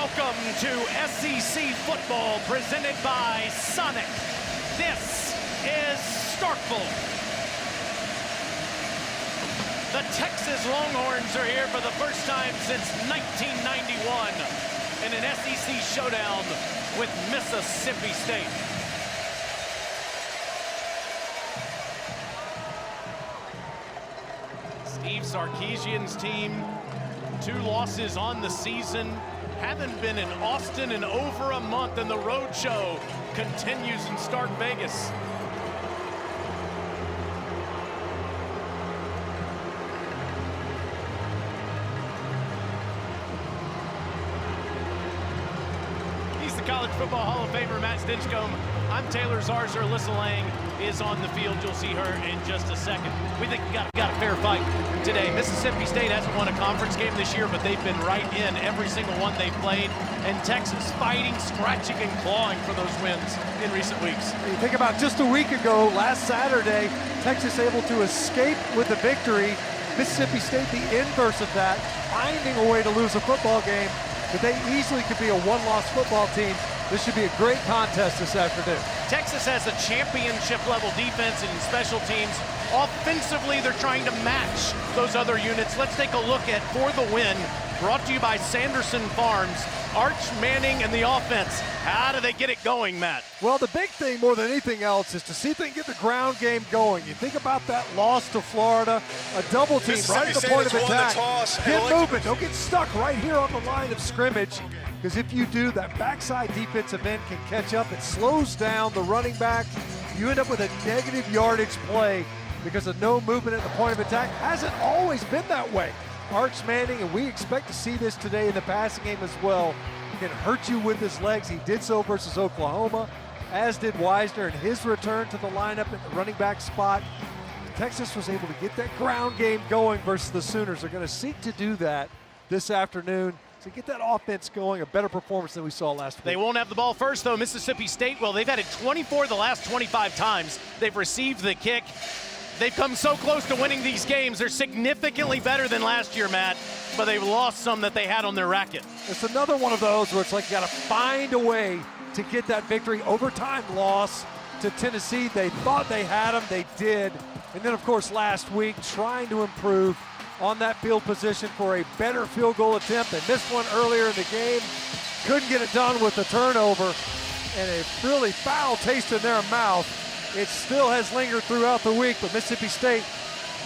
Welcome to SEC football presented by Sonic. This is Starkville. The Texas Longhorns are here for the first time since 1991 in an SEC showdown with Mississippi State. Steve Sarkisian's team, 2 losses on the season, haven't been in Austin in over a month, and the road show continues in Starkvegas. He's the College Football Hall of Famer, Matt Stinchcomb. I'm Taylor Zarzer. Alyssa Lang is on the field. You'll see her in just a second. We think we got a fair fight today. Mississippi State hasn't won a conference game this year, but they've been right in every single one they've played. And Texas fighting, scratching, and clawing for those wins in recent weeks. You think about just a week ago, last Saturday, Texas able to escape with a victory. Mississippi State, the inverse of that, finding a way to lose a football game, but they easily could be a one-loss football team. This should be a great contest this afternoon. Texas has a championship-level defense and special teams. Offensively, they're trying to match those other units. Let's take a look at For the Win, brought to you by Sanderson Farms. Arch Manning and the offense. How do they get it going, Matt? Well, the big thing more than anything else is to see if they can get the ground game going. You think about that loss to Florida, a double team right at the point of attack. Get moving, don't get stuck right here on the line of scrimmage. Because if you do, that backside defensive end can catch up. It slows down the running back. You end up with a negative yardage play because of no movement at the point of attack. Hasn't always been that way. Arch Manning, and we expect to see this today in the passing game as well. He can hurt you with his legs. He did so versus Oklahoma, as did Wisner in his return to the lineup at the running back spot. Texas was able to get that ground game going versus the Sooners. They're going to seek to do that this afternoon to get that offense going, a better performance than we saw last week. They won't have the ball first, though. Mississippi State, well, they've had it 24 the last 25 times. They've received the kick. They've come so close to winning these games. They're significantly better than last year, Matt, but they've lost some that they had on their racket. It's another one of those where it's like you got to find a way to get that victory. Overtime loss to Tennessee. They thought they had them. They did. And then, of course, last week, trying to improve on that field position for a better field goal attempt. They missed one earlier in the game. Couldn't get it done with the turnover. And a really foul taste in their mouth. It still has lingered throughout the week, but Mississippi State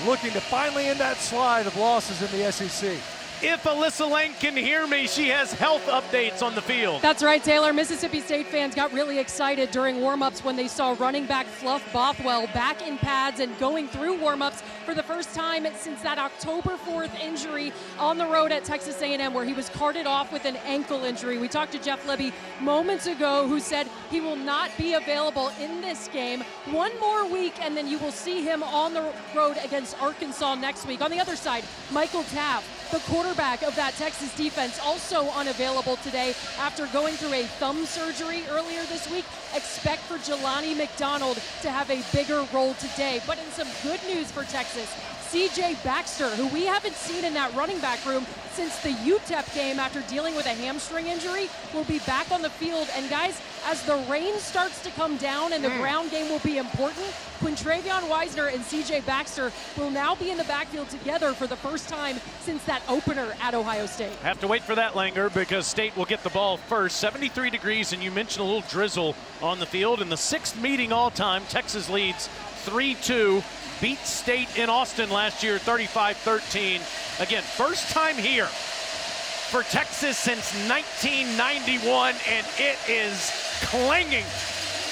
looking to finally end that slide of losses in the SEC. If Alyssa Lang can hear me, she has health updates on the field. That's right, Taylor. Mississippi State fans got really excited during warm-ups when they saw running back Fluff Bothwell back in pads and going through warm-ups for the first time since that October 4th injury on the road at Texas A&M, where he was carted off with an ankle injury. We talked to Jeff Libby moments ago, who said he will not be available in this game. One more week, and then you will see him on the road against Arkansas next week. On the other side, Michael Taft, the quarterback of that Texas defense, also unavailable today after going through a thumb surgery earlier this week. Expect for Jelani McDonald to have a bigger role today. But in some good news for Texas, C.J. Baxter, who we haven't seen in that running back room since the UTEP game after dealing with a hamstring injury, will be back on the field. And guys, as the rain starts to come down and the ground game will be important, Quintravion Wisner and C.J. Baxter will now be in the backfield together for the first time since that opener at Ohio State. Have to wait for that, Langer, because State will get the ball first. 73 degrees, and you mentioned a little drizzle on the field. In the 6th meeting all time, Texas leads 3-2. Beat State in Austin last year, 35-13. Again, first time here for Texas since 1991, and it is clanging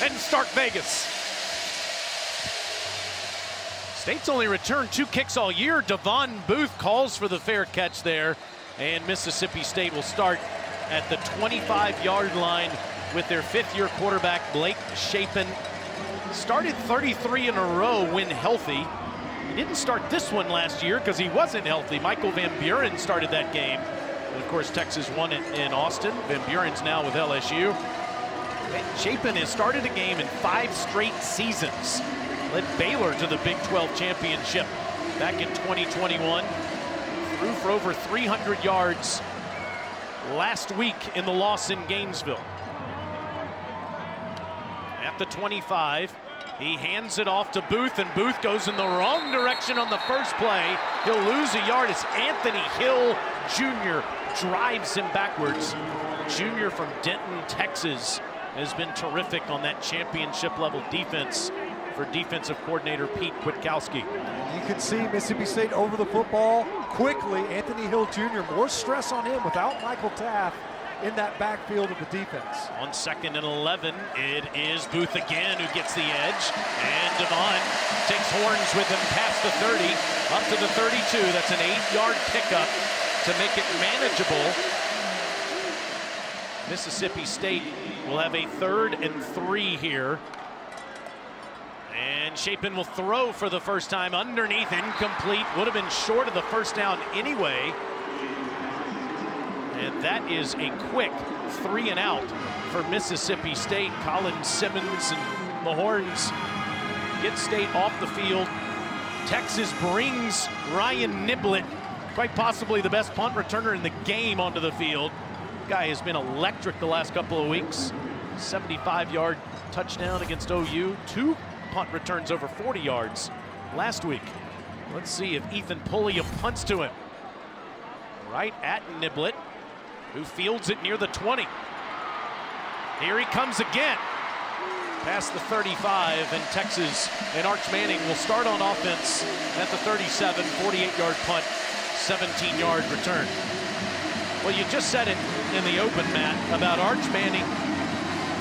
in Starkvegas. State's only returned 2 kicks all year. Devon Booth calls for the fair catch there, and Mississippi State will start at the 25-yard line with their 5th-year quarterback, Blake Shapen. Started 33 in a row when healthy. He didn't start this one last year because he wasn't healthy. Michael Van Buren started that game. And of course, Texas won it in Austin. Van Buren's now with LSU. Shapen has started a game in 5 straight seasons. Led Baylor to the Big 12 championship back in 2021. Threw for over 300 yards last week in the loss in Gainesville. At the 25, he hands it off to Booth, and Booth goes in the wrong direction on the first play. He'll lose a yard as Anthony Hill Jr. drives him backwards. Jr. from Denton, Texas, has been terrific on that championship-level defense for defensive coordinator Pete Kwiatkowski. You can see Mississippi State over the football quickly. Anthony Hill Jr., more stress on him without Michael Taft in that backfield of the defense. On 2nd and 11, it is Booth again who gets the edge, and Devon takes horns with him past the 30, up to the 32. That's an 8-yard pickup to make it manageable. Mississippi State will have a 3rd and 3 here. And Chapin will throw for the first time underneath, incomplete. Would have been short of the first down anyway. And that is a quick 3 and out for Mississippi State. Colin Simmons and the Horns get State off the field. Texas brings Ryan Niblett, quite possibly the best punt returner in the game, onto the field. Guy has been electric the last couple of weeks. 75-yard touchdown against OU. 2 punt returns over 40 yards last week. Let's see if Ethan Pullia punts to him. Right at Niblett, who fields it near the 20. Here he comes again. Past the 35, and Texas and Arch Manning will start on offense at the 37, 48-yard punt, 17-yard return. Well, you just said it in the open, Matt, about Arch Manning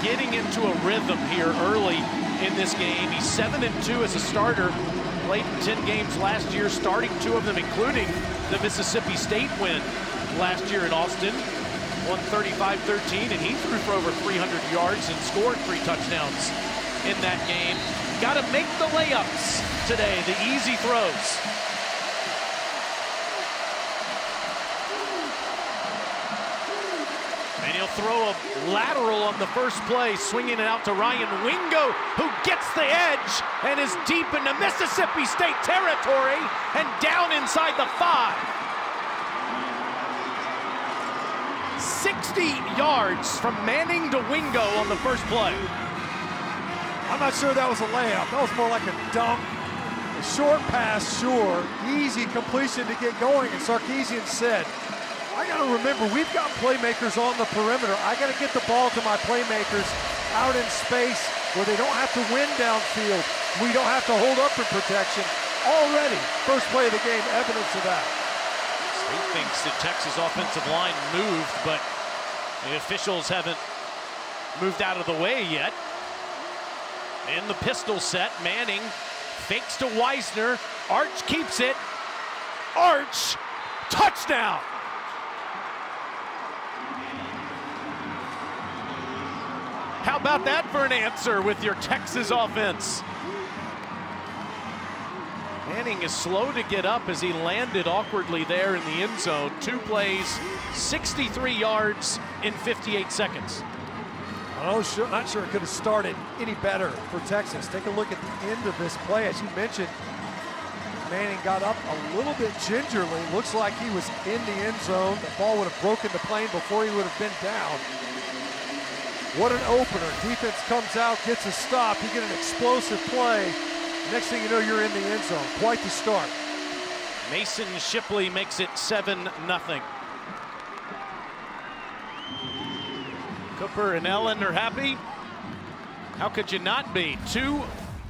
getting into a rhythm here early in this game. He's 7-2 as a starter, played in 10 games last year, starting 2 of them, including the Mississippi State win last year in Austin. Won 35-13, and he threw for over 300 yards and scored 3 touchdowns in that game. Got to make the layups today, the easy throws. And he'll throw a lateral on the first play, swinging it out to Ryan Wingo, who gets the edge and is deep into Mississippi State territory and down inside the 5. 60 yards from Manning to Wingo on the first play. I'm not sure that was a layup. That was more like a dunk. A short pass, sure. Easy completion to get going. And Sarkisian said, I got to remember, we've got playmakers on the perimeter. I got to get the ball to my playmakers out in space where they don't have to win downfield. We don't have to hold up in protection. Already, first play of the game, evidence of that. State thinks the Texas offensive line moved, but the officials haven't moved out of the way yet. In the pistol set, Manning fakes to Weisner. Arch keeps it. Arch, touchdown! How about that for an answer with your Texas offense? Manning is slow to get up as he landed awkwardly there in the end zone. 2 plays, 63 yards in 58 seconds. Not sure it could have started any better for Texas. Take a look at the end of this play. As you mentioned, Manning got up a little bit gingerly. Looks like he was in the end zone. The ball would have broken the plane before he would have been down. What an opener. Defense comes out, gets a stop. You get an explosive play. Next thing you know, you're in the end zone. Quite the start. Mason Shipley makes it 7-0. Cooper and Ellen are happy. How could you not be? 2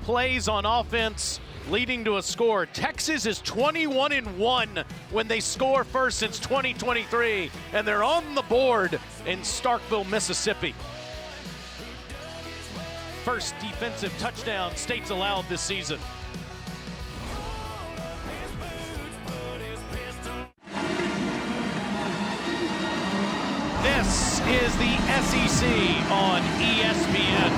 plays on offense leading to a score. Texas is 21-1 when they score first since 2023, and they're on the board in Starkville, Mississippi. First defensive touchdown State's allowed this season. This is the SEC on ESPN.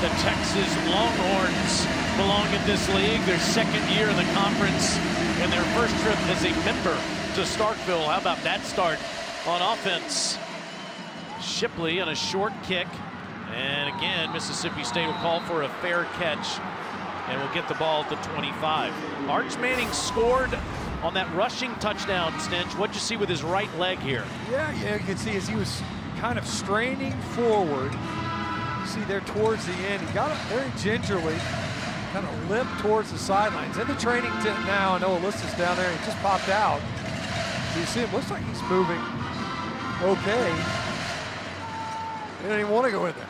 The Texas Longhorns belong in this league, their 2nd year in the conference, and their first trip as a member to Starkville. How about that start on offense? Shipley on a short kick. And again, Mississippi State will call for a fair catch and will get the ball at the 25. Arch Manning scored On that rushing touchdown, Stench, what'd you see with his right leg here? Yeah, you can see as he was kind of straining forward. You see there towards the end, he got up very gingerly, kind of limped towards the sidelines. In the training tent now, I know Alyssa's down there, he just popped out. You see him, looks like he's moving okay. He didn't even want to go in there.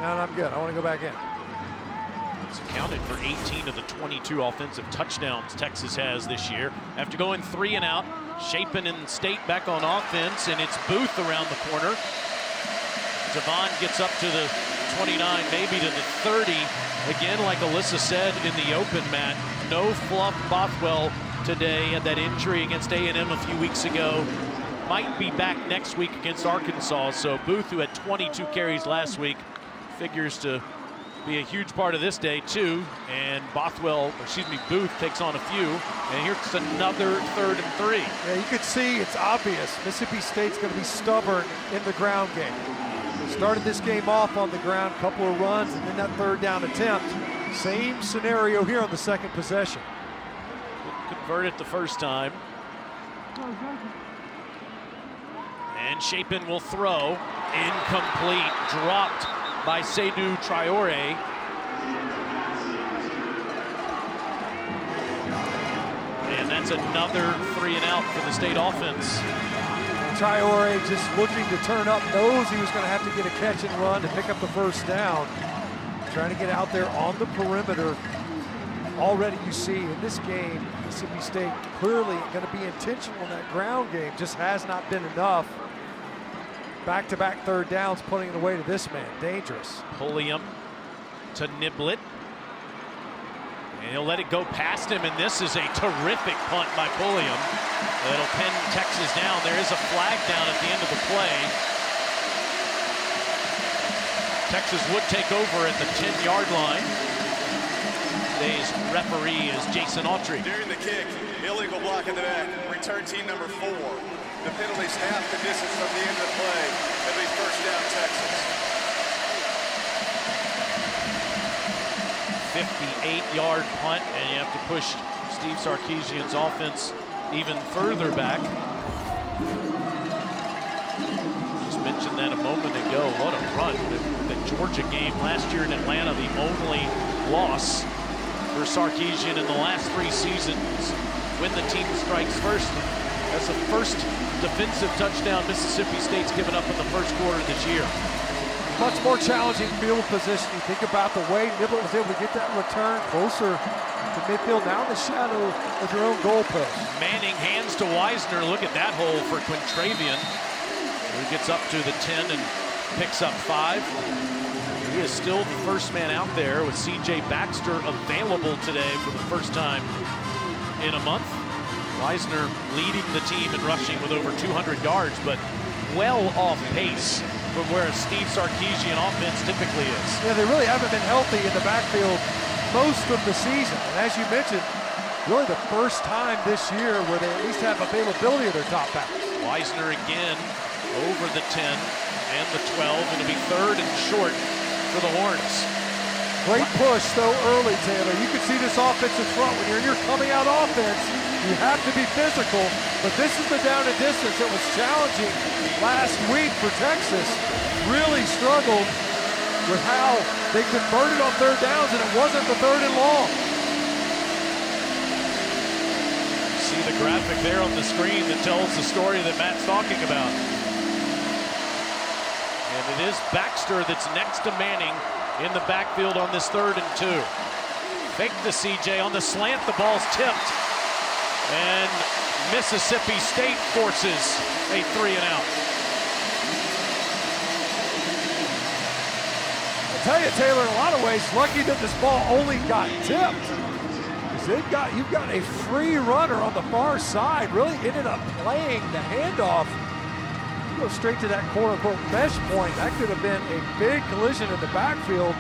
No, I'm good, I want to go back in. It's accounted for 18 of the 22 offensive touchdowns Texas has this year. After going 3 and out, Chapin and State back on offense, and it's Booth around the corner. Devon gets up to the 29, maybe to the 30. Again, like Alyssa said in the open, Matt, no Fluff Bothwell today. Had that injury against A&M a few weeks ago. Might be back next week against Arkansas. So Booth, who had 22 carries last week, figures to be a huge part of this day too. And Booth takes on a few. And here's another 3rd and 3. Yeah, you could see it's obvious. Mississippi State's going to be stubborn in the ground game. They started this game off on the ground, couple of runs, and then that 3rd down attempt. Same scenario here on the 2nd possession. Couldn't convert it the first time. And Chapin will throw. Incomplete. Dropped by Seydou Traoré. And that's another 3 and out for the State offense. Traoré just looking to turn up, knows he was going to have to get a catch and run to pick up the 1st down. Trying to get out there on the perimeter. Already you see in this game, Mississippi State clearly going to be intentional in that ground game. Just has not been enough. Back-to-back 3rd downs, putting it away to this man. Dangerous. Pulliam to Niblett. And he'll let it go past him, and this is a terrific punt by Pulliam. That'll pin Texas down. There is a flag down at the end of the play. Texas would take over at the 10-yard line. Today's referee is Jason Autry. During the kick, illegal block in the back. Return team number 4. The penalty's half the distance from the end of the play. It'll be 1st down, Texas. 58-yard punt, and you have to push Steve Sarkisian's offense even further back. Just mentioned that a moment ago. What a run. The Georgia game last year in Atlanta, the only loss for Sarkisian in the last 3 seasons when the team strikes first. That's the first defensive touchdown Mississippi State's given up in the 1st quarter this year. Much more challenging field position. You think about the way Niblett was able to get that return closer to midfield, now in the shadow of your own goalpost. Manning hands to Wisner. Look at that hole for Quintravian, who gets up to the 10 and picks up 5. He is still the first man out there with C.J. Baxter available today for the first time in a month. Wisner leading the team in rushing with over 200 yards, but well off pace from where a Steve Sarkisian offense typically is. Yeah, they really haven't been healthy in the backfield most of the season. And as you mentioned, really the first time this year where they at least have availability of their top backs. Wisner again over the 10 and the 12. It'll be 3rd and short for the Horns. Great push though early, Taylor. You can see this offensive front when you're in your coming out offense. You have to be physical, but this is the down and distance that was challenging last week for Texas. Really struggled with how they converted on 3rd downs, and it wasn't the 3rd and long. See the graphic there on the screen that tells the story that Matt's talking about. And it is Baxter that's next to Manning in the backfield on this 3rd and 2. Fake the CJ on the slant, the ball's tipped. And Mississippi State forces a 3 and out. I'll tell you, Taylor, in a lot of ways, lucky that this ball only got tipped. Because you've got a free runner on the far side, really ended up playing the handoff. You go straight to that quote-unquote mesh point. That could have been a big collision in the backfield.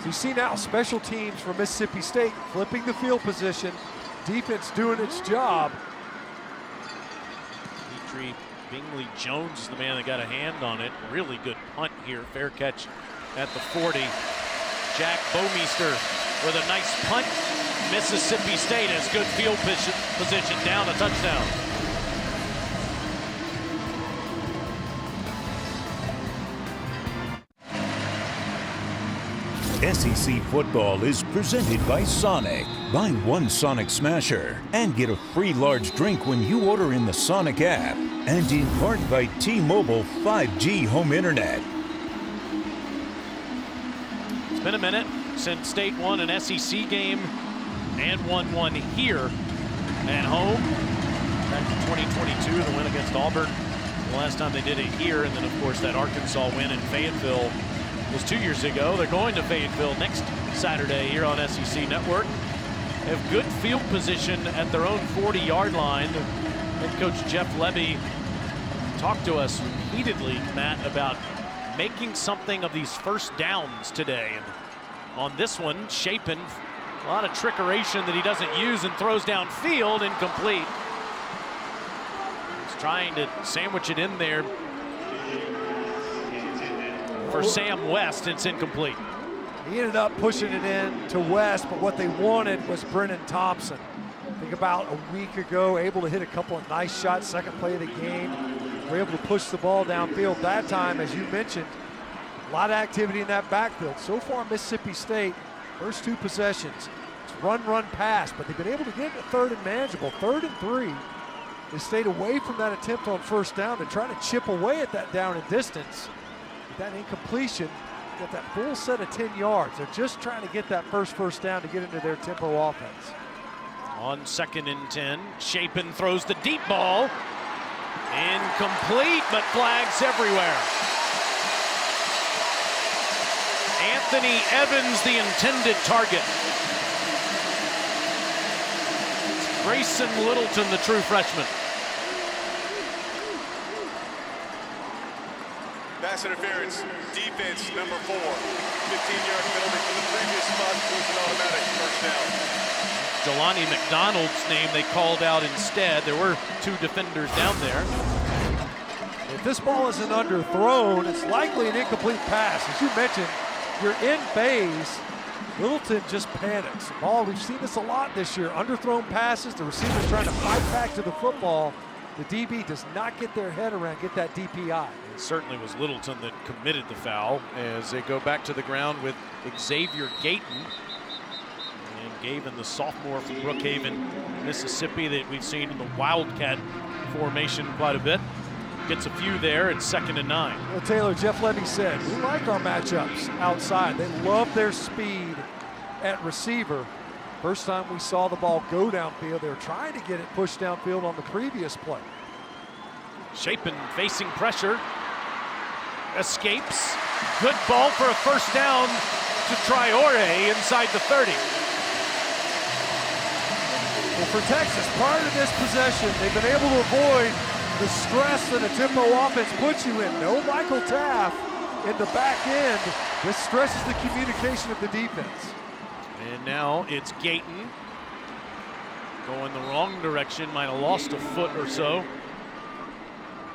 So you see now special teams for Mississippi State flipping the field position. Defense doing its job. Petrie Bingley Jones is the man that got a hand on it. Really good punt here. Fair catch at the 40. Jack Bomeister with a nice punt. Mississippi State has good field position down a touchdown. SEC football is presented by Sonic. Buy one Sonic Smasher and get a free large drink when you order in the Sonic app. And in part by T-Mobile 5G home internet. It's been a minute since State won an SEC game and won one here at home. Back in 2022, the win against Auburn. The last time they did it here, and then of course that Arkansas win in Fayetteville was 2 years ago. They're going to Fayetteville next Saturday here on SEC Network. They have good field position at their own 40-yard line. Head coach Jeff Lebby talked to us repeatedly, Matt, about making something of these first downs today. And on this one, Chapin, a lot of trickeration that he doesn't use and throws downfield, incomplete. He's trying to sandwich it in there for Sam West. It's incomplete. He ended up pushing it in to West, but what they wanted was Brennan Thompson. I think about a week ago, able to hit a couple of nice shots, second play of the game. We're able to push the ball downfield. That time, as you mentioned, a lot of activity in that backfield. So far, Mississippi State, first two possessions, it's run, pass, but they've been able to get it to third and manageable. 3rd and 3. They stayed away from that attempt on first down. They're trying to chip away at that down and distance. That incompletion, got that full set of 10 yards. They're just trying to get that first down to get into their tempo offense. On 2nd and 10, Chapin throws the deep ball. Incomplete, but flags everywhere. Anthony Evans, the intended target. Grayson Littleton, the true freshman. Pass interference, defense number 4. 15-yard penalty for the previous spot, was an automatic first down. Jelani McDonald's name they called out instead. There were 2 defenders down there. If this ball isn't underthrown, it's likely an incomplete pass. As you mentioned, you're in phase. Littleton just panics. Ball, we've seen this a lot this year. Underthrown passes, the receiver's trying to fight back to the football. The DB does not get their head around, get that DPI. It certainly was Littleton that committed the foul as they go back to the ground with Xavier Gayton. And Gavin, the sophomore from Brookhaven, Mississippi, that we've seen in the Wildcat formation quite a bit. Gets a few there. It's 2nd and 9. Well, Taylor, Jeff Lebby said, we like our matchups outside. They love their speed at receiver. First time we saw the ball go downfield, they were trying to get it pushed downfield on the previous play. Chapin facing pressure. Escapes. Good ball for a first down to Traore inside the 30. Well, for Texas, prior to this possession, they've been able to avoid the stress that a tempo offense puts you in. No Michael Taft in the back end. This stresses the communication of the defense. And now it's Gayton going the wrong direction. Might have lost a foot or so.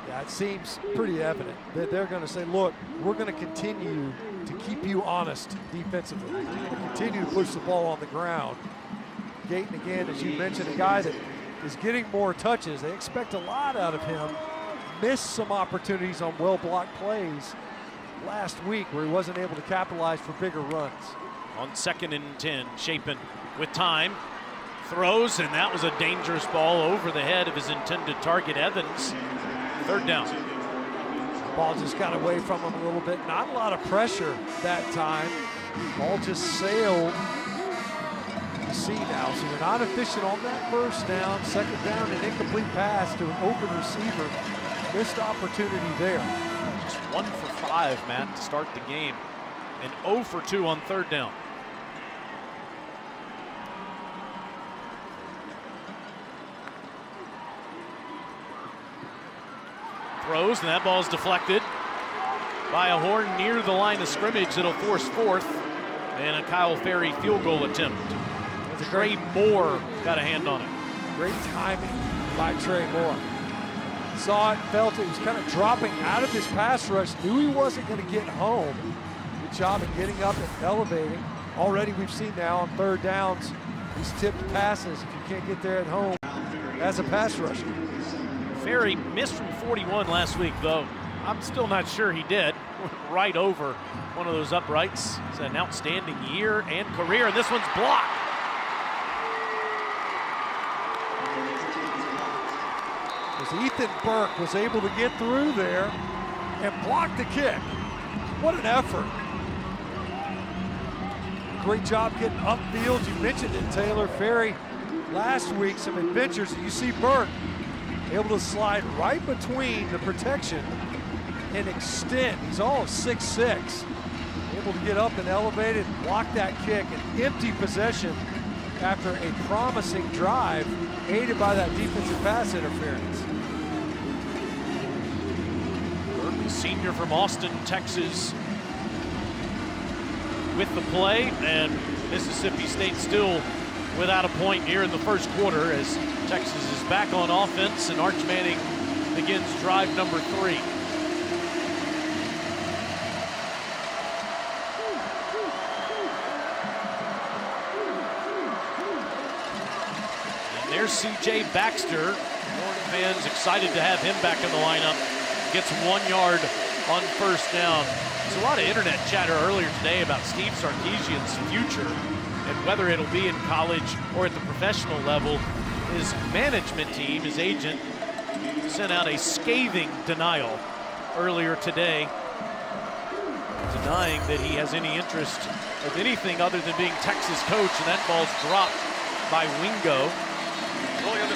Yeah, it seems pretty evident that they're going to say, look, we're going to continue to keep you honest defensively. We're going to continue to push the ball on the ground. Gayton, again, as you mentioned, a guy that is getting more touches. They expect a lot out of him. Missed some opportunities on well-blocked plays last week where he wasn't able to capitalize for bigger runs. On 2nd and 10, Chapin with time, throws, and that was a dangerous ball over the head of his intended target, Evans. 3rd down. Ball just got away from him a little bit. Not a lot of pressure that time. Ball just sailed. You see now, so you're not efficient on that first down. 2nd down, an incomplete pass to an open receiver. Missed opportunity there. Just 1 for 5, Matt, to start the game. And 0 for 2 on 3rd down. Throws, and that ball's deflected by a horn near the line of scrimmage. It'll force 4th and a Kyle Ferry field goal attempt. That's a Trey Moore got a hand on it. Great timing by Trey Moore. Saw it, felt it, was kind of dropping out of his pass rush, knew he wasn't going to get home. Good job of getting up and elevating. Already we've seen now on third downs, these tipped passes, if you can't get there at home, as a pass rusher. Ferry missed from 41 last week, though. I'm still not sure he did. Right over one of those uprights. It's an outstanding year and career, and this one's blocked. As Ethan Burke was able to get through there and block the kick. What an effort. Great job getting upfield. You mentioned it, Taylor. Ferry last week, some adventures. You see Burke able to slide right between the protection and extend. He's all of 6'6". Able to get up and elevate it, block that kick, an empty possession after a promising drive, aided by that defensive pass interference. Burke, senior from Austin, Texas, with the play, and Mississippi State still without a point here in the first quarter as Texas is back on offense and Arch Manning begins drive number 3. And there's C.J. Baxter. Florida fans excited to have him back in the lineup. Gets 1 yard on first down. There's a lot of internet chatter earlier today about Steve Sarkisian's future and whether it'll be in college or at the professional level. His management team, his agent, sent out a scathing denial earlier today, denying that he has any interest of anything other than being Texas coach, and that ball's dropped by Wingo.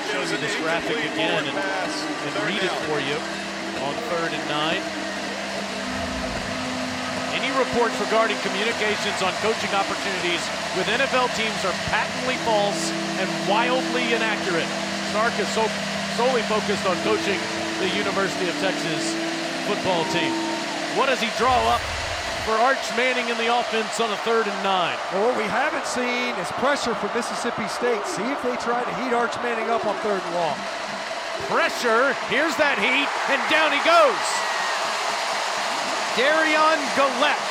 Show you this graphic again and read it for you on 3rd and 9. Any reports regarding communications on coaching opportunities with NFL teams are patently false and wildly inaccurate. Stark is solely focused on coaching the University of Texas football team. What does he draw up for Arch Manning in the offense on a 3rd and 9? Well, what we haven't seen is pressure from Mississippi State. See if they try to heat Arch Manning up on 3rd and long. Pressure, here's that heat, and down he goes. Darion Gillette,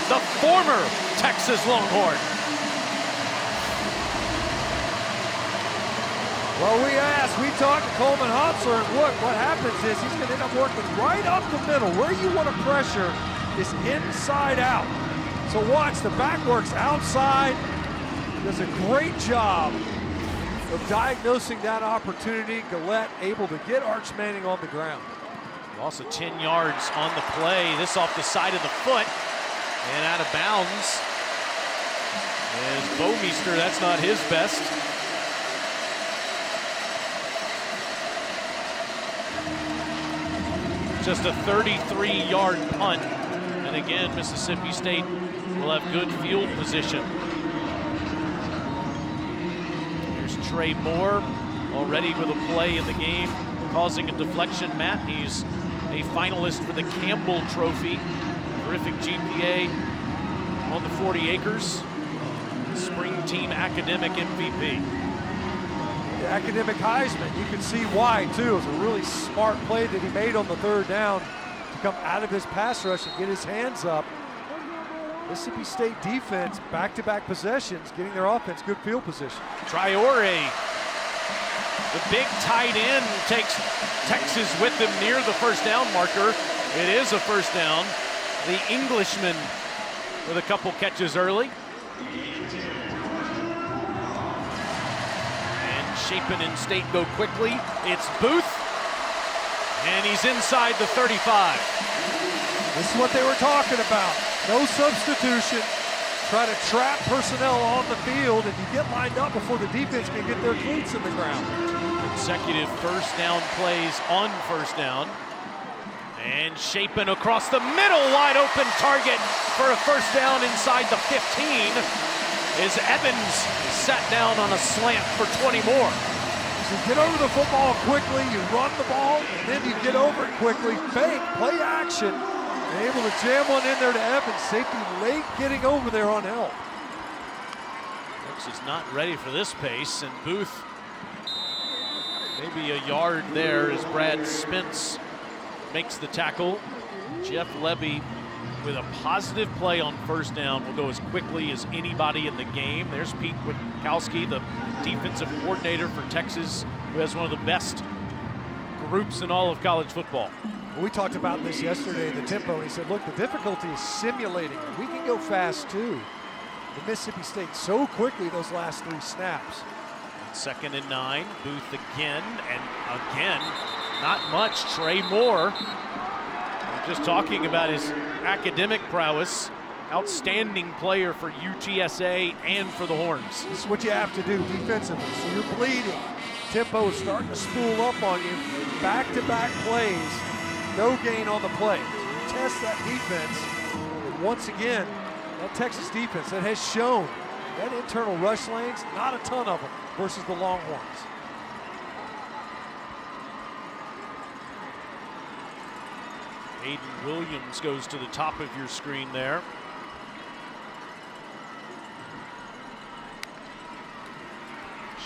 the former Texas Longhorn. Well, we talked to Coleman Hopsler, and look, what happens is he's going to end up working right up the middle. Where you want to pressure is inside out. So watch, the back works outside. Does a great job of diagnosing that opportunity. Gillette able to get Arch Manning on the ground. Loss of 10 yards on the play. This off the side of the foot and out of bounds. As Bomeister, that's not his best. Just a 33-yard punt. And again, Mississippi State will have good field position. Here's Trey Moore already with a play in the game, causing a deflection. Matt, he's a finalist for the Campbell Trophy. Terrific GPA on the 40 acres. Spring team academic MVP. The academic Heisman, you can see why too. It was a really smart play that he made on the 3rd down to come out of his pass rush and get his hands up. Mississippi State defense, back-to-back possessions, getting their offense good field position. Traore, the big tight end, takes Texas with them near the first down marker. It is a first down. The Englishman with a couple catches early. And Chapin and State go quickly. It's Booth, and he's inside the 35. This is what they were talking about. No substitution. Try to trap personnel on the field, and you get lined up before the defense can get their cleats in the ground. Consecutive first down plays on first down. And Chapin across the middle, wide open target for a first down inside the 15. Is Evans sat down on a slant for 20 more. So you get over the football quickly, you run the ball, and then you get over it quickly, fake, play action, and able to jam one in there to Evans. Safety late getting over there on help. Texas is not ready for this pace, and Booth maybe a yard there as Brad Spence makes the tackle. Jeff Levy with a positive play on first down will go as quickly as anybody in the game. There's Pete Witkowski, the defensive coordinator for Texas, who has one of the best groups in all of college football. We talked about this yesterday, the tempo. He said, look, the difficulty is simulating it. We can go fast too. The Mississippi State so quickly those last 3 snaps. 2nd and 9, Booth again, and again, not much. Trey Moore, we're just talking about his academic prowess, outstanding player for UTSA and for the Horns. This is what you have to do defensively. So you're bleeding. Tempo is starting to spool up on you. Back-to-back plays, no gain on the play. You test that defense, and once again, that Texas defense that has shown that internal rush lanes, not a ton of them versus the Longhorns. Aiden Williams goes to the top of your screen there.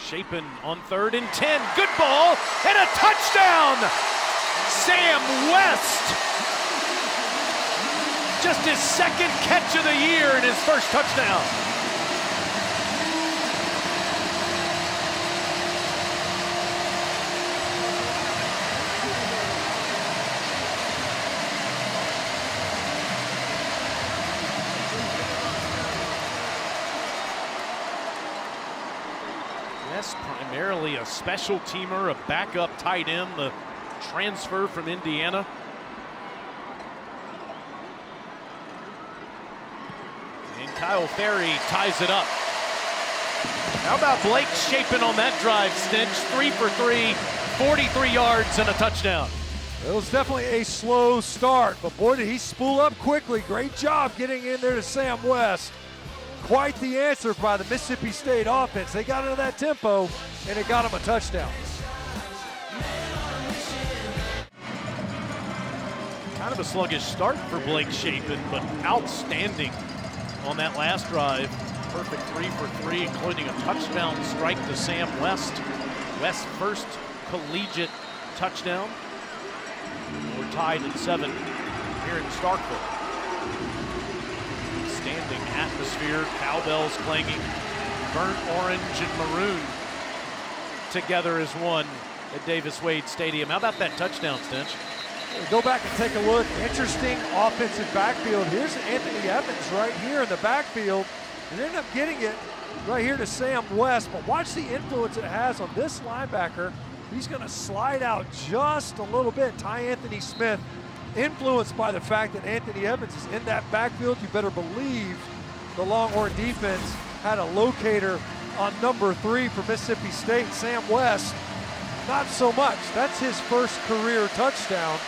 Shapen on 3rd and 10. Good ball and a touchdown! Sam West. Just his 2nd catch of the year and his first touchdown. West primarily a special teamer, a backup tight end, the transfer from Indiana. And Kyle Ferry ties it up. How about Blake Shapen on that drive, Stinch? 3 for 3, 43 yards and a touchdown. It was definitely a slow start, but boy, did he spool up quickly. Great job getting in there to Sam West. Quite the answer by the Mississippi State offense. They got into that tempo, and it got them a touchdown. Kind of a sluggish start for Blake Shapen, but outstanding on that last drive. Perfect 3 for 3, including a touchdown strike to Sam West. West's first collegiate touchdown. We're tied at 7 here in Starkville. Standing atmosphere, cowbells clanging, burnt orange and maroon together as one at Davis-Wade Stadium. How about that touchdown, Stinch? Go back and take a look. Interesting offensive backfield. Here's Anthony Evans right here in the backfield. And they end up getting it right here to Sam West. But watch the influence it has on this linebacker. He's going to slide out just a little bit. Ty Anthony Smith, influenced by the fact that Anthony Evans is in that backfield. You better believe the Longhorn defense had a locator on number 3 for Mississippi State. Sam West, not so much. That's his first career touchdown.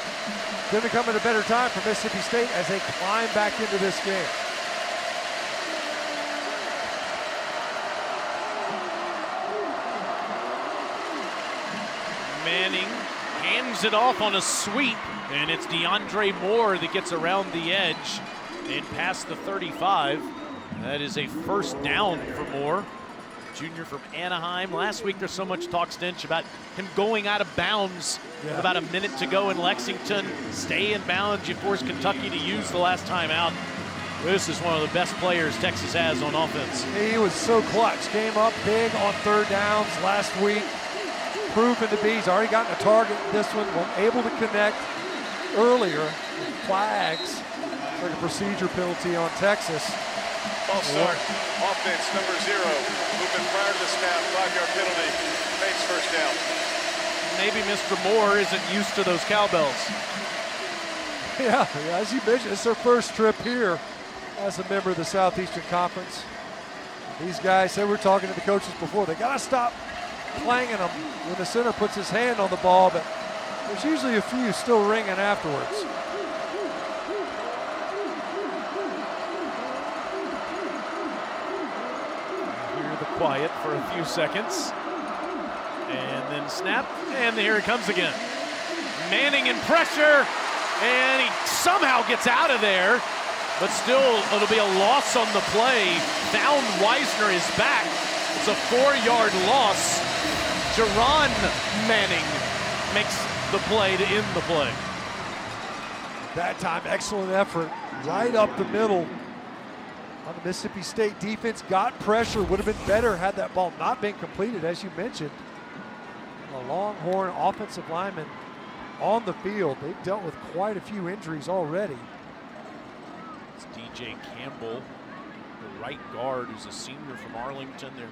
Going to come at a better time for Mississippi State as they climb back into this game. Manning hands it off on a sweep, and it's DeAndre Moore that gets around the edge and past the 35. That is a first down for Moore, junior from Anaheim. Last week there's so much talk, Stinch, about him going out of bounds with about a minute to go in Lexington. Stay in bounds. You forced Kentucky to use the last time out. This is one of the best players Texas has on offense. He was so clutch. Came up big on 3rd downs last week. Proven to be. He's already gotten a target this one. Was able to connect earlier. Flags. Like a procedure penalty on Texas. False start. Offense number 0. Movement prior to the snap. 5-yard penalty. Makes first down. Maybe Mr. Moore isn't used to those cowbells. Yeah, as you mentioned, it's their first trip here as a member of the Southeastern Conference. These guys, they were talking to the coaches before, they got to stop clanging them when the center puts his hand on the ball, but there's usually a few still ringing afterwards. Hear the quiet for a few seconds. And then snap, and here it comes again. Manning in pressure, and he somehow gets out of there, but still it'll be a loss on the play. Found Wisner is back. It's a 4-yard loss. Jerron Manning makes the play to end the play. That time, excellent effort. right up the middle on the Mississippi State defense. Got pressure, would have been better had that ball not been completed, as you mentioned. The Longhorn offensive lineman on the field. They've dealt with quite a few injuries already. It's DJ Campbell, the right guard, who's a senior from Arlington. They're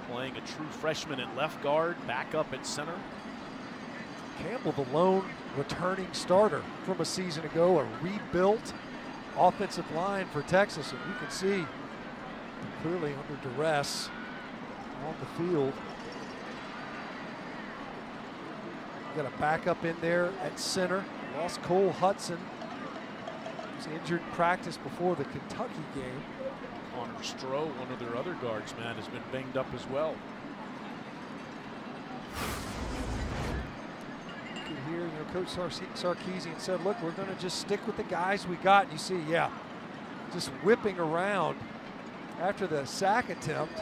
playing a true freshman at left guard, back up at center. Campbell, the lone returning starter from a season ago, a rebuilt offensive line for Texas, and you can see clearly under duress on the field. Got a backup in there at center. Lost Cole Hudson. He was injured in practice before the Kentucky game. Connor Stroh, one of their other guards, man, has been banged up as well. You could hear, Coach Sarkisian said, look, we're going to just stick with the guys we got. You see, just whipping around after the sack attempt.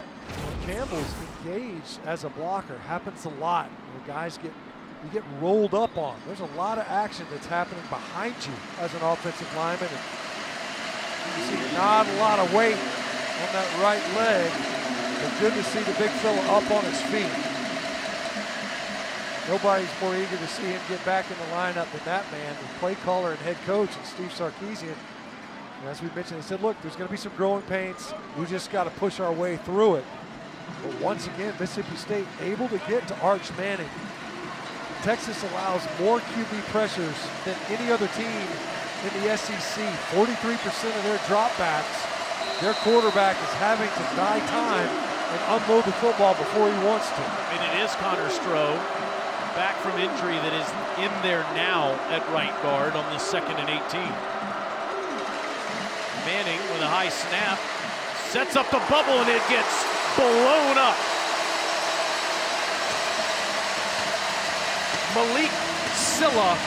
Campbell's engaged as a blocker. Happens a lot where guys you get rolled up on. There's a lot of action that's happening behind you as an offensive lineman. And you see not a lot of weight on that right leg, but good to see the big fella up on his feet. Nobody's more eager to see him get back in the lineup than that man, the play caller and head coach, and Steve Sarkisian. And as we mentioned, they said, look, there's going to be some growing pains. We just got to push our way through it. But once again, Mississippi State able to get to Arch Manning. Texas allows more QB pressures than any other team in the SEC. 43% of their dropbacks, their quarterback is having to buy time and unload the football before he wants to. And it is Connor Stroh, back from injury, that is in there now at right guard on the 2nd and 18. Manning with a high snap, sets up the bubble, and it gets blown up. Malik Silla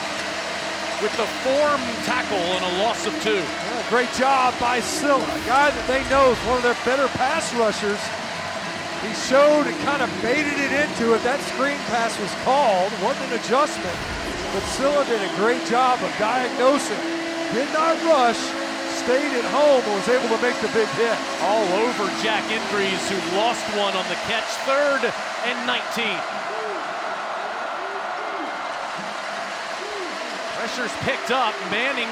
with the form tackle and a loss of 2. Yeah, great job by Silla, a guy that they know is one of their better pass rushers. He showed and kind of baited it into it. That screen pass was called, wasn't an adjustment, but Silla did a great job of diagnosing. Did not rush, stayed at home, and was able to make the big hit. All over Jack Indries, who lost one on the catch. 3rd and 19. Pressure's picked up. Manning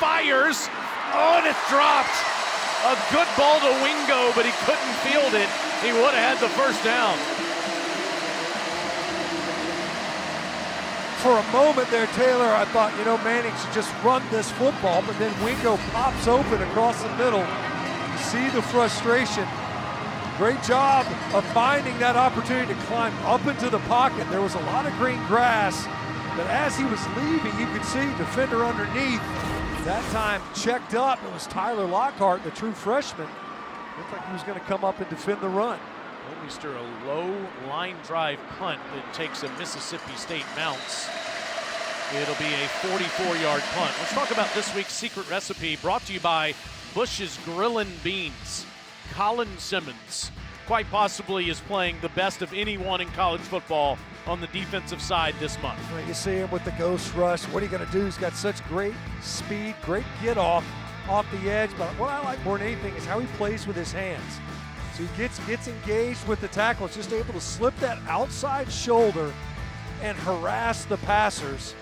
fires. Oh, and it's dropped. A good ball to Wingo, but he couldn't field it. He would have had the first down. For a moment there, Taylor, I thought, Manning should just run this football, but then Wingo pops open across the middle. You see the frustration. Great job of finding that opportunity to climb up into the pocket. There was a lot of green grass, but as he was leaving, you could see defender underneath. That time checked up. It was Tyler Lockhart, the true freshman. Looked like he was going to come up and defend the run. Mr. A low line drive punt that takes a Mississippi State bounce. It'll be a 44-yard punt. Let's talk about this week's secret recipe, brought to you by Bush's Grillin' Beans. Colin Simmons quite possibly is playing the best of anyone in college football on the defensive side this month. Well, you see him with the ghost rush. What are you going to do? He's got such great speed, great get off the edge. But what I like more than anything is how he plays with his hands. So he gets engaged with the tackle. It's just able to slip that outside shoulder and harass the passers.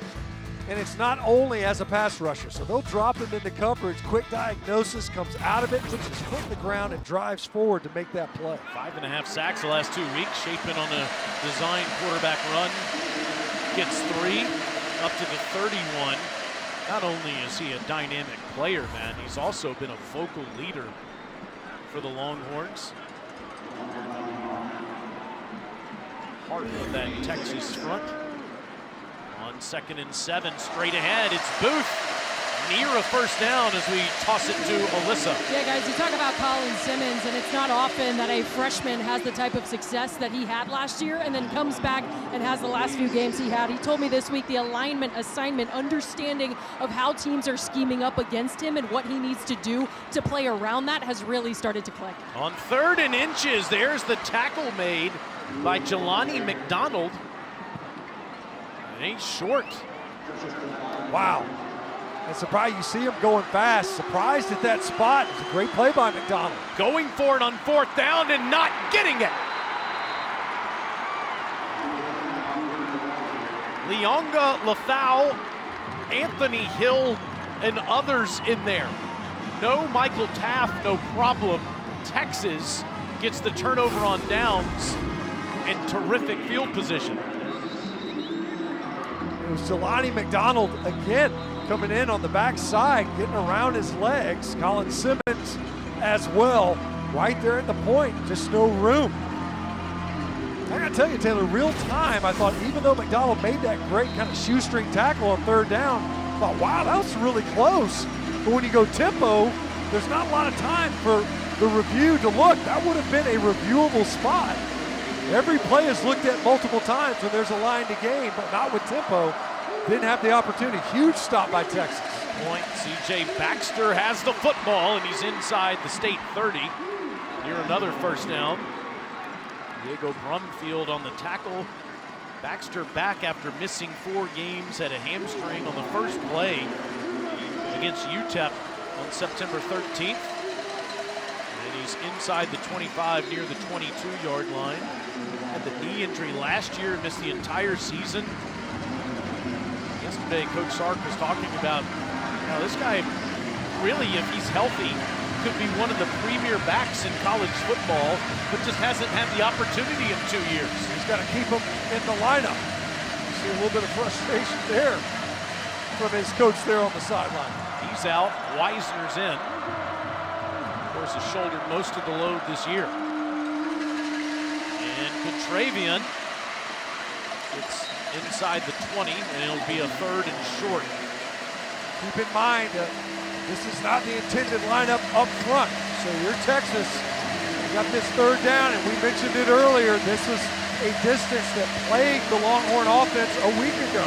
And it's not only as a pass rusher. So they'll drop him into coverage. Quick diagnosis, comes out of it, puts his foot in the ground, and drives forward to make that play. 5.5 sacks the last 2 weeks. Shapen on a design quarterback run. Gets 3 up to the 31. Not only is he a dynamic player, man, he's also been a vocal leader for the Longhorns. Heart of that Texas front. On 2nd and 7, straight ahead, it's Booth. Near a first down as we toss it to Alyssa. Yeah, guys, you talk about Colin Simmons, and it's not often that a freshman has the type of success that he had last year and then comes back and has the last few games he had. He told me this week the alignment, assignment, understanding of how teams are scheming up against him and what he needs to do to play around that has really started to click. On 3rd and inches, there's the tackle made by Jelani McDonald. It ain't short. Wow. And surprised you see him going fast. Surprised at that spot. It's a great play by McDonald. Going for it on 4th down and not getting it. Leonga Lafau, Anthony Hill, and others in there. No Michael Taft, no problem. Texas gets the turnover on downs and terrific field position. It was Jelani McDonald again coming in on the backside, getting around his legs. Colin Simmons as well, right there at the point, just no room. I gotta tell you, Taylor, real time, I thought even though McDonald made that great kind of shoestring tackle on 3rd down, I thought, wow, that was really close. But when you go tempo, there's not a lot of time for the review to look. That would have been a reviewable spot. Every play is looked at multiple times when there's a line to gain, but not with tempo. Didn't have the opportunity. Huge stop by Texas. Point, C.J. Baxter has the football, and he's inside the state 30. Here another 1st down. Diego Brumfield on the tackle. Baxter back after missing 4 games, had a hamstring on the first play against UTEP on September 13th. And he's inside the 25 near the 22-yard line. Had the knee injury last year, missed the entire season. Yesterday, Coach Sark was talking about how this guy really, if he's healthy, could be one of the premier backs in college football, but just hasn't had the opportunity in 2 years. He's got to keep him in the lineup. You see a little bit of frustration there from his coach there on the sideline. He's out, Weisner's in. Of course, has shouldered most of the load this year. And Contravian gets inside the 20, and it'll be a 3rd and short. Keep in mind, this is not the intended lineup up front. So you're Texas, you got this 3rd down, and we mentioned it earlier, this was a distance that plagued the Longhorn offense a week ago.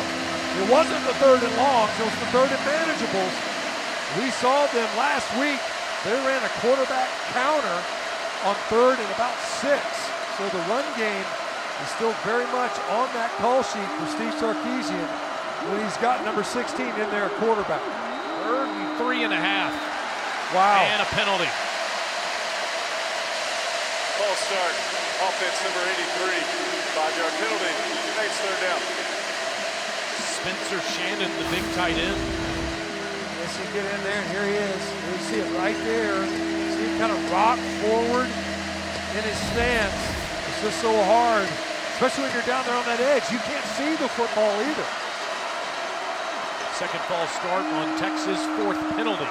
It wasn't the 3rd and longs, it was the 3rd and manageables. We saw them last week. They ran a quarterback counter on 3rd and about 6. So the run game is still very much on that call sheet for Steve Sarkisian when he's got number 16 in there at quarterback. 3rd and 3.5. Wow. And a penalty. False start. Offense number 83. 5-yard penalty. Makes 3rd down. Spencer Shannon, the big tight end. Yes, he get in there, and here he is. You see it right there. See him kind of rock forward in his stance. It's just so hard, especially when you're down there on that edge. You can't see the football either. Second false start on Texas, 4th penalty.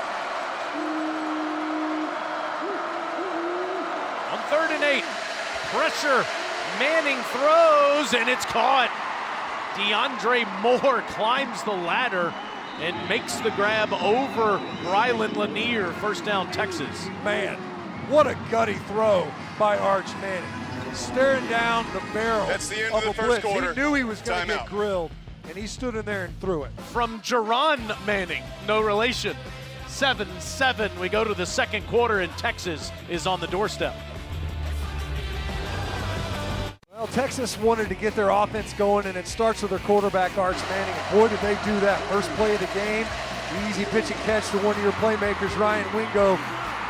On 3rd and 8, pressure, Manning throws, and it's caught. DeAndre Moore climbs the ladder and makes the grab over Rylan Lanier. 1st down, Texas. Man, what a gutty throw by Arch Manning. Staring down the barrel That's the end of of the a first blitz. quarter. He knew he was going to Timeout. get grilled, and he stood in there and threw it. From Jerron Manning, no relation. 7-7, we go to the 2nd quarter, and Texas is on the doorstep. Well, Texas wanted to get their offense going, and it starts with their quarterback, Arch Manning. And boy, did they do that. First play of the game, easy pitch and catch to one of your playmakers, Ryan Wingo.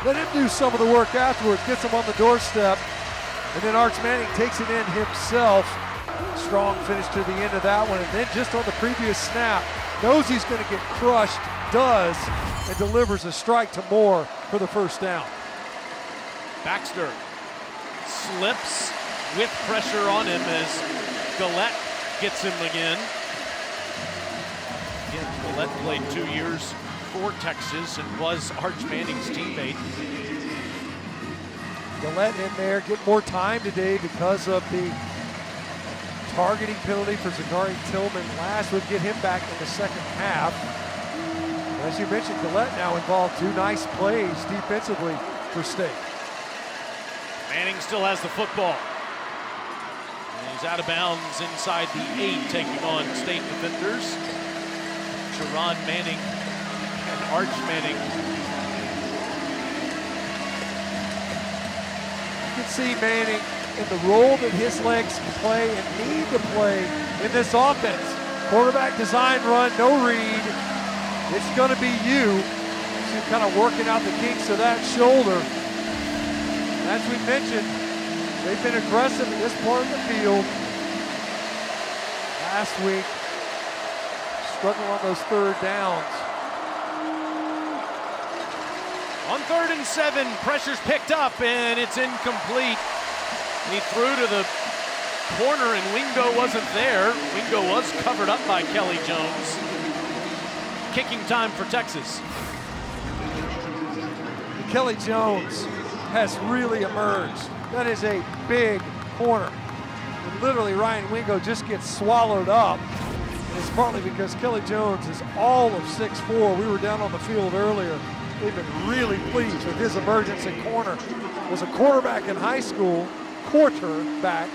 Let him do some of the work afterwards, gets him on the doorstep, and then Arch Manning takes it in himself. Strong finish to the end of that one, and then just on the previous snap, knows he's going to get crushed, does, and delivers a strike to Moore for the 1st down. Baxter slips with pressure on him as Gillette gets him again. Gillette played 2 years for Texas and was Arch Manning's teammate. Gillette in there, get more time today because of the targeting penalty for Zachary Tillman last would get him back in the 2nd half. As you mentioned, Gillette now involved 2 nice plays defensively for State. Manning still has the football. And he's out of bounds inside the 8, taking on State defenders. Jerron Manning and Arch Manning. You can see Manning in the role that his legs can play and need to play in this offense. Quarterback design run, no read. It's going to be you. She's kind of working out the kinks of that shoulder. As we mentioned, they've been aggressive in this part of the field. Last week, struggle on those third downs. On 3rd and 7, pressure's picked up and it's incomplete. He threw to the corner and Wingo wasn't there. Wingo was covered up by Kelly Jones. Kicking time for Texas. Kelly Jones has really emerged. That is a big corner. And literally Ryan Wingo just gets swallowed up. And it's partly because Kelly Jones is all of 6'4". We were down on the field earlier. They've been really pleased with his emergence in corner. Was a quarterback in high school, quarterback.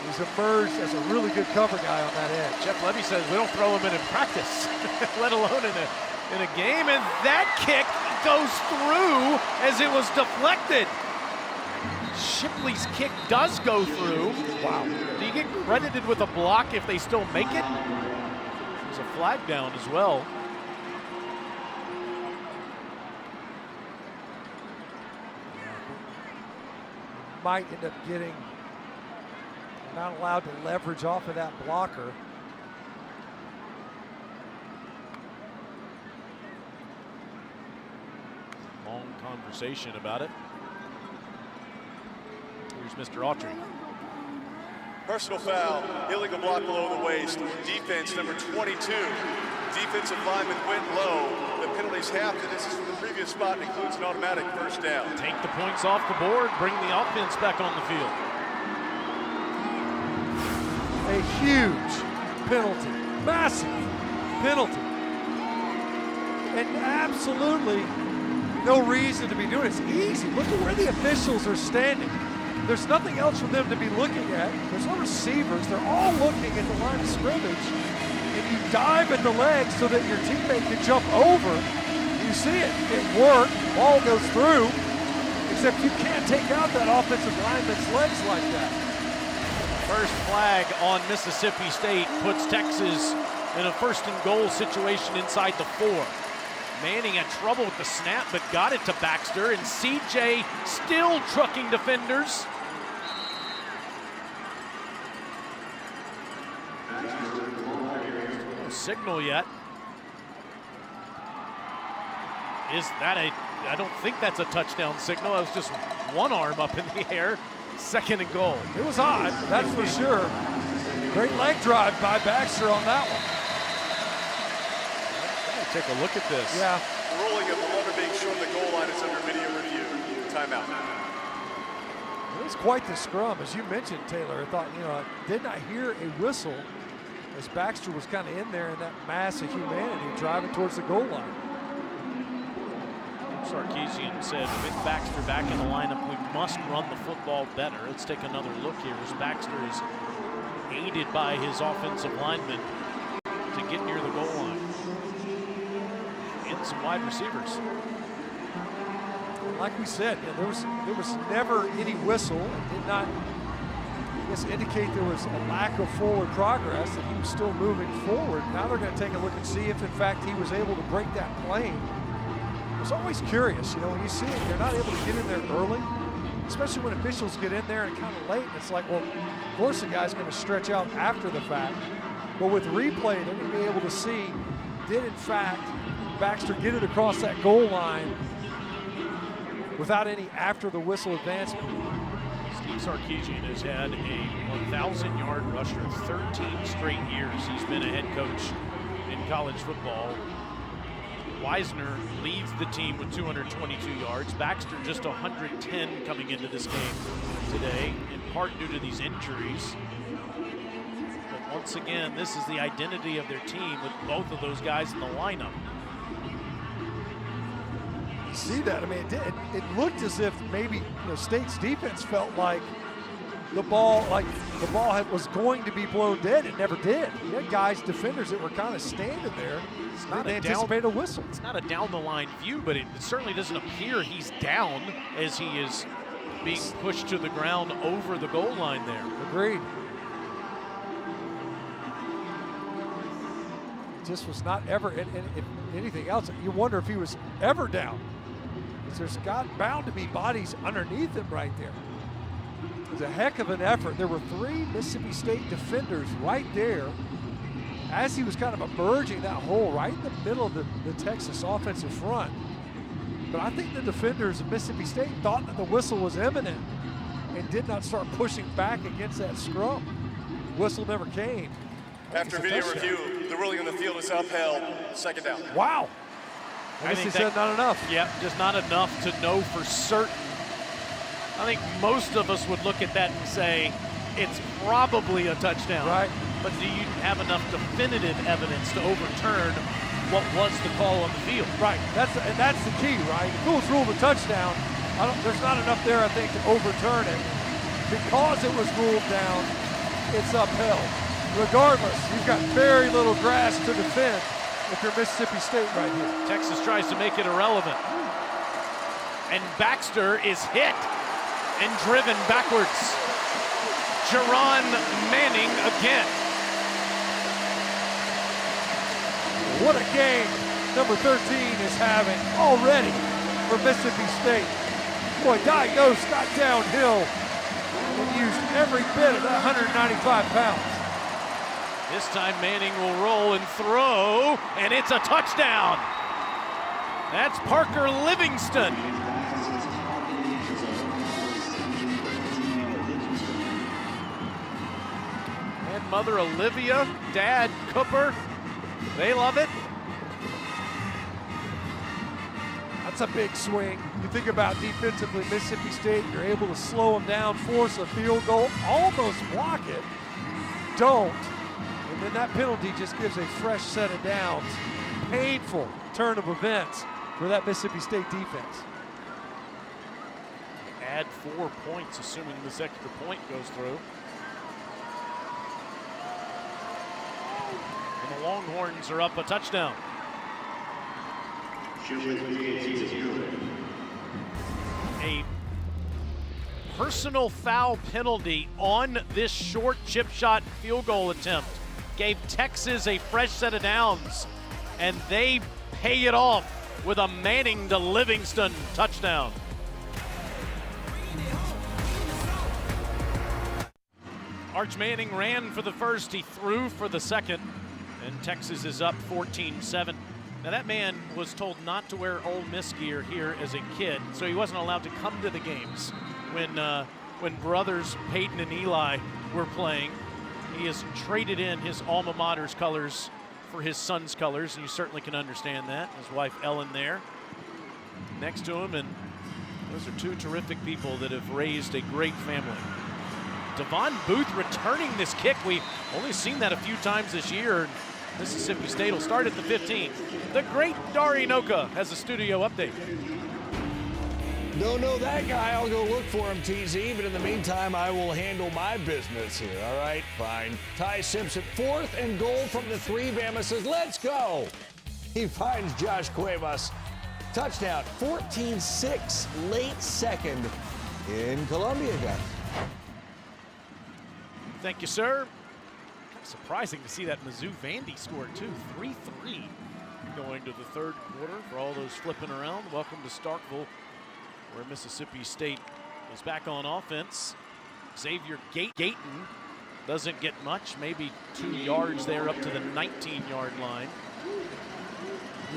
He's emerged as a really good cover guy on that edge. Jeff Levy says we don't throw him in practice, let alone in a game. And that kick goes through as it was deflected. Shipley's kick does go through. Wow. Do you get credited with a block if they still make it? There's a flag down as well. Might end up getting not allowed to leverage off of that blocker. Long conversation about it. Here's Mr. Autry. Personal foul, illegal block below the waist. Defense number 22. Defensive lineman went low. The penalty's half the distance from the previous spot and includes an automatic first down. Take the points off the board, bring the offense back on the field. A huge penalty, massive penalty. And absolutely no reason to be doing it. It's easy. Look at where the officials are standing. There's nothing else for them to be looking at. There's no receivers. They're all looking at the line of scrimmage. And you dive at the legs so that your teammate can jump over. You see it. It worked. Ball goes through. Except you can't take out that offensive lineman's legs like that. First flag on Mississippi State puts Texas in a 1st and goal situation inside the 4. Manning had trouble with the snap, but got it to Baxter, and CJ still trucking defenders. No signal yet. Is that I don't think that's a touchdown signal. That was just one arm up in the air. 2nd and goal. It was odd, that's for sure. Great leg drive by Baxter on that one. Take a look at this. Yeah. Ruling of the runner being short of the goal line is under video review. Timeout. It was quite the scrum, as you mentioned, Taylor. I thought, didn't I hear a whistle as Baxter was kind of in there in that mass of humanity driving towards the goal line. Sarkisian said, with Baxter back in the lineup, we must run the football better. Let's take another look here as Baxter is aided by his offensive lineman to get near the goal line. And some wide receivers. Like we said, there was never any whistle. It did not, indicate there was a lack of forward progress, that he was still moving forward. Now they're going to take a look and see if, in fact, he was able to break that plane. I was always curious, when you see it, they're not able to get in there early, especially when officials get in there and kind of late. And it's like, well, of course the guy's going to stretch out after the fact. But with replay, they're going to be able to see, did in fact Baxter get it across that goal line without any after the whistle advancement. Steve Sarkisian has had a 1,000-yard rusher 13 straight years. He's been a head coach in college football. Weisner leads the team with 222 yards. Baxter just 110 coming into this game today, in part due to these injuries. But once again, this is the identity of their team with both of those guys in the lineup. You see that? I mean, it looked as if maybe State's defense felt like the ball was going to be blown dead. It never did. You had guys, defenders, that were kind of standing there. It's not they anticipate a whistle. It's not a down-the-line view, but it certainly doesn't appear he's down as he is being pushed to the ground over the goal line there. Agreed. just was not ever, and if anything else, you wonder if he was ever down. Because there's bound to be bodies underneath him right there. It was a heck of an effort. There were 3 Mississippi State defenders right there as he was kind of emerging that hole right in the middle of the Texas offensive front. But I think the defenders of Mississippi State thought that the whistle was imminent and did not start pushing back against that scrum. Whistle never came. After video review, the ruling on the field is upheld. Second down. Wow. I guess he said not enough. Yeah, just not enough to know for certain. I think most of us would look at that and say it's probably a touchdown. Right. But do you have enough definitive evidence to overturn what was the call on the field? Right. That's the key, right? If it was ruled a touchdown, there's not enough there, I think, to overturn it. Because it was ruled down, it's upheld. Regardless, you've got very little grass to defend if you're Mississippi State right here. Texas tries to make it irrelevant. And Baxter is hit and driven backwards. Jerron Manning again. What a game number 13 is having already for Mississippi State. Boy, diagnosed, got downhill, and used every bit of that 195 pounds. This time Manning will roll and throw, and it's a touchdown. That's Parker Livingston. And mother Olivia, dad Cooper, they love it. That's a big swing. You think about defensively, Mississippi State, you're able to slow them down, force a field goal, almost block it, don't. And then that penalty just gives a fresh set of downs. Painful turn of events for that Mississippi State defense. Add 4 points, assuming this extra point goes through. And the Longhorns are up a touchdown. A personal foul penalty on this short chip shot field goal attempt gave Texas a fresh set of downs, and they pay it off with a Manning to Livingston touchdown. Arch Manning ran for the first, he threw for the second, and Texas is up 14-7. Now that man was told not to wear Ole Miss gear here as a kid, so he wasn't allowed to come to the games when brothers Peyton and Eli were playing. He has traded in his alma mater's colors for his son's colors, and you certainly can understand that. His wife Ellen there next to him, and those are 2 terrific people that have raised a great family. Devon Booth returning this kick. We've only seen that a few times this year. Mississippi State will start at the 15. The great Dari Noka has a studio update. Don't know that guy. I'll go look for him, TZ. But in the meantime, I will handle my business here. All right, fine. Ty Simpson, 4th and goal from the 3. Bama says, let's go. He finds Josh Cuevas. Touchdown, 14-6, late second in Columbia, guys. Thank you, sir. Kind of surprising to see that Mizzou Vandy score too. 3-3 going to the 3rd quarter for all those flipping around. Welcome to Starkville, where Mississippi State is back on offense. Xavier Gayton doesn't get much, maybe 2 yards there up to the 19-yard line.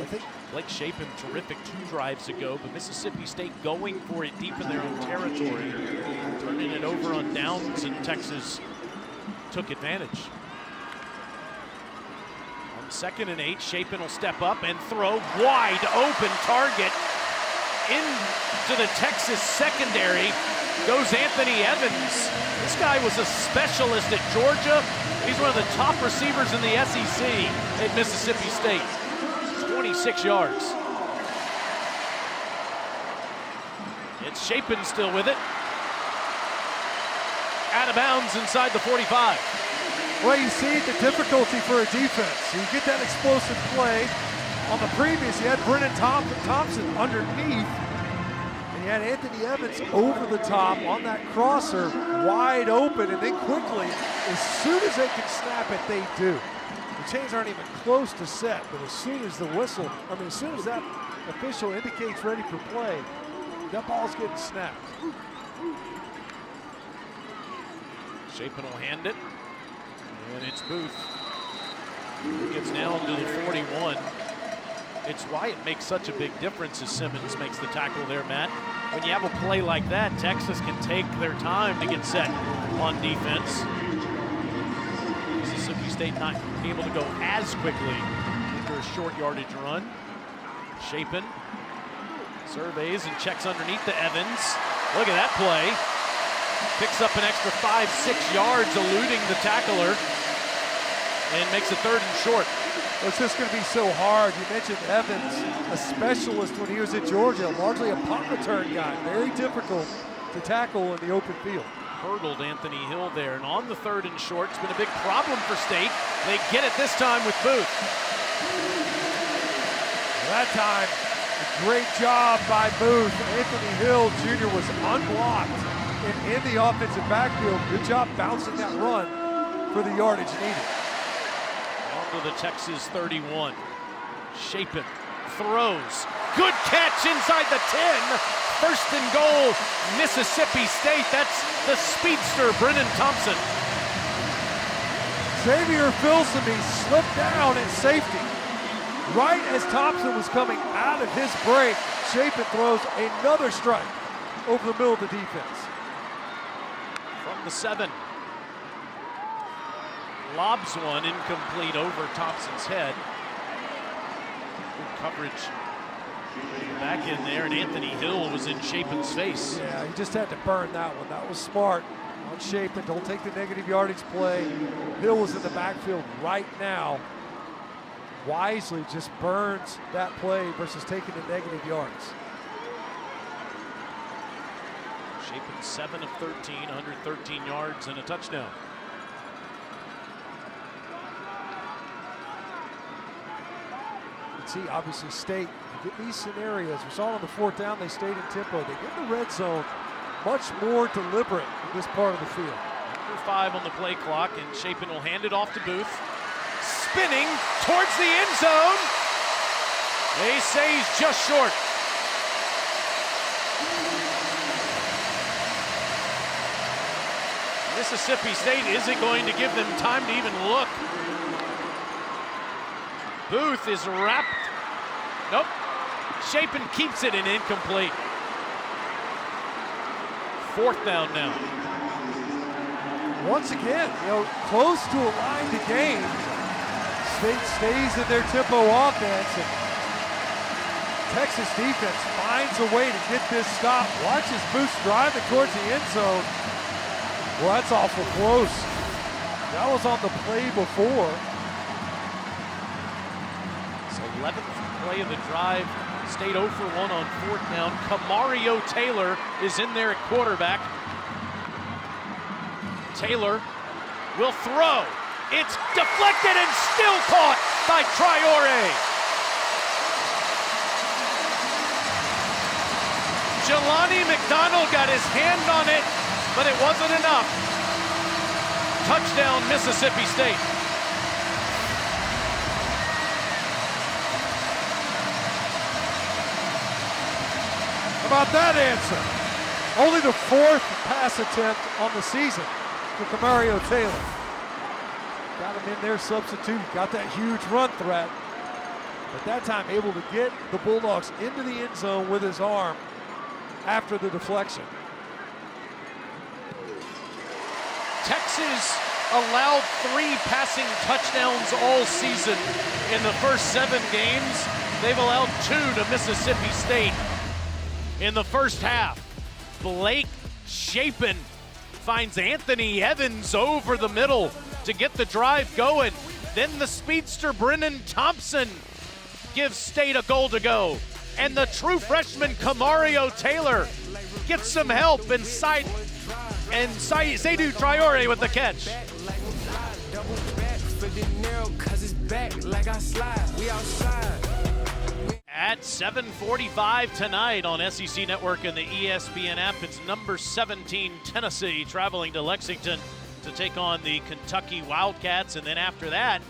I think Blake Shapen, terrific 2 drives ago, but Mississippi State going for it deep in their own territory, turning it over on downs, and Texas took advantage. On 2nd and 8, Shapen will step up and throw. Wide open target into the Texas secondary goes Anthony Evans. This guy was a specialist at Georgia. He's one of the top receivers in the SEC at Mississippi State. 26 yards. It's Shapen still with it. Out of bounds inside the 45. Well, you see the difficulty for a defense. You get that explosive play. On the previous, you had Brennan Thompson underneath, and you had Anthony Evans over the top on that crosser, wide open, and then quickly, as soon as they can snap it, they do. The chains aren't even close to set, but as soon as the whistle, as soon as that official indicates ready for play, that ball's getting snapped. Chapin will hand it, and it's Booth who gets down to the 41. It's why it makes such a big difference as Simmons makes the tackle there, Matt. When you have a play like that, Texas can take their time to get set on defense. Mississippi State not able to go as quickly after a short yardage run. Chapin surveys and checks underneath to Evans. Look at that play. Picks up an extra 5-6 yards, eluding the tackler, and makes a 3rd and short. Well, it's just going to be so hard. You mentioned Evans, a specialist when he was at Georgia, largely a punt return guy. Very difficult to tackle in the open field. Hurdled Anthony Hill there, and on the 3rd and short, it's been a big problem for State. They get it this time with Booth. That time, a great job by Booth. Anthony Hill Jr. was unblocked and in the offensive backfield. Good job bouncing that run for the yardage needed. On to the Texas 31. Chapin throws. Good catch inside the 10. 1st and goal, Mississippi State. That's the speedster, Brennan Thompson. Xavier Filsaime slipped down at safety. Right as Thompson was coming out of his break, Chapin throws another strike over the middle of the defense. From the 7. Lobs one incomplete over Thompson's head. Good coverage. Back in there, and Anthony Hill was in Chapin's face. Yeah, he just had to burn that one. That was smart on Chapin. Don't take the negative yardage play. Hill was in the backfield right now. Wisely just burns that play versus taking the negative yards. Chapin 7 of 13, 113 yards and a touchdown. You can see, obviously, State, you get these scenarios. We saw it on the 4th down, they stayed in tempo. They get in the red zone much more deliberate in this part of the field. Number 5 on the play clock, and Chapin will hand it off to Booth. Spinning towards the end zone. They say he's just short. Mississippi State isn't going to give them time to even look. Booth is wrapped. Nope. Chapin keeps it and incomplete. 4th down now. Once again, close to a line to gain. State stays in their tempo offense, and Texas defense finds a way to get this stop. Watch as Booth driving towards the end zone. Well, that's awful close. That was on the play before. It's 11th play of the drive. State 0 for 1 on 4th down. Camario Taylor is in there at quarterback. Taylor will throw. It's deflected and still caught by Traore. Jelani McDonald got his hand on it, but it wasn't enough. Touchdown, Mississippi State. How about that answer? Only the 4th pass attempt on the season for Camario Taylor. Got him in there, substitute, got that huge run threat. But that time able to get the Bulldogs into the end zone with his arm after the deflection. Texas allowed 3 passing touchdowns all season in the first 7 games. They've allowed 2 to Mississippi State in the first half. Blake Chapin finds Anthony Evans over the middle to get the drive going. Then the speedster Brennan Thompson gives State a goal to go. And the true freshman Camario Taylor gets some help and Seydou Traore with the catch. At 7:45 tonight on SEC Network and the ESPN app, it's number 17 Tennessee traveling to Lexington to take on the Kentucky Wildcats. And then after that,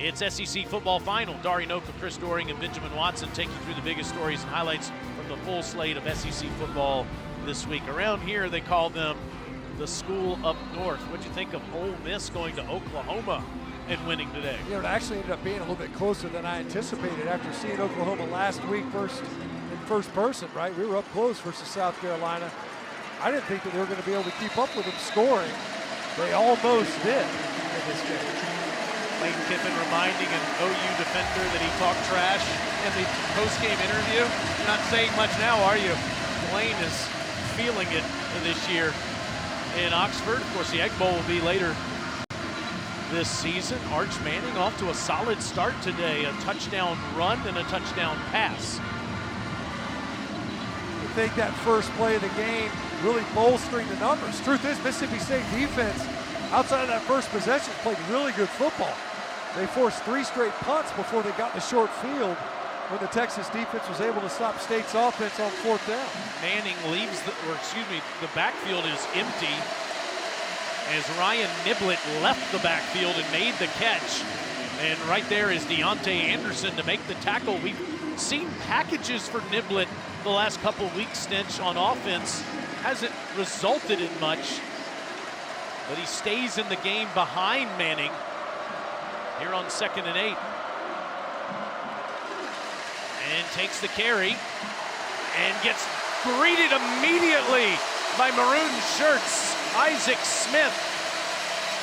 It's SEC football final. Dari Noka, Chris Doring, and Benjamin Watson take you through the biggest stories and highlights from the full slate of SEC football this week. Around here, they call them the school up north. What'd you think of Ole Miss going to Oklahoma and winning today? You know, it actually ended up being a little bit closer than I anticipated after seeing Oklahoma last week in first person, right? We were up close versus South Carolina. I didn't think that they were going to be able to keep up with them scoring. They almost did in this game. Lane Kiffin reminding an OU defender that he talked trash in the post-game interview. You're not saying much now, are you? Lane is feeling it this year in Oxford. Of course, the Egg Bowl will be later this season. Arch Manning off to a solid start today. A touchdown run and a touchdown pass. I think that first play of the game really bolstering the numbers. Truth is, Mississippi State defense, outside of that first possession, played really good football. They forced 3 straight punts before they got in the short field when the Texas defense was able to stop State's offense on 4th down. Manning leaves, the backfield is empty as Ryan Niblett left the backfield and made the catch. And right there is Deontay Anderson to make the tackle. We've seen packages for Niblett the last couple weeks stint on offense. Hasn't resulted in much, but he stays in the game behind Manning here on 2nd and 8. And takes the carry and gets greeted immediately by maroon shirts, Isaac Smith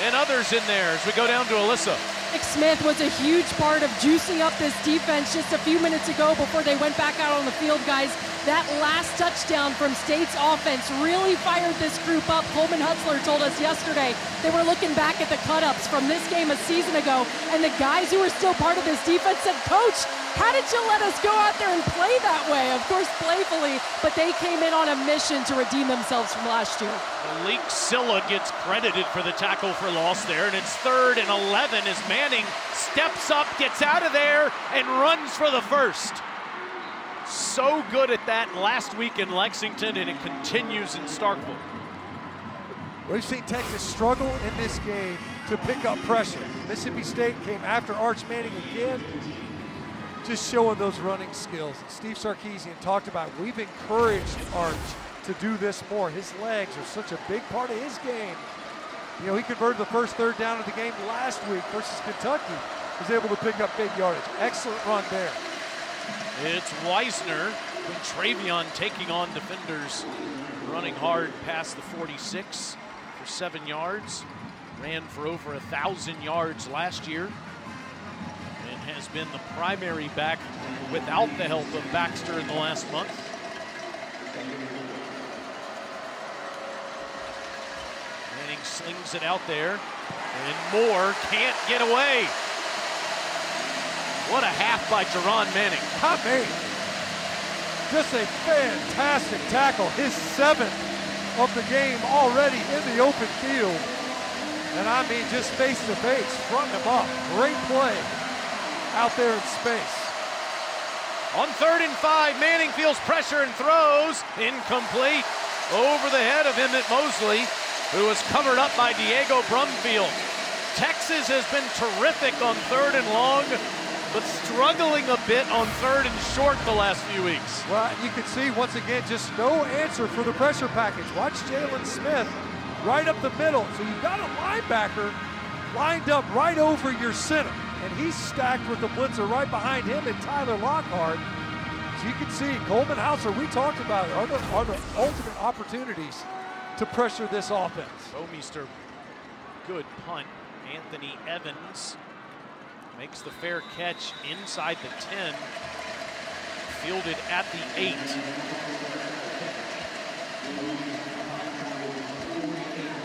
and others in there as we go down to Alyssa. Smith was a huge part of juicing up this defense just a few minutes ago before they went back out on the field, guys. That last touchdown from State's offense really fired this group up. Coleman Hutzler told us yesterday they were looking back at the cut-ups from this game a season ago, and the guys who were still part of this defense said, "Coach, how did you let us go out there and play that way?" Of course, playfully, but they came in on a mission to redeem themselves from last year. Malik Silla gets credited for the tackle for loss there, and it's 3rd and 11 as Manning steps up, gets out of there, and runs for the first. So good at that last week in Lexington, and it continues in Starkville. We've seen Texas struggle in this game to pick up pressure. Mississippi State came after Arch Manning again, just showing those running skills. Steve Sarkisian talked about, we've encouraged Arch to do this more. His legs are such a big part of his game. You know, he converted the first 3rd down of the game last week versus Kentucky. Was able to pick up big yardage. Excellent run there. It's Weisner and Travion taking on defenders, running hard past the 46 for 7 yards. Ran for over 1,000 yards last year and has been the primary back without the help of Baxter in the last month. Manning slings it out there, and Moore can't get away. What a half by Jerron Manning. Not me. Just a fantastic tackle. His 7th of the game already in the open field. And I mean, just face to face, fronting him up. Great play out there in space. On 3rd and 5, Manning feels pressure and throws. Incomplete. Over the head of Emmett Mosley, who was covered up by Diego Brumfield. Texas has been terrific on 3rd and long, but struggling a bit on 3rd and short the last few weeks. Well, you can see, once again, just no answer for the pressure package. Watch Jalen Smith right up the middle. So you've got a linebacker lined up right over your center, and he's stacked with the blitzer right behind him and Tyler Lockhart. So you can see, Coleman Hauser, we talked about it, are the ultimate opportunities to pressure this offense. Bomeister, good punt. Anthony Evans makes the fair catch inside the 10, fielded at the 8.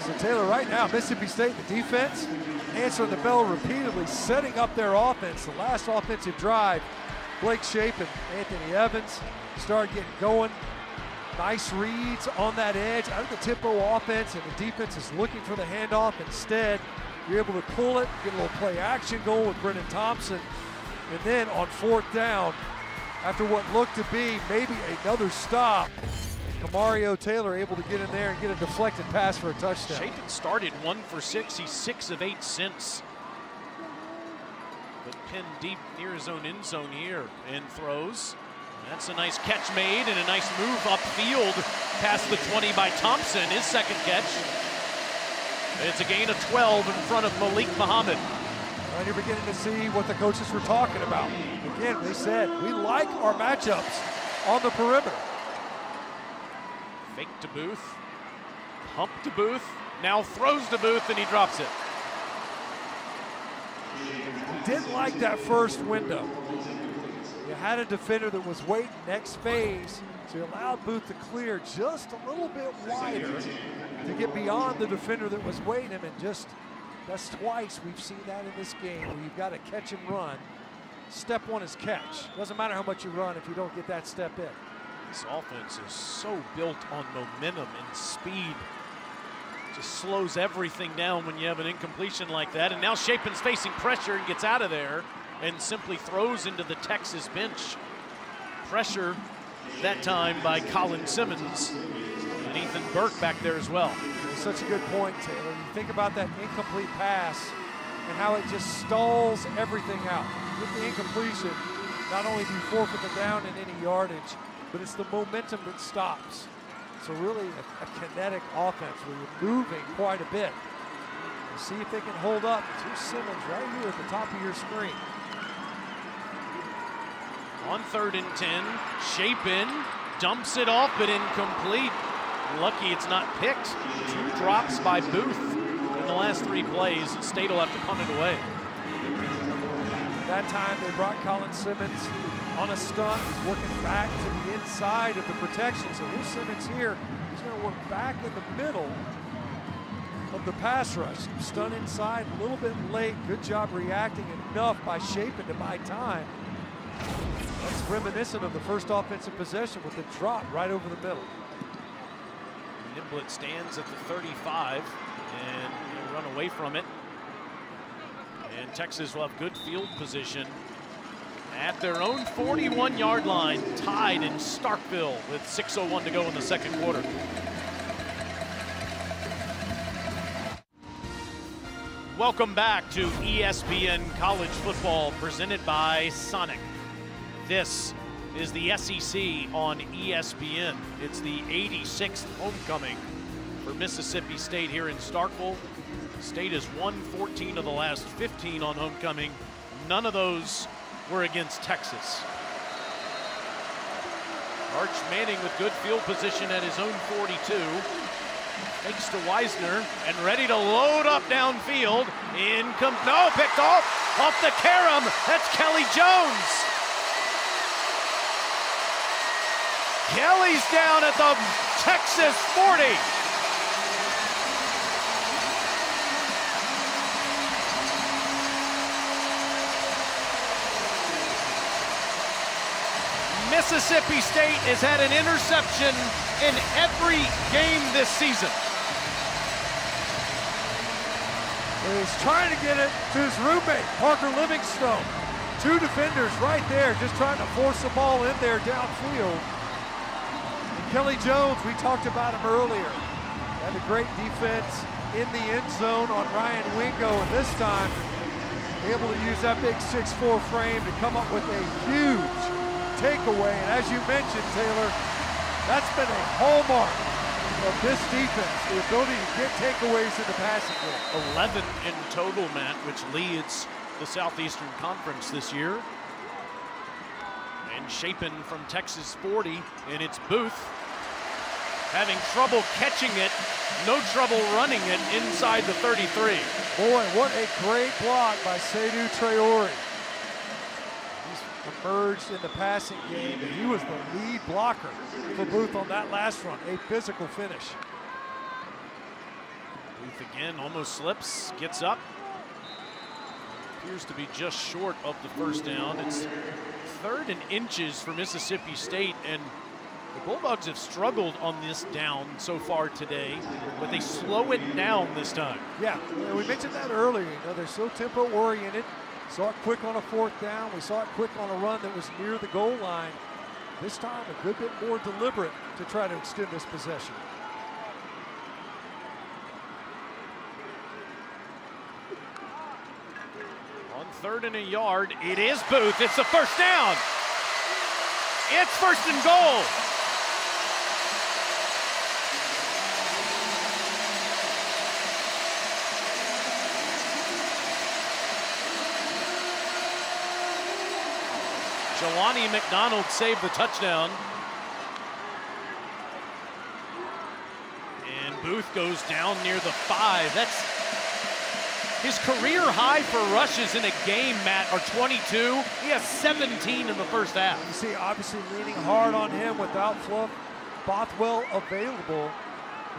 So Taylor, right now, Mississippi State, the defense, answering the bell repeatedly, setting up their offense. The last offensive drive, Blake Shape and Anthony Evans started getting going. Nice reads on that edge, out of the tempo offense, and the defense is looking for the handoff. Instead, you're able to pull it, get a little play action goal with Brennan Thompson. And then on 4th down, after what looked to be maybe another stop, Kamario Taylor able to get in there and get a deflected pass for a touchdown. Shapen started 1 for 6. He's 6 of 8 since. pinned deep near his own end zone here and throws. That's a nice catch made and a nice move upfield past the 20 by Thompson, his second catch. It's a gain of 12 in front of Malik Muhammad. And you're beginning to see what the coaches were talking about. Again, they said, we like our matchups on the perimeter. Fake to Booth, pump to Booth, now throws to Booth and he drops it. Didn't like that first window. You had a defender that was waiting next phase, so you allowed Booth to clear just a little bit wider to get beyond the defender that was waiting him, and that's twice we've seen that in this game where you've got to catch and run. Step one is catch. Doesn't matter how much you run if you don't get that step in. This offense is so built on momentum and speed. Just slows everything down when you have an incompletion like that. And now Shapen's facing pressure and gets out of there and simply throws into the Texas bench. Pressure that time by Colin Simmons. And Ethan Burke back there as well. Such a good point, Taylor. You think about that incomplete pass and how it just stalls everything out. With the incompletion, not only do you forfeit the down in any yardage, but it's the momentum that stops. So really a kinetic offense where you're moving quite a bit. And see if they can hold up. Here's Simmons right here at the top of your screen. On 3rd and 10, Shapen dumps it off, but incomplete. Lucky it's not picked. 2 drops by Booth in the last 3 plays. State will have to punt it away. That time they brought Colin Simmons on a stunt. He's working back to the inside of the protection. So here's Simmons here. He's going to work back in the middle of the pass rush. Stunt inside, a little bit late. Good job reacting enough by Shapen to buy time. That's reminiscent of the first offensive possession with the drop right over the middle. Niblett stands at the 35 and he'll run away from it. And Texas will have good field position at their own 41-yard line, tied in Starkville with 6:01 to go in the second quarter. Welcome back to ESPN College Football presented by Sonic. This is the SEC on ESPN. It's the 86th homecoming for Mississippi State here in Starkville. State has won 14 of the last 15 on homecoming. None of those were against Texas. Arch Manning with good field position at his own 42. Fakes to Wisner and ready to load up downfield. No, picked off the carom. That's Kelly Jones. Kelly's down at the Texas 40. Mississippi State has had an interception in every game this season. He's trying to get it to his roommate, Parker Livingstone. 2 defenders right there just trying to force the ball in there downfield. And Kelly Jones, we talked about him earlier. Had a great defense in the end zone on Ryan Wingo, and this time able to use that big 6'4" frame to come up with a huge takeaway. And as you mentioned, Taylor, that's been a hallmark of this defense, the ability to get takeaways in the passing game. 11 in total, Matt, which leads the Southeastern Conference this year. And Shapen from Texas 40, and it's Booth having trouble catching it, no trouble running it inside the 33. Boy, what a great block by Seydou Traore. Emerged in the passing game, and he was the lead blocker for Booth on that last run. A physical finish. Booth again almost slips, gets up. Appears to be just short of the first down. It's 3rd and inches for Mississippi State, and the Bulldogs have struggled on this down so far today, but they slow it down this time. Yeah, we mentioned that earlier. You know, they're so tempo oriented. Saw it quick on a 4th down. We saw it quick on a run that was near the goal line. This time a good bit more deliberate to try to extend this possession. On 3rd and a yard. It is Booth. It's the first down. It's 1st and goal. Jelani McDonald saved the touchdown. And Booth goes down near the 5. That's his career high for rushes in a game, Matt, are 22. He has 17 in the first half. You see, obviously leaning hard on him without Fluff Bothwell available.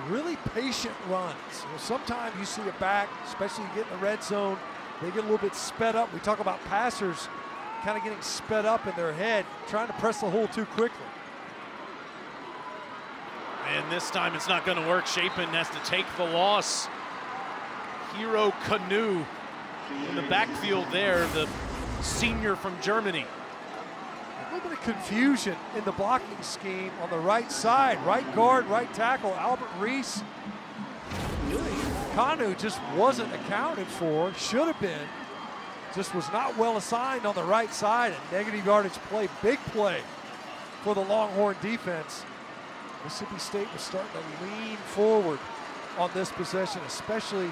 Really patient runs. You know, sometimes you see a back, especially you get in the red zone, they get a little bit sped up. We talk about passers kind of getting sped up in their head, trying to press the hole too quickly. And this time it's not going to work. Chapin has to take the loss. Hero Canoe in the backfield there, the senior from Germany. A little bit of confusion in the blocking scheme on the right side. Right guard, right tackle, Albert Reese. Really, Kanu just wasn't accounted for, should have been. Just was not well assigned on the right side. A negative yardage play, big play for the Longhorn defense. Mississippi State was starting to lean forward on this possession, especially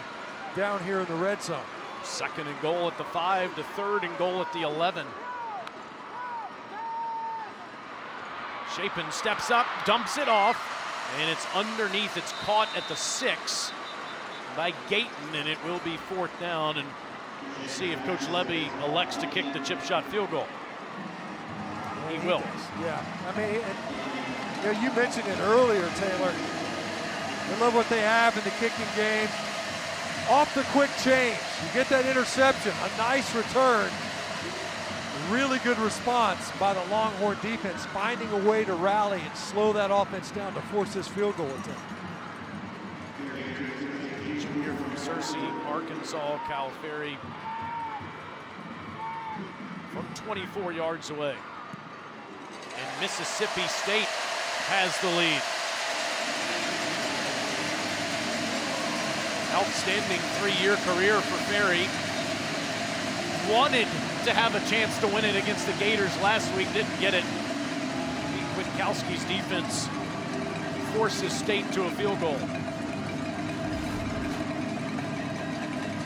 down here in the red zone. 2nd and goal at the 5 to 3rd and goal at the 11. Chapin steps up, dumps it off, and it's underneath. It's caught at the 6 by Gayton, and it will be 4th down. And we'll see if Coach Levy elects to kick the chip shot field goal. He will. Yeah, I mean, you know, you mentioned it earlier, Taylor. I love what they have in the kicking game. Off the quick change, you get that interception, a nice return. Really good response by the Longhorn defense, finding a way to rally and slow that offense down to force this field goal attempt. Junior from Searcy, Arkansas, Cal Ferry, from 24 yards away. And Mississippi State has the lead. Outstanding 3-year career for Ferry. Wanted to have a chance to win it against the Gators last week, didn't get it. Kwiatkowski's defense forces State to a field goal.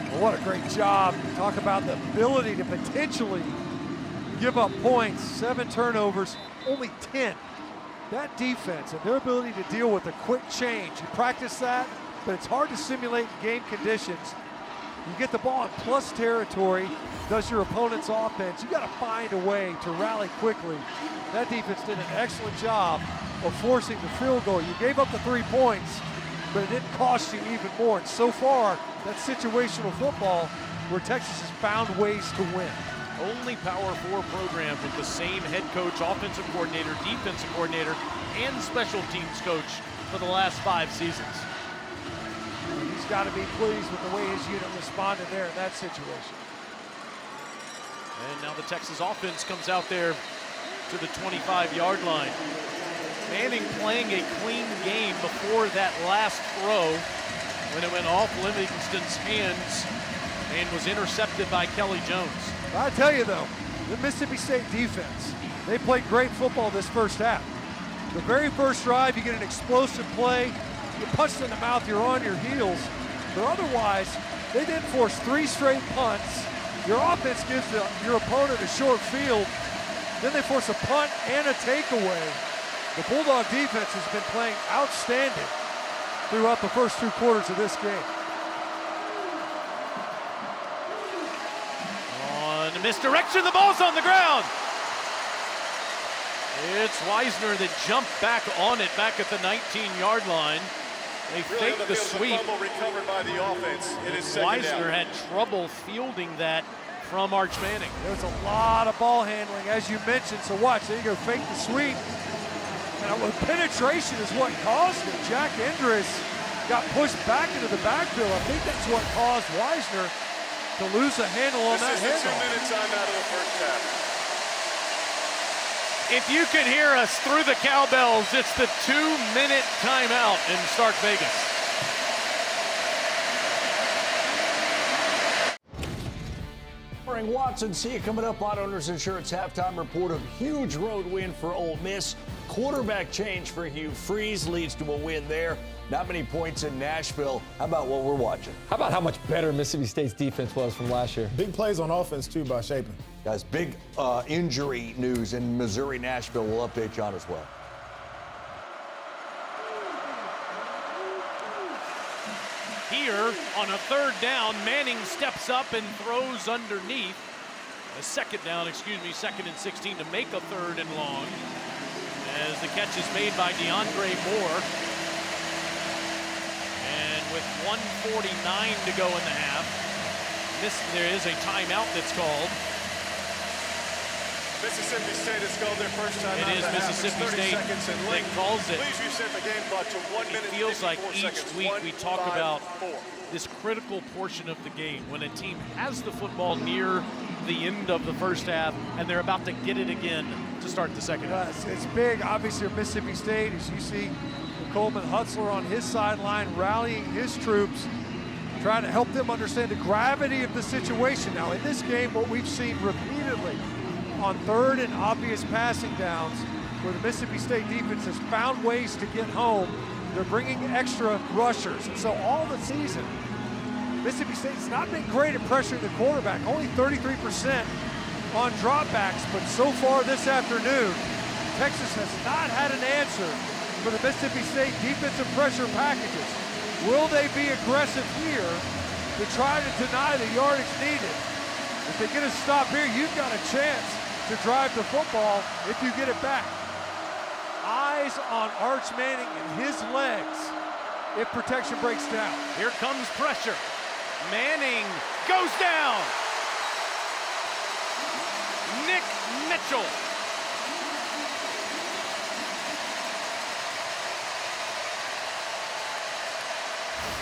Well, what a great job. Talk about the ability to potentially give up points. 7 turnovers, only 10. That defense and their ability to deal with a quick change. You practice that, but it's hard to simulate in game conditions. You get the ball in plus territory, does your opponent's offense. You got to find a way to rally quickly. That defense did an excellent job of forcing the field goal. You gave up the 3 points, but it didn't cost you even more. And so far, that's situational football where Texas has found ways to win. Only Power 4 program with the same head coach, offensive coordinator, defensive coordinator, and special teams coach for the last 5 seasons. He's got to be pleased with the way his unit responded there in that situation. And now the Texas offense comes out there to the 25-yard line. Manning playing a clean game before that last throw when it went off Livingston's hands and was intercepted by Kelly Jones. I tell you though, the Mississippi State defense, they played great football this first half. The very first drive, you get an explosive play, you punched in the mouth, you're on your heels. But otherwise, they didn't force 3 straight punts. Your offense gives your opponent a short field. Then they force a punt and a takeaway. The Bulldog defense has been playing outstanding throughout the first 2 quarters of this game. On misdirection, the ball's on the ground. It's Wisner that jumped back on it back at the 19-yard line. They fake the sweep. Recovered by the offense. It is second Wisner down. had trouble fielding that from Arch Manning. There's a lot of ball handling, as you mentioned. So watch, there you go, fake the sweep. And penetration is what caused it. Jack Endres got pushed back into the backfield. I think that's what caused Wisner to lose a handle on that This is the handoff. 2-minute timeout of the first half. If you can hear us through the cowbells, it's the 2-minute timeout in Starkvegas. featuring Watson. See you coming up on Owners Insurance Halftime Report. A huge road win for Ole Miss. Quarterback change for Hugh Freeze leads to a win there. Not many points in Nashville. How about what we're watching? How about how much better Mississippi State's defense was from last year? Big plays on offense, too, by Shapen. Guys, big injury news in Missouri, Nashville. We'll update you on as well. Here on a third down, Manning steps up and throws underneath. Second and 16 to make a third and long. As the catch is made by DeAndre Moore. And with 1:49 to go in the half, there is a timeout that's called. Mississippi State has called their first time out. It is Mississippi State that calls it. Please reset the game clock to 1 minute. It feels like each week we talk about this critical portion of the game when a team has the football near the end of the first half and they're about to get it again to start the second half. It's big, obviously, for Mississippi State, as you see Coleman Hutzler on his sideline rallying his troops, trying to help them understand the gravity of the situation. Now, in this game, what we've seen repeatedly on third and obvious passing downs, where the Mississippi State defense has found ways to get home, they're bringing extra rushers. And so all the season, Mississippi State's not been great at pressuring the quarterback, only 33% on dropbacks, but so far this afternoon, Texas has not had an answer for the Mississippi State defensive pressure packages. Will they be aggressive here to try to deny the yardage needed? If they get a stop here, you've got a chance to drive the football if you get it back. Eyes on Arch Manning and his legs if protection breaks down. Here comes pressure. Manning goes down. Nick Mitchell.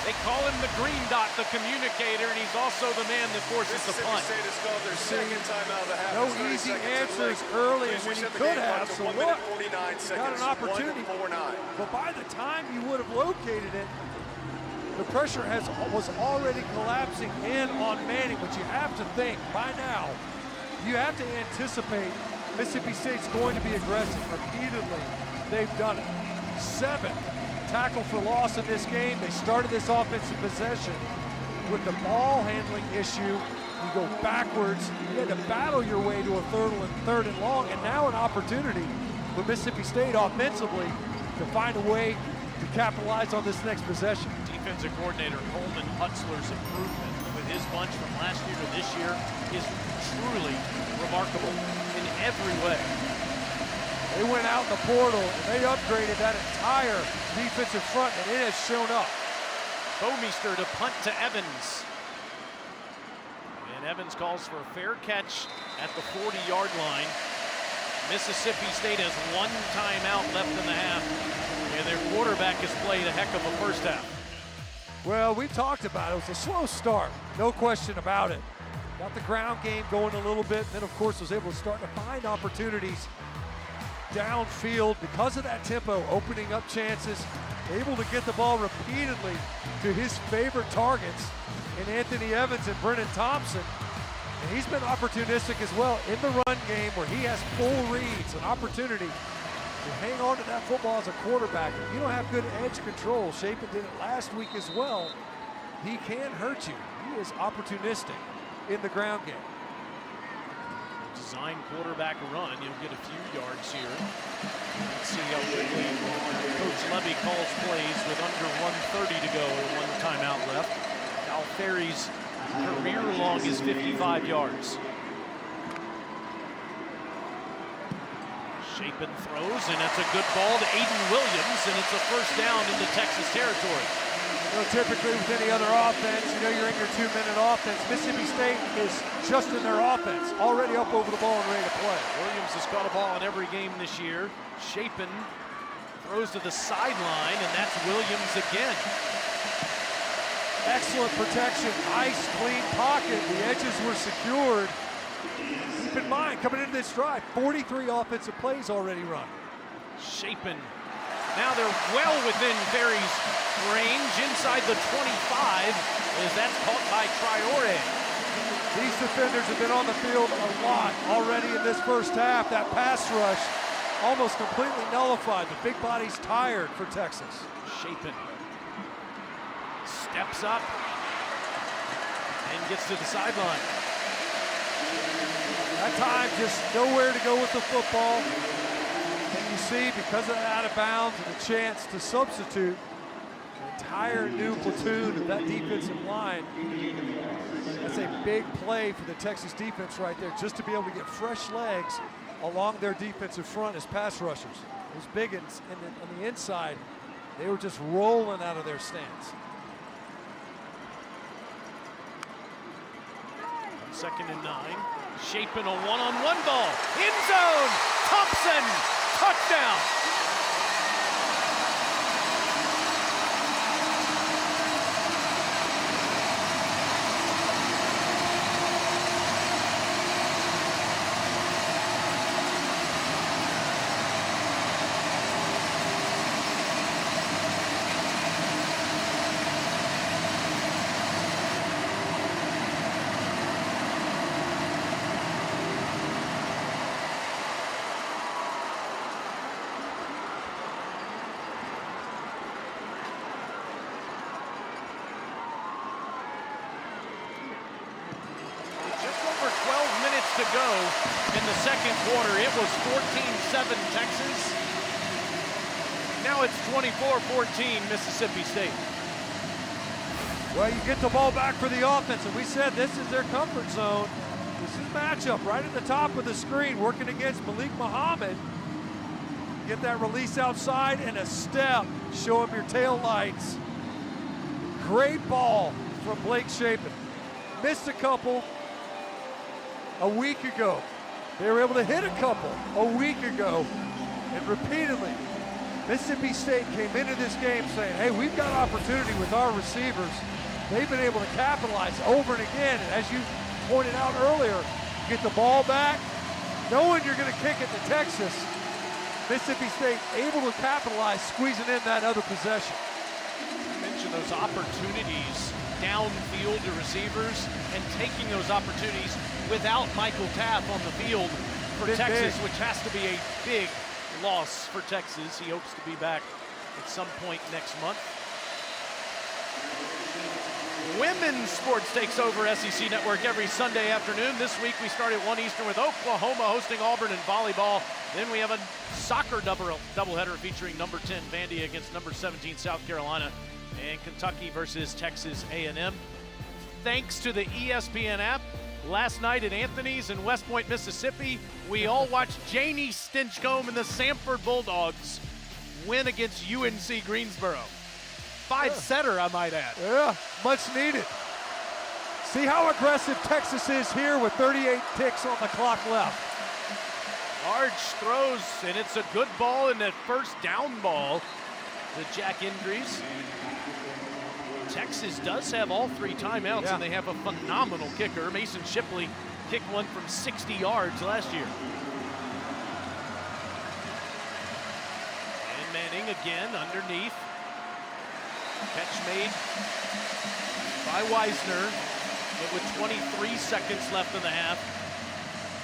They call him the green dot, the communicator, and he's also the man that forces the punt. Mississippi State has called their second timeout of the half. No easy answers early, and when he could have, so look, got an opportunity. But by the time you would have located it, the pressure was already collapsing in on Manning, but you have to think, by now, you have to anticipate Mississippi State's going to be aggressive. Repeatedly, they've done it. 7 tackle for loss in this game. They started this offensive possession with the ball handling issue. You go backwards. You had to battle your way to a third and long, and now an opportunity for Mississippi State offensively to find a way to capitalize on this next possession. Defensive coordinator Coleman Hutzler's improvement with his bunch from last year to this year is truly remarkable in every way. They went out in the portal and they upgraded that entire defensive front, and it has shown up. Bomeister to punt to Evans. And Evans calls for a fair catch at the 40-yard line. Mississippi State has 1 timeout left in the half, and their quarterback has played a heck of a first half. Well, we talked about it. It was a slow start, no question about it. Got the ground game going a little bit, and then, of course, was able to start to find opportunities downfield because of that tempo, opening up chances, able to get the ball repeatedly to his favorite targets in Anthony Evans and Brennan Thompson. And he's been opportunistic as well in the run game where he has full reads, an opportunity to hang on to that football as a quarterback. If you don't have good edge control, Shapen did it last week as well, he can hurt you. He is opportunistic in the ground game. Design quarterback run, you'll get a few yards here. Let's see how quickly Coach Levy calls plays with under 1:30 to go and 1 timeout left. Al Ferry's career long is 55 yards. Shapen throws, and that's a good ball to Aiden Williams, and it's a first down into Texas territory. You know, typically with any other offense, you know you're in your 2-minute offense. Mississippi State is just in their offense, already up over the ball and ready to play. Williams has caught a ball in every game this year. Shapen throws to the sideline, and that's Williams again. Excellent protection, nice clean pocket. The edges were secured. Keep in mind, coming into this drive, 43 offensive plays already run. Shapen. Now they're well within Ferry's range, inside the 25, as that's caught by Traore. These defenders have been on the field a lot already in this first half. That pass rush almost completely nullified. The big body's tired for Texas. Shapen steps up and gets to the sideline. That time, just nowhere to go with the football. And you see, because of that out of bounds and a chance to substitute an entire new platoon of that defensive line, that's a big play for the Texas defense right there, just to be able to get fresh legs along their defensive front as pass rushers. Those big ones on the inside, they were just rolling out of their stance. 2nd and 9. Shapen a one-on-one ball. End zone. Thompson. Touchdown. To go in the second quarter. It was 14-7 Texas. Now it's 24-14 Mississippi State. Well, you get the ball back for the offense, and we said this is their comfort zone. This is matchup right at the top of the screen, working against Malik Muhammad. Get that release outside and a step. Show him your tail lights. Great ball from Blake Shapen. Missed a couple a week ago. They were able to hit a couple a week ago, and repeatedly Mississippi State came into this game saying, hey, we've got opportunity with our receivers. They've been able to capitalize over and again, and as you pointed out earlier, get the ball back, knowing you're going to kick it to Texas. Mississippi State able to capitalize, squeezing in that other possession. You mentioned those opportunities downfield to receivers and taking those opportunities without Michael Taft on the field for Texas, which has to be a big loss for Texas. He hopes to be back at some point next month. Women's sports takes over SEC Network every Sunday afternoon. This week we start at 1 Eastern with Oklahoma hosting Auburn in volleyball. Then we have a soccer doubleheader featuring number 10 Vandy against number 17 South Carolina, and Kentucky versus Texas A&M. Thanks to the ESPN app, last night at Anthony's in West Point, Mississippi, we all watched Janie Stinchcomb and the Samford Bulldogs win against UNC Greensboro. 5-setter, I might add. Yeah, much needed. See how aggressive Texas is here with 38 ticks on the clock left. Arch throws, and it's a good ball in that first down ball to Jack Indries. Texas does have all 3 timeouts, and they have a phenomenal kicker. Mason Shipley kicked one from 60 yards last year. And Manning again underneath. Catch made by Wisner, but with 23 seconds left in the half,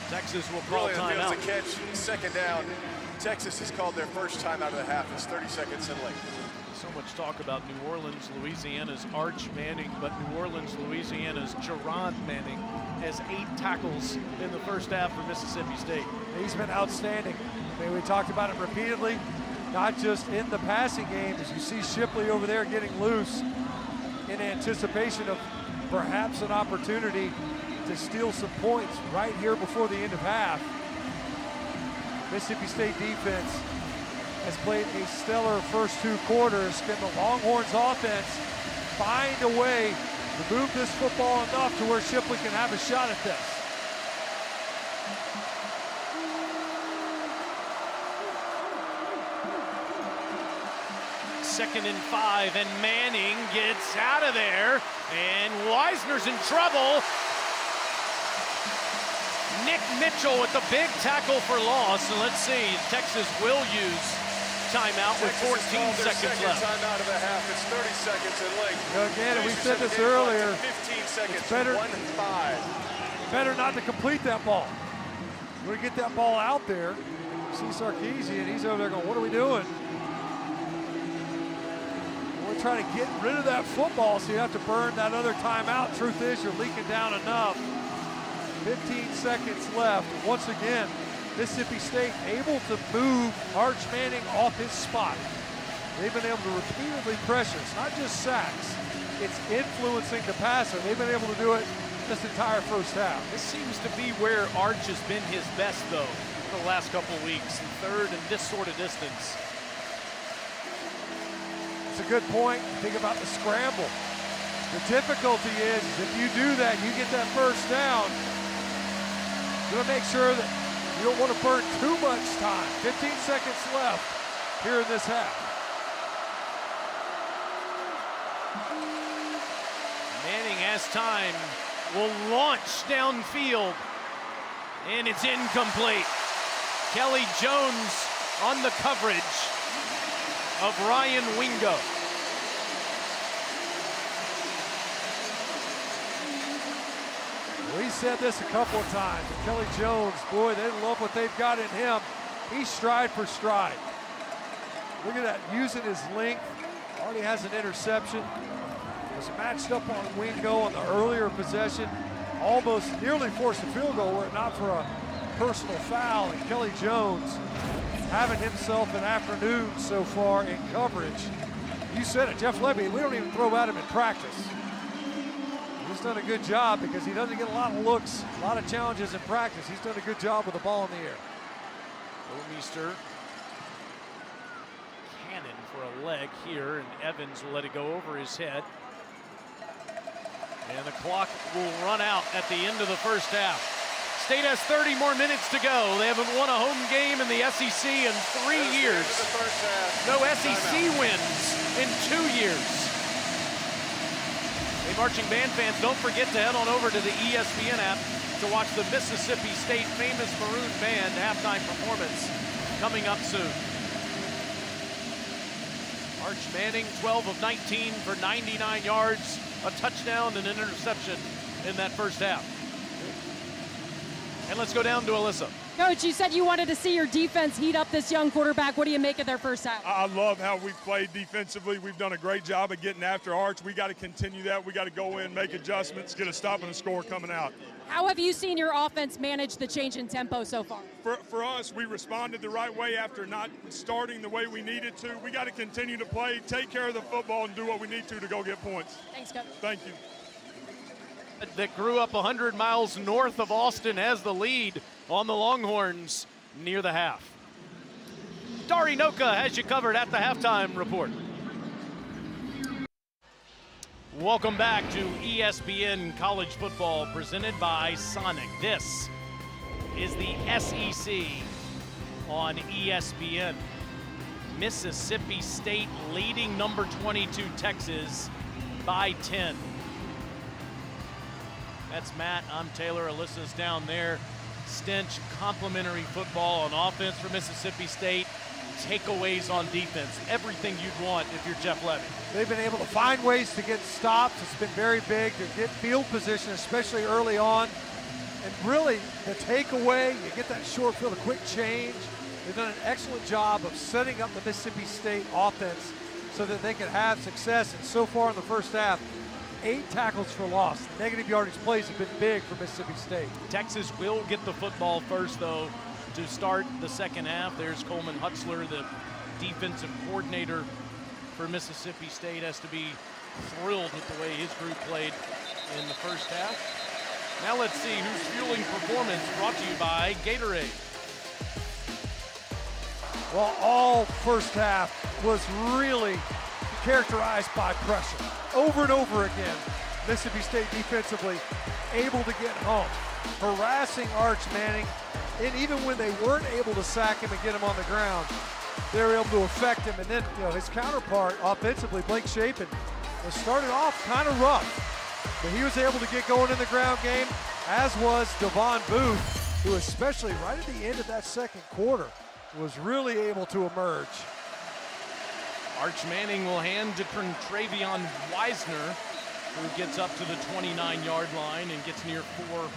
Texas will call timeout. Really, a catch, 2nd down. Texas has called their first timeout of the half. It's 30 seconds in late. So much talk about New Orleans, Louisiana's Arch Manning, but New Orleans, Louisiana's Jerron Manning has 8 tackles in the first half for Mississippi State. He's been outstanding. I mean, we talked about it repeatedly, not just in the passing game, as you see Shipley over there getting loose in anticipation of perhaps an opportunity to steal some points right here before the end of half. Mississippi State defense has played a stellar first 2 quarters. Can the Longhorns offense find a way to move this football enough to where Shipley can have a shot at this? Second and 5, and Manning gets out of there, and Wisner's in trouble. Nick Mitchell with the big tackle for loss, and let's see, Texas will use timeout with 14 seconds left. Timeout of the half. It's 30 seconds in length. Again, we said this earlier. 15 seconds. It's better. 1-5. better not to complete that ball. We're going to get that ball out there. See Sarkisian, he's over there going, what are we doing? We're trying to get rid of that football, so you have to burn that other timeout. Truth is, you're leaking down enough. 15 seconds left. Once again, Mississippi State able to move Arch Manning off his spot. They've been able to repeatedly pressure. It's not just sacks. It's influencing the passer. They've been able to do it this entire first half. This seems to be where Arch has been his best, though, for the last couple of weeks. Third and this sort of distance. It's a good point. Think about the scramble. The difficulty is if you do that, you get that first down, you're going to make sure that you don't want to burn too much time. 15 seconds left here in this half. Manning has time, will launch downfield, and it's incomplete. Kelly Jones on the coverage of Ryan Wingo. We said this a couple of times. Kelly Jones, boy, they love what they've got in him. He's stride for stride. Look at that, using his length. Already has an interception. Was matched up on Wingo on the earlier possession. Almost nearly forced a field goal were it not for a personal foul. And Kelly Jones having himself an afternoon so far in coverage. You said it, Jeff Levy, we don't even throw at him in practice. He's done a good job because he doesn't get a lot of looks, a lot of challenges in practice. He's done a good job with the ball in the air. Burmeister cannon for a leg here, and Evans will let it go over his head. And the clock will run out at the end of the first half. State has 30 more minutes to go. They haven't won a home game in the SEC in 3 years. No SEC wins in 2 years. Hey, marching band fans, don't forget to head on over to the ESPN app to watch the Mississippi State famous Maroon Band halftime performance coming up soon. Arch Manning, 12 of 19 for 99 yards, a touchdown and an interception in that first half. And let's go down to Alyssa. Coach, you said you wanted to see your defense heat up this young quarterback. What do you make of their first half? I love how we've played defensively. We've done a great job of getting after Arch. We got to continue that. We got to go in, make adjustments, get a stop and a score coming out. How have you seen your offense manage the change in tempo so far? For us, we responded the right way after not starting the way we needed to. We got to continue to play, take care of the football, and do what we need to go get points. Thanks, Coach. Thank you. That grew up 100 miles north of Austin has the lead on the Longhorns near the half. Dari Noka has you covered at the halftime report. Welcome back to ESPN College Football presented by Sonic. This is the SEC on ESPN. Mississippi State leading number 22 Texas by 10. That's Matt, I'm Taylor, Alyssa's down there. Stench, complimentary football on offense for Mississippi State. Takeaways on defense, everything you'd want if you're Jeff Levy. They've been able to find ways to get stops. It's been very big to get field position, especially early on. And really, the takeaway, you get that short field, a quick change. They've done an excellent job of setting up the Mississippi State offense so that they can have success. And so far in the first half, 8 tackles for loss. Negative yardage plays have been big for Mississippi State. Texas will get the football first, though, to start the second half. There's Coleman Hutzler, the defensive coordinator for Mississippi State, has to be thrilled with the way his group played in the first half. Now let's see who's fueling performance, brought to you by Gatorade. Well, all first half was really characterized by pressure. Over and over again, Mississippi State defensively able to get home, harassing Arch Manning, and even when they weren't able to sack him and get him on the ground, they were able to affect him. And then, his counterpart offensively, Blake Shapen, was started off kind of rough, but he was able to get going in the ground game, as was Devon Booth, who especially right at the end of that second quarter was really able to emerge. Arch Manning will hand to Travion Wisner, who gets up to the 29-yard line and gets near 4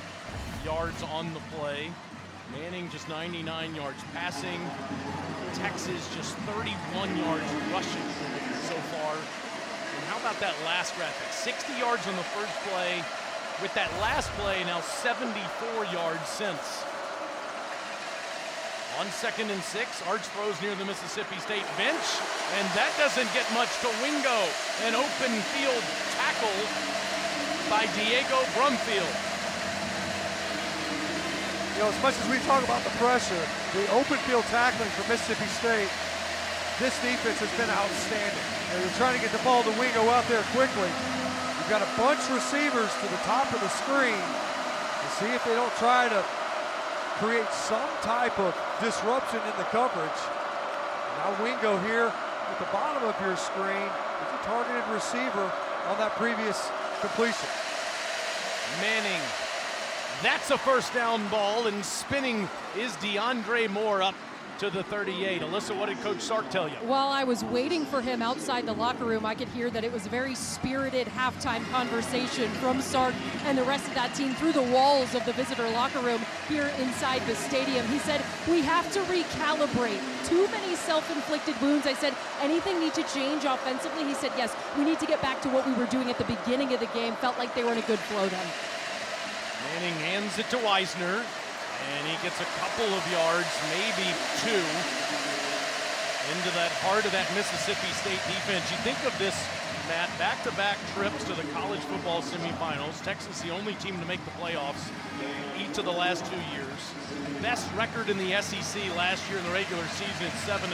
yards on the play. Manning just 99 yards passing. Texas just 31 yards rushing so far. And how about that last graphic? 60 yards on the first play. With that last play, now 74 yards since. On 2nd and 6, Arch throws near the Mississippi State bench, and that doesn't get much to Wingo. An open field tackle by Diego Brumfield. You know, as much as we talk about the pressure, the open field tackling for Mississippi State, this defense has been outstanding. You know, you're trying to get the ball to Wingo out there quickly. You've got a bunch of receivers to the top of the screen to see if they don't try to create some type of disruption in the coverage. Now Wingo here at the bottom of your screen is a targeted receiver on that previous completion. Manning, that's a first down ball, and spinning is DeAndre Moore up to the 38. Alyssa, what did Coach Sark tell you? While I was waiting for him outside the locker room, I could hear that it was a very spirited halftime conversation from Sark and the rest of that team through the walls of the visitor locker room here inside the stadium. He said, we have to recalibrate. Too many self-inflicted wounds. I said, anything need to change offensively? He said, yes, we need to get back to what we were doing at the beginning of the game. Felt like they were in a good flow then. Manning hands it to Wisner. And he gets a couple of yards, maybe 2, into that heart of that Mississippi State defense. You think of this, Matt, back-to-back trips to the college football semifinals. Texas, the only team to make the playoffs each of the last 2 years. Best record in the SEC last year in the regular season at 7-1.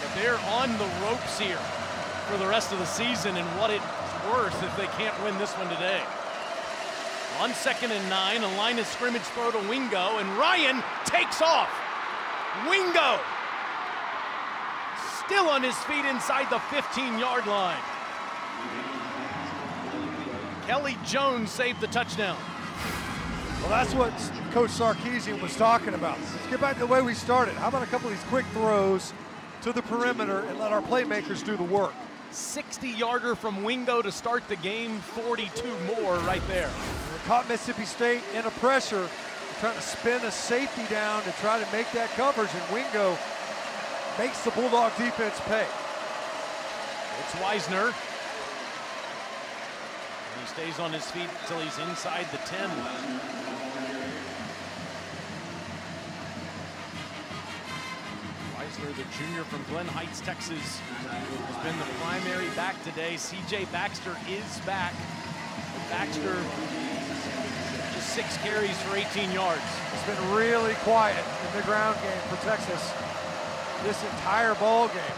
But they're on the ropes here for the rest of the season, and what it's worth if they can't win this one today. On 2nd and 9, a line of scrimmage throw to Wingo, and Ryan takes off. Wingo still on his feet inside the 15-yard line. Kelly Jones saved the touchdown. Well, that's what Coach Sarkisian was talking about. Let's get back to the way we started. How about a couple of these quick throws to the perimeter and let our playmakers do the work? 60-yarder from Wingo to start the game, 42 more right there. Caught Mississippi State in a pressure, trying to spin a safety down to try to make that coverage, and Wingo makes the Bulldog defense pay. It's Wisner. And he stays on his feet until he's inside the 10. Wisner, the junior from Glen Heights, Texas, has been the primary back today. C.J. Baxter is back. Baxter, just 6 carries for 18 yards. It's been really quiet in the ground game for Texas this entire ball game.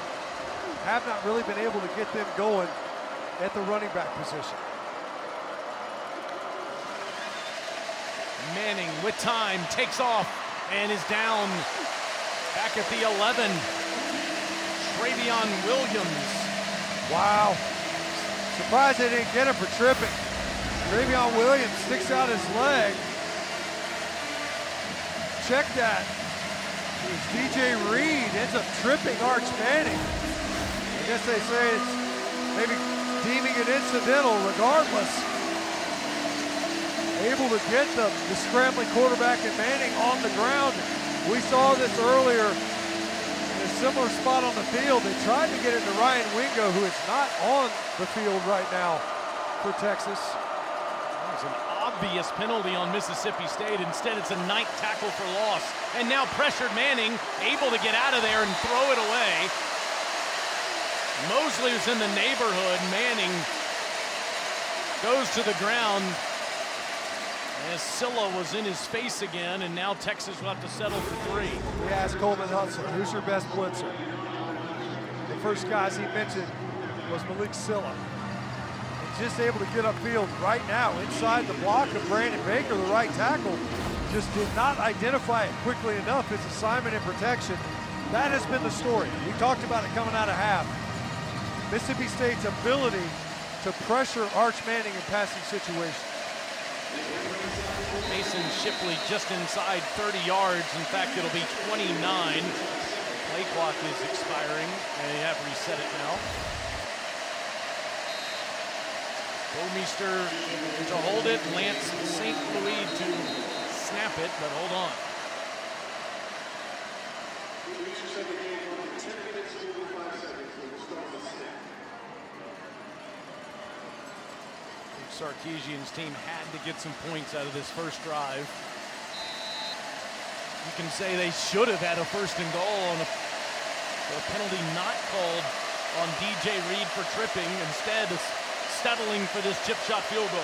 Have not really been able to get them going at the running back position. Manning with time takes off and is down back at the 11. Travion Williams. Wow. Surprised they didn't get him for tripping. Travion Williams sticks out his leg. Check that. It was DJ Reed ends up tripping Arch Manning. I guess they say it's maybe deeming it incidental regardless. Able to get the scrambling quarterback and Manning on the ground. We saw this earlier in a similar spot on the field. They tried to get it to Ryan Wingo, who is not on the field right now for Texas. An obvious penalty on Mississippi State. Instead, it's a night tackle for loss. And now pressured Manning, able to get out of there and throw it away. Mosley was in the neighborhood. Manning goes to the ground as Silla was in his face again, and now Texas will have to settle for 3. We asked Coleman Hudson, who's your best blitzer? The first guys he mentioned was Malik Silla. Just able to get upfield right now inside the block of Brandon Baker, the right tackle. Just did not identify it quickly enough. His assignment and protection. That has been the story. We talked about it coming out of half. Mississippi State's ability to pressure Arch Manning in passing situations. Mason Shipley just inside 30 yards. In fact, it'll be 29. Play clock is expiring, and they have reset it now. Bomeister to hold it, Lance St. Louis to snap it, but hold on. Sarkisian's team had to get some points out of this first drive. You can say they should have had a 1st and goal on a penalty not called on DJ Reed for tripping, instead of settling for this chip shot field goal.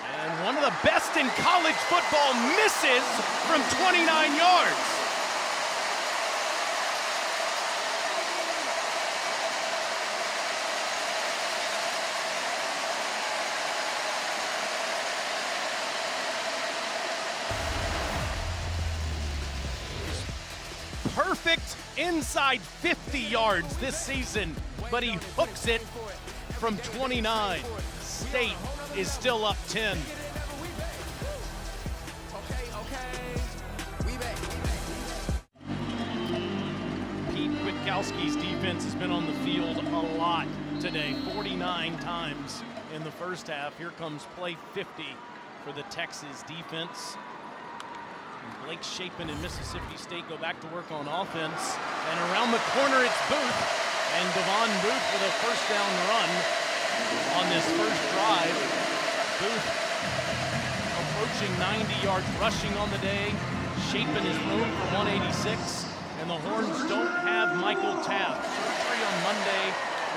And one of the best in college football misses from 29 yards. Perfect inside 50 yards this season, but he hooks it from 29. State is still up 10. Pete Kwiatkowski's defense has been on the field a lot today, 49 times in the first half. Here comes play 50 for the Texas defense. Blake Shapen and Mississippi State go back to work on offense. And around the corner, it's Booth. And Devon Booth with a 1st down run on this first drive. Booth approaching 90 yards rushing on the day. Shapen is thrown for 186. And the Horns don't have Michael Taft. Surgery on Monday.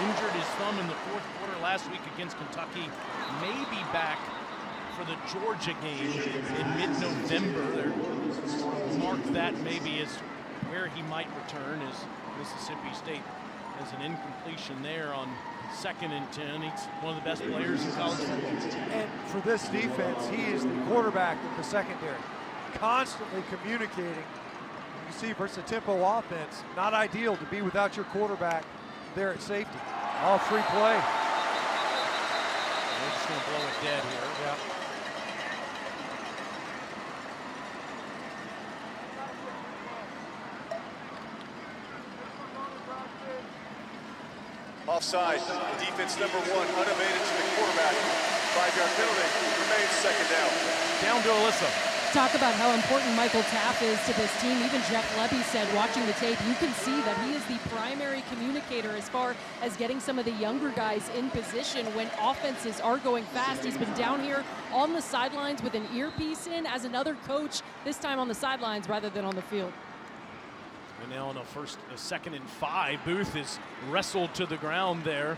Injured his thumb in the 4th quarter last week against Kentucky. May be back for the Georgia game in mid-November. They're marked that maybe as where he might return, as Mississippi State has an incompletion there on 2nd and 10. He's one of the best players in college football. And for this defense, he is the quarterback of the secondary, constantly communicating. You see versus a tempo offense, not ideal to be without your quarterback there at safety. All free play. They're just going to blow it dead here. Yeah. Offside, defense number 1, unabated to the quarterback. 5-yard penalty, remains 2nd down. Down to Alyssa. Talk about how important Michael Taft is to this team. Even Jeff Lebby said, watching the tape, you can see that he is the primary communicator as far as getting some of the younger guys in position when offenses are going fast. He's been down here on the sidelines with an earpiece in as another coach, this time on the sidelines rather than on the field. And now on a 2nd and 5, Booth is wrestled to the ground there.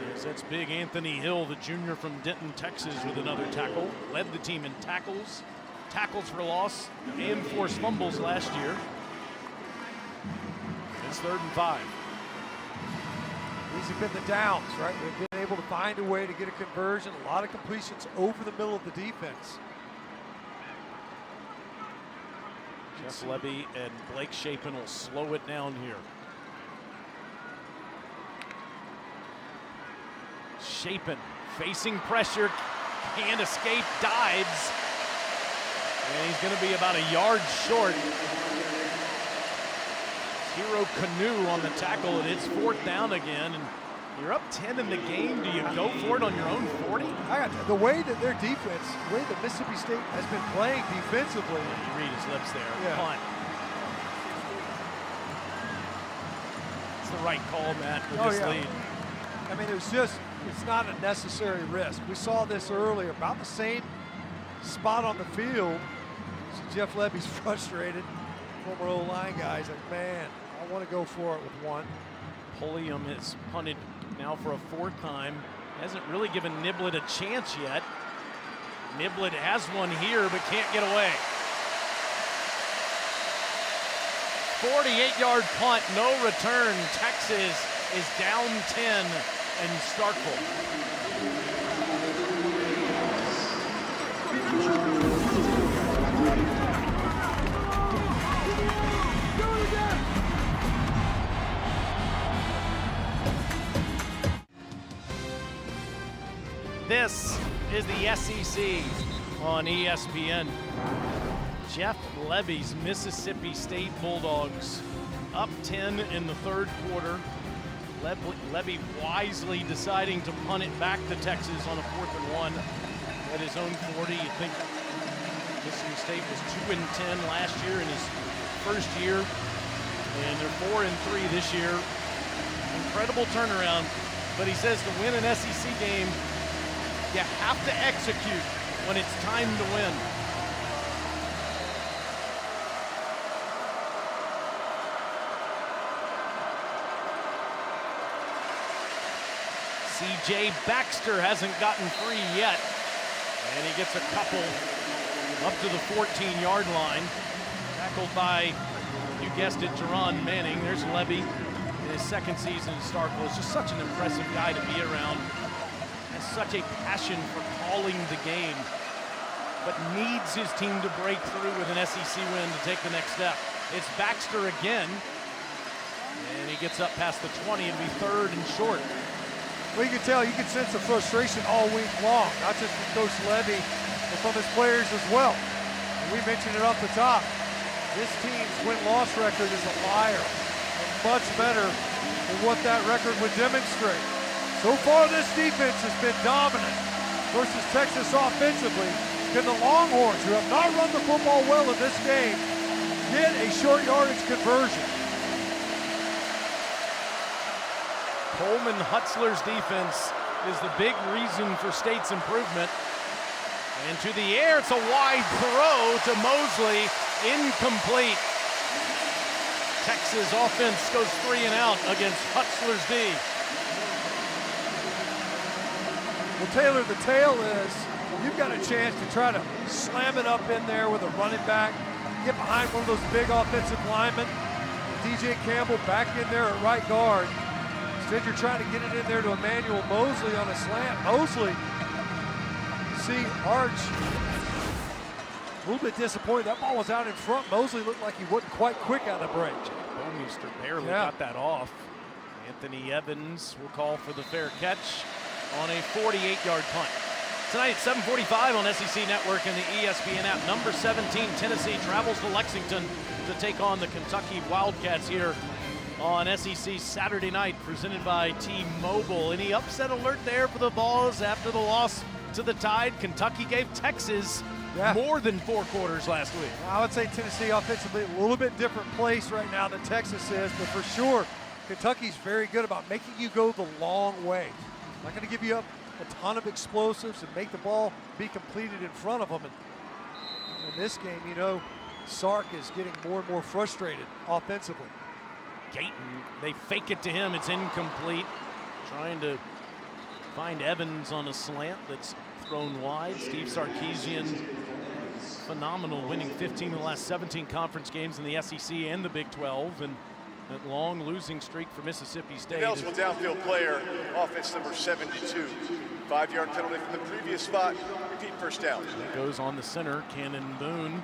Yes, that's big Anthony Hill, the junior from Denton, Texas, with another tackle. Led the team in tackles for loss, and forced fumbles last year. It's 3rd and 5. These have been the downs, right? They've been able to find a way to get a conversion, a lot of completions over the middle of the defense. Jeff Lebby and Blake Shapen will slow it down here. Shapen facing pressure, can't escape, dives. And he's going to be about a yard short. Hero Canoe on the tackle, and it's 4th down again. And you're up 10 in the game. Do you go for it on your own 40? The way that their defense, the way that Mississippi State has been playing defensively. You read his lips there. Yeah. Punt. It's the right call, Matt, for this lead. I mean, it's not a necessary risk. We saw this earlier, about the same spot on the field. So Jeff Lebby's frustrated. Former O-line guys like, man, I want to go for it with one. Pulliam has punted now for a 4th time. Hasn't really given Niblett a chance yet. Niblett has one here, but can't get away. 48-yard punt, no return. Texas is down 10 in Starkville. This is the SEC on ESPN. Jeff Lebby's Mississippi State Bulldogs up 10 in the third quarter. Levy wisely deciding to punt it back to Texas on a 4th and 1 at his own 40. You think Mississippi State was 2-10 last year in his first year, and they're 4-3 this year. Incredible turnaround, but he says to win an SEC game, you have to execute when it's time to win. C.J. Baxter hasn't gotten free yet, and he gets a couple up to the 14-yard line. Tackled by, you guessed it, Jerron Manning. There's Levy in his second season at Starkvegas. Just such an impressive guy to be around. Has such a passion for calling the game, but needs his team to break through with an SEC win to take the next step. It's Baxter again, and he gets up past the 20 and be 3rd and short. Well, you can tell, you can sense the frustration all week long, not just from Coach Levy, but from his players as well. And we mentioned it off the top. This team's win-loss record is a liar, and much better than what that record would demonstrate. So far, this defense has been dominant versus Texas offensively. Can the Longhorns, who have not run the football well in this game, get a short yardage conversion? Coleman Hutzler's defense is the big reason for State's improvement. And to the air, it's a wide throw to Mosley, incomplete. Texas offense goes 3 and out against Hutzler's D. Well, Taylor, the tale is you've got a chance to try to slam it up in there with a running back, get behind one of those big offensive linemen. DJ Campbell back in there at right guard. Instead, you're trying to get it in there to Emmanuel Mosley on a slant. Mosley, you see Arch, a little bit disappointed. That ball was out in front. Mosley looked like he wasn't quite quick out of the break. Bowmeister barely got that off. Anthony Evans will call for the fair catch on a 48-yard punt. Tonight at 7:45 on SEC Network and the ESPN app. Number 17, Tennessee, travels to Lexington to take on the Kentucky Wildcats here on SEC Saturday night, presented by T-Mobile. Any upset alert there for the Vols after the loss to the Tide? Kentucky gave Texas more than 4 quarters last week. I would say Tennessee offensively a little bit different place right now than Texas is, but for sure, Kentucky's very good about making you go the long way. Not going to give you up a ton of explosives and make the ball be completed in front of them. And in this game, you know, Sark is getting more and more frustrated offensively. Gayton, they fake it to him, it's incomplete. Trying to find Evans on a slant that's thrown wide. Steve Sarkisian, phenomenal, winning 15 of the last 17 conference games in the SEC and the Big 12, and that long losing streak for Mississippi State. Eligible downfield player, offense number 72. 5-yard penalty from the previous spot, repeat first down. That goes on the center, Cannon Boone.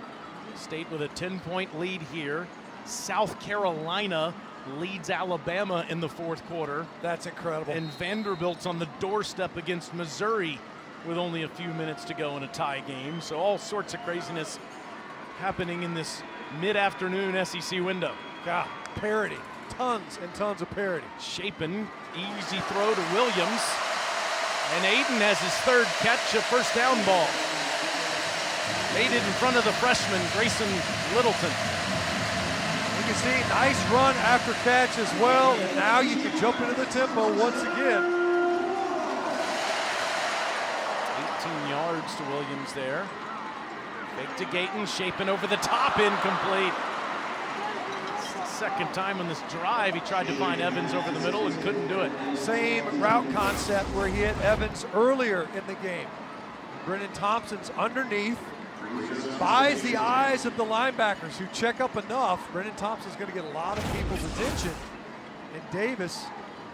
State with a 10-point lead here. South Carolina leads Alabama in the 4th quarter. That's incredible. And Vanderbilt's on the doorstep against Missouri with only a few minutes to go in a tie game. So all sorts of craziness happening in this mid-afternoon SEC window. God, parity. Tons and tons of parity. Shapen, easy throw to Williams. And Aiden has his 3rd catch, a first down ball. Made it in front of the freshman, Grayson Littleton. You can see nice run after catch as well, and now you can jump into the tempo once again. 18 yards to Williams there. Fake to Gayton, Shapen over the top, incomplete. It's the second time on this drive he tried to find Evans over the middle and couldn't do it. Same route concept where he hit Evans earlier in the game. Brennan Thompson's underneath, buys the eyes of the linebackers who check up enough. Brennan Thompson's going to get a lot of people's attention. And Davis,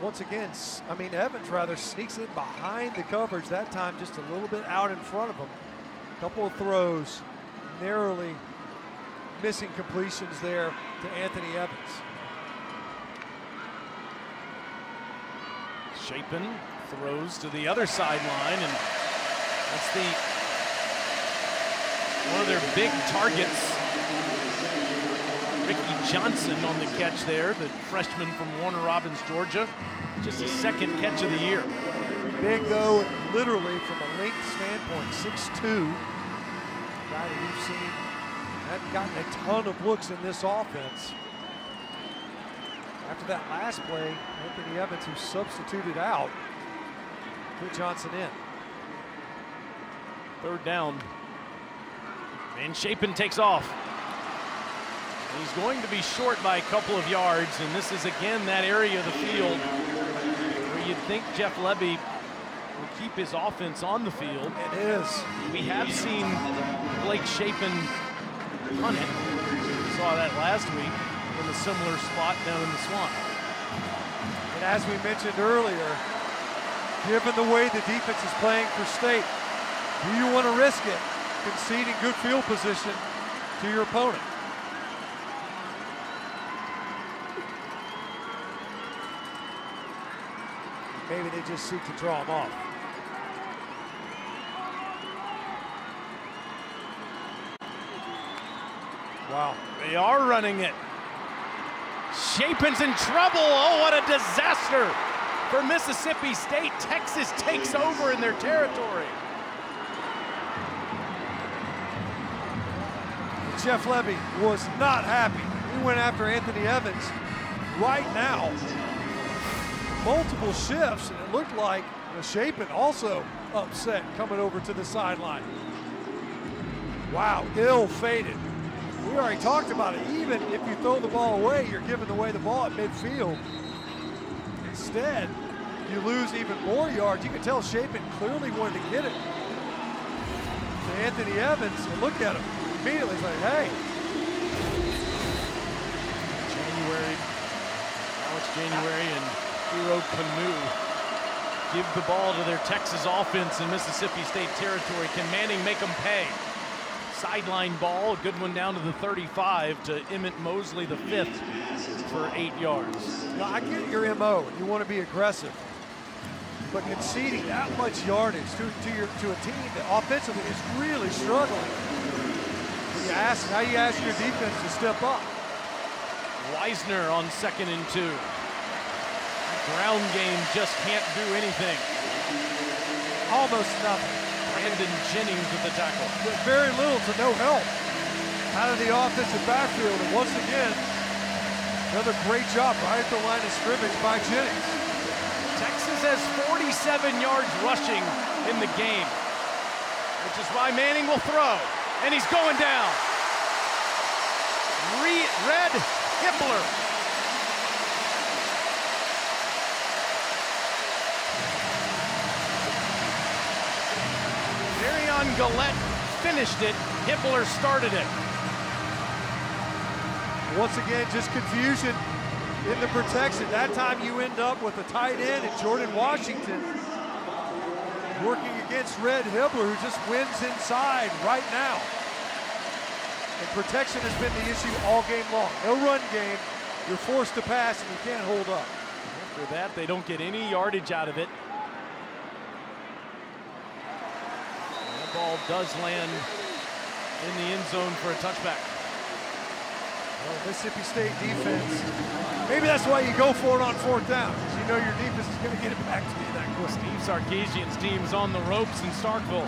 once again, Evans rather, sneaks in behind the coverage, that time just a little bit out in front of him. A couple of throws, narrowly missing completions there to Anthony Evans. Shapen throws to the other sideline, and that's one of their big targets Ricky Johnson on the catch there, the freshman from Warner Robins, Georgia. Just his second catch of the year. Big though, literally from a length standpoint, 6'2". Guy that we've seen hadn't gotten a ton of looks in this offense. After that last play, Anthony Evans, who substituted out, put Johnson in. Third down. And Chapin takes off. He's going to be short by a couple of yards, and this is again that area of the field where you'd think Jeff Lebby will keep his offense on the field. It is. We have seen Blake Chapin punt it. We saw that last week in a similar spot down in the swamp. And as we mentioned earlier, given the way the defense is playing for State, do you want to risk it conceding good field position to your opponent? Maybe they just seek to draw him off. Wow. They are running it. Chapin's in trouble. Oh, what a disaster for Mississippi State. Texas takes over in their territory. Jeff Lebby was not happy. He went after Anthony Evans right now. Multiple shifts, and it looked like Chapin also upset coming over to the sideline. Wow, ill-fated. We already talked about it. Even if you throw the ball away, you're giving away the ball at midfield. Instead, you lose even more yards. You can tell Chapin clearly wanted to get it to Anthony Evans, and look at him. Immediately, he's like, hey. January, Alex January and Hero Canoe give the ball to their Texas offense in Mississippi State territory. Can Manning make them pay? Sideline ball, a good one down to the 35 to Emmett Mosley, the fifth, for 8 yards. Now, I get your MO. You want to be aggressive. But conceding that much yardage to a team that offensively is really struggling. Now you ask your defense to step up. Weisner on 2nd and 2. Ground game just can't do anything. Almost nothing. Brandon Jennings with the tackle. With very little to no help out of the offensive backfield. And once again, another great job right at the line of scrimmage by Jennings. Texas has 47 yards rushing in the game, which is why Manning will throw. And he's going down. Red Hippler. Marion Gillette finished it. Hippler started it. Once again, just confusion in the protection. That time you end up with a tight end and Jordan Washington working against Red Hibbler, who just wins inside right now. And protection has been the issue all game long. No run game. You're forced to pass and you can't hold up. After that, they don't get any yardage out of it. That ball does land in the end zone for a touchback. Well, Mississippi State defense, maybe that's why you go for it on 4th down, because you know your defense is going to get it back to you that quick. Steve Sarkisian's team's on the ropes in Starkville.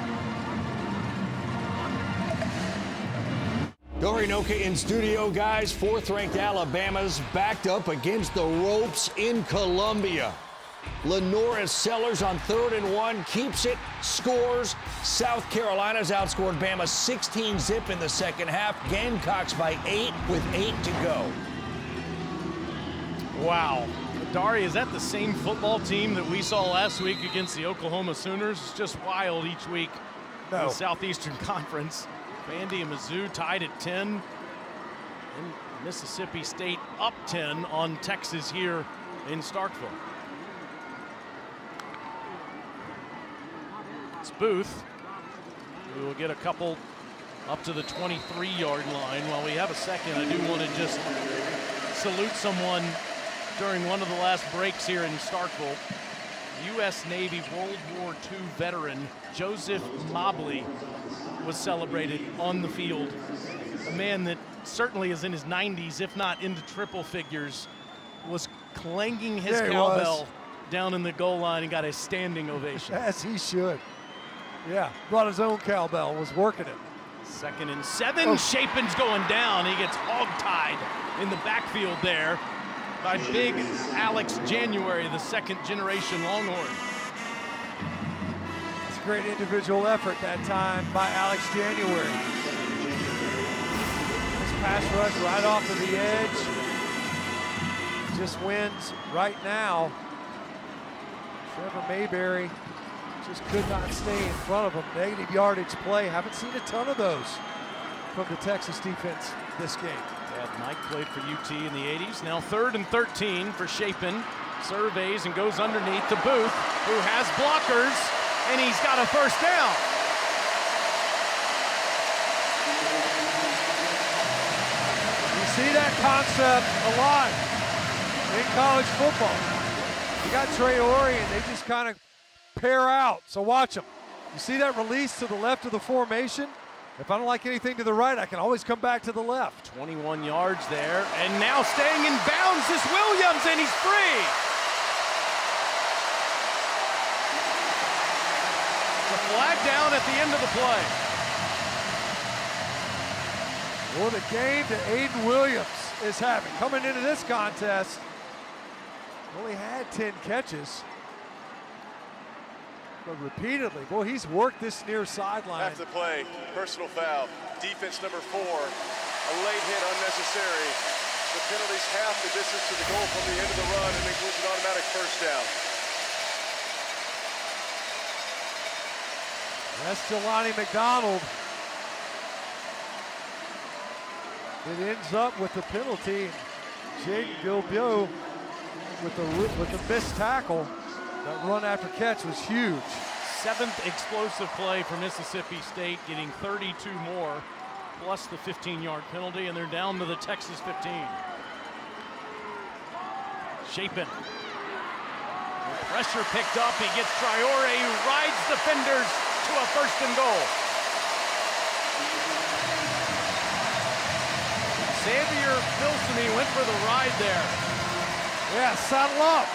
Dory Noka in studio, guys. 4th-ranked Alabama's backed up against the ropes in Columbia. Lenora Sellers on 3rd and 1, keeps it, scores. South Carolina's outscored Bama 16-zip in the second half. Gamecocks by 8 with 8 to go. Wow. Dari, is that the same football team that we saw last week against the Oklahoma Sooners? It's just wild each week in the Southeastern Conference. Vandy and Mizzou tied at 10. And Mississippi State up 10 on Texas here in Starkville. It's Booth. We will get a couple up to the 23-yard line. While we have a second, I do want to just salute someone during one of the last breaks here in Starkville. U.S. Navy World War II veteran Joseph Mobley was celebrated on the field a man that certainly is in his 90s, if not into triple figures, was clanging his cowbell down in the goal line and got a standing ovation. As he should. Yeah, brought his own cowbell, was working it. 2nd and 7, Shapen's going down. He gets hog-tied in the backfield there by big Alex January, the 2nd-generation Longhorn. It's a great individual effort that time by Alex January. This pass rush right off of the edge. Just wins right now. Trevor Mayberry just could not stay in front of him. Negative yardage play. Haven't seen a ton of those from the Texas defense this game. Yeah, Mike played for UT in the 80s. Now 3rd and 13 for Shapen. Surveys and goes underneath to Booth, who has blockers, and he's got a first down. You see that concept a lot in college football. You got Trey Ori, and they just kind of pair out, so watch them. You see that release to the left of the formation? If I don't like anything to the right, I can always come back to the left. 21 yards there, and now staying in bounds is Williams, and he's free. The flag down at the end of the play. Well, the game that Aiden Williams is having. Coming into this contest, only had 10 catches. But repeatedly, boy, he's worked this near sideline. After the play, personal foul. Defense number 4, a late hit unnecessary. The penalty's half the distance to the goal from the end of the run and includes an automatic first down. That's Jelani McDonald. It ends up with the penalty. Jaden Gilbio with the missed tackle. That run after catch was huge. 7th explosive play for Mississippi State, getting 32 more, plus the 15-yard penalty, and they're down to the Texas 15. Shapen. Pressure picked up. He gets Traore, who rides defenders to a 1st and goal. Xavier Filsamy went for the ride there. Yeah, saddle up.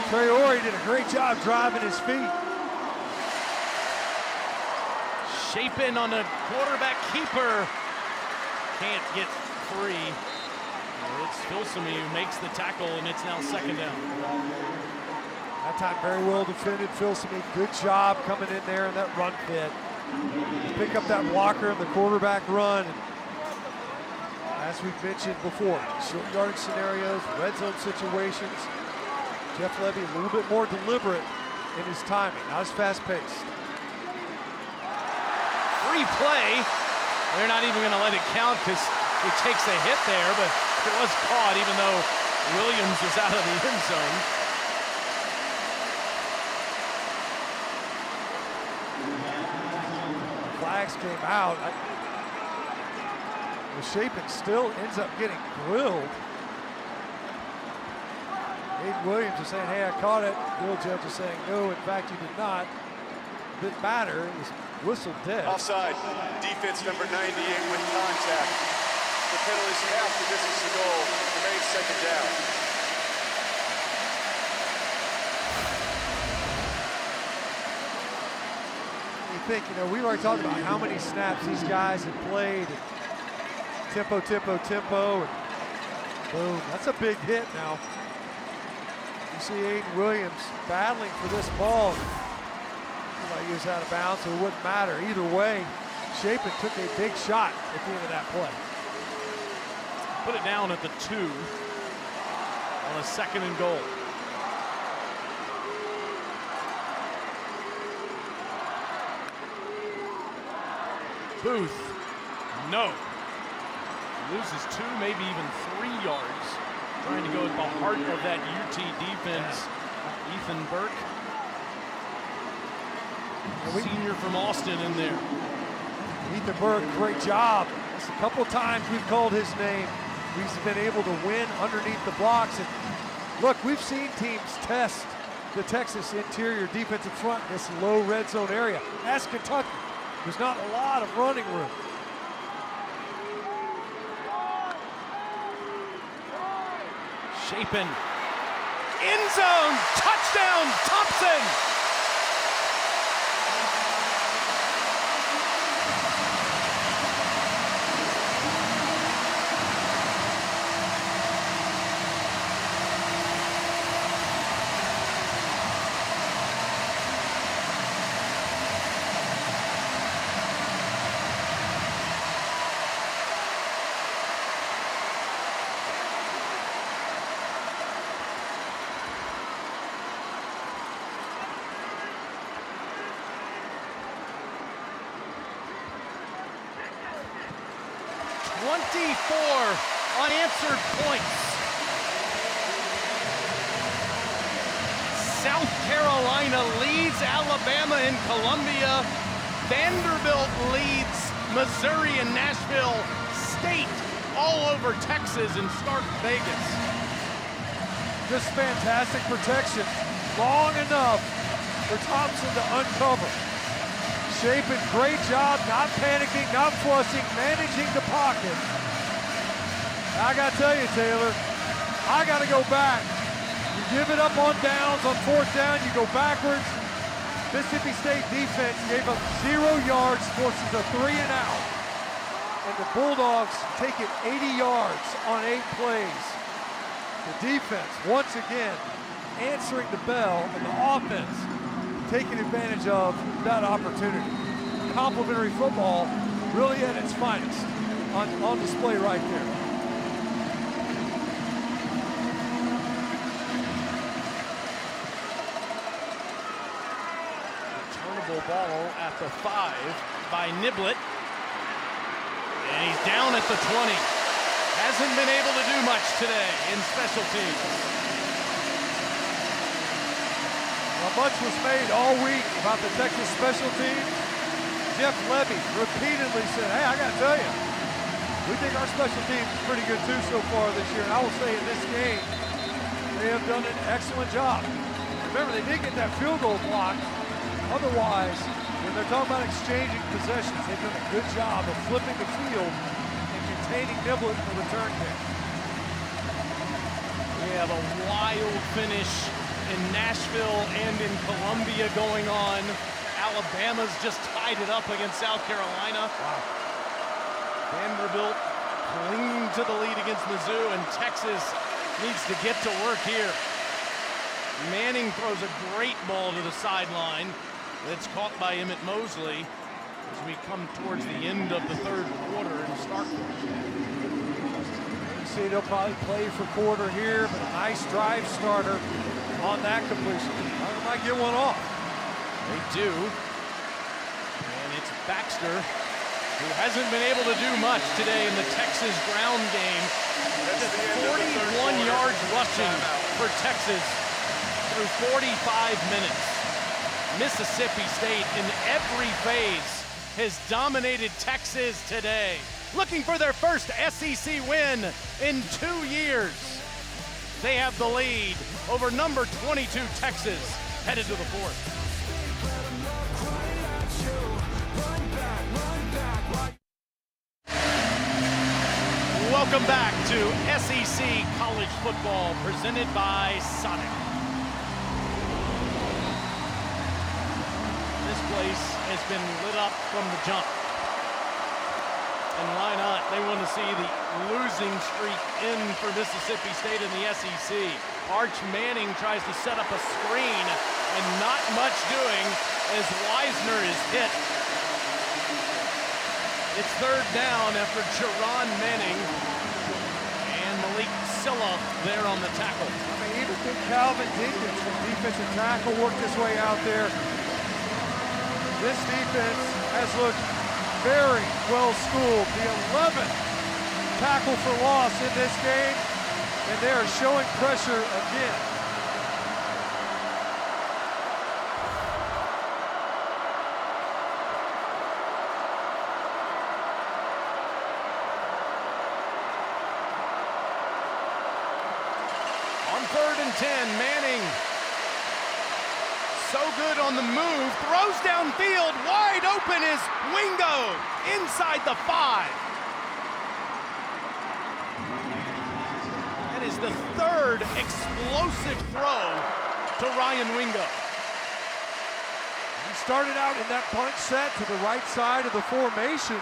Traore did a great job driving his feet. Shapen on a quarterback keeper. Can't get free. It's Filsamy who makes the tackle, and it's now 2nd down. That time very well defended. Filsamy, good job coming in there in that run fit. Pick up that blocker in the quarterback run. As we've mentioned before, short yardage scenarios, red zone situations. Jeff Levy a little bit more deliberate in his timing, not as fast-paced. Free play. They're not even going to let it count because he takes a hit there, but it was caught even though Williams was out of the end zone. Flags came out. The Shapen still ends up getting grilled. Aiden Williams is saying, hey, I caught it. Bill Judge is saying, no, in fact, you did not. Didn't matter. It was whistled dead. Offside. Defense number 98 with contact. The penalty's half the distance to goal. Remains 2nd down. You think, we already talked about how many snaps these guys have played. And tempo, tempo, tempo. And boom, that's a big hit now. You see Aiden Williams battling for this ball. He was out of bounds, so it wouldn't matter. Either way, Shapen took a big shot at the end of that play. Put it down at the 2 on a 2nd and goal. Booth, no. Loses 2, maybe even 3 yards. Trying to go at the heart of that UT defense. Ethan Burke, senior from Austin in there. Ethan Burke, great job. Just a couple times we've called his name. He's been able to win underneath the blocks. And look, we've seen teams test the Texas interior defensive front in this low red zone area. Ask Kentucky. There's not a lot of running room. Chapin. End zone. Touchdown, Thompson. Unanswered points. South Carolina leads Alabama and Columbia. Vanderbilt leads Missouri and Nashville. State all over Texas in Starkvegas. Just fantastic protection. Long enough for Thompson to uncover. Chapin, great job, not panicking, not flushing, managing the pocket. I got to tell you, Taylor, I got to go back. You give it up on downs, on fourth down, you go backwards. Mississippi State defense gave up 0 yards, forces a 3 and out. And the Bulldogs take it 80 yards on 8 plays. The defense, once again, answering the bell, and the offense taking advantage of that opportunity. Complimentary football really at its finest on display right there. Returnable ball at the 5 by Niblett. And he's down at the 20. Hasn't been able to do much today in special teams. Well, much was made all week about the Texas special teams. Jeff Levy repeatedly said, hey, I got to tell you, we think our special teams is pretty good too so far this year. And I will say in this game, they have done an excellent job. Remember, they did get that field goal block. Otherwise, when they're talking about exchanging possessions, they've done a good job of flipping the field and containing Niblett in the return game. We have a wild finish in Nashville and in Columbia going on. Alabama's just tied it up against South Carolina. Wow. Vanderbilt clinging to the lead against Mizzou, and Texas needs to get to work here. Manning throws a great ball to the sideline. That's caught by Emmett Mosley as we come towards the end of the third quarter in Starkvegas. You see they'll probably play for quarter here, but a nice drive starter on that completion. They might get one off. They do. And it's Baxter, who hasn't been able to do much today in the Texas ground game. Just 41 yards rushing for Texas through 45 minutes. Mississippi State in every phase has dominated Texas today, looking for their first SEC win in 2 years. They have the lead over number 22 Texas, headed to the fourth. Welcome back to SEC College Football, presented by Sonic. This place has been lit up from the jump. And why not? They want to see the losing streak in for Mississippi State in the SEC. Arch Manning tries to set up a screen, and not much doing as Wisner is hit. It's third down after Jerron Manning and Malik Silla there on the tackle. I mean, even big Calvin Dinkins from defensive tackle worked his way out there. This defense has looked very well schooled. The 11th tackle for loss in this game, and they are showing pressure again. On 3rd and 10, Manning, so good on the move, throws downfield, wide open is Wingo, inside the 5. That is is the third explosive throw to Ryan Wingo. He started out in that punch set to the right side of the formation,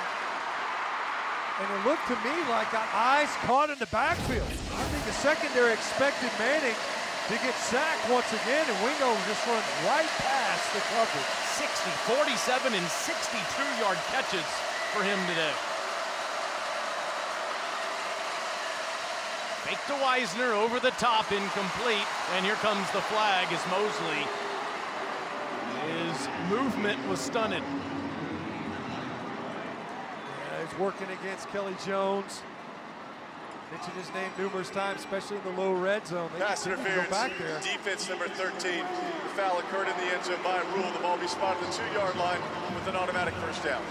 and it looked to me like got eyes caught in the backfield. I think the secondary expected Manning to get sacked once again, and Wingo just runs right past the coverage. 47 and 62-yard catches for him today. Fake to Wisner, over the top, incomplete, and here comes the flag as Mosley. His movement was stunted. Yeah, he's working against Kelly Jones. Mentioned his name numerous times, especially in the low red zone. They Pass interference, go back there. defense number 13. The foul occurred in the end zone by rule. The ball be spotted at the 2-yard line with an automatic first down.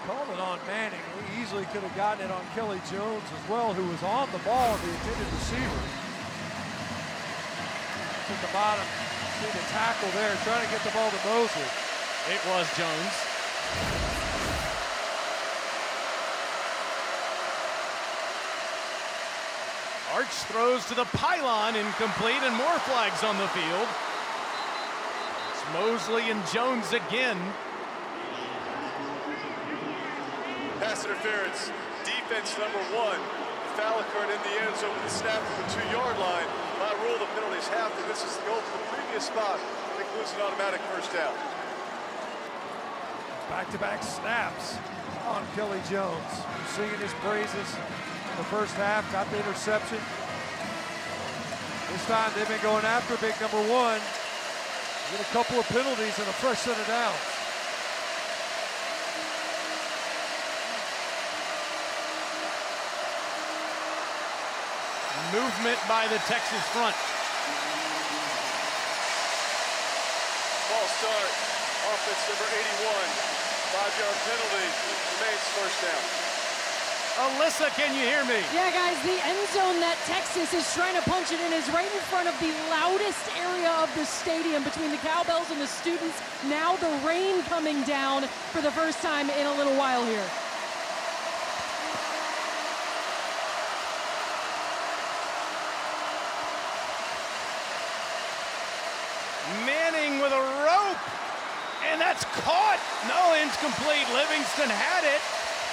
Called it on Manning. He easily could have gotten it on Kelly Jones as well, who was on the ball, the intended receiver. At the bottom, see the tackle there, trying to get the ball to Mosley. It was Jones. Arch throws to the pylon, incomplete, and more flags on the field. It's Mosley and Jones again. Pass interference, defense number 1. The foul occurred in the end zone with a snap from the 2-yard line. By rule, the penalty is half, and this is the goal from the previous spot. It includes an automatic first down. Back-to-back snaps on Kelly Jones. Singing his praises in the first half, got the interception. This time they've been going after big number 1. Get a couple of penalties and a fresh set of downs. Movement by the Texas front. Ball start, offense number 81. 5-yard penalty, remains first down. Alyssa, can you hear me? Yeah, guys, the end zone that Texas is trying to punch it in is right in front of the loudest area of the stadium between the cowbells and the students. Now the rain coming down for the first time in a little while here. Manning with a rope, and that's caught. No, incomplete. Livingston had it.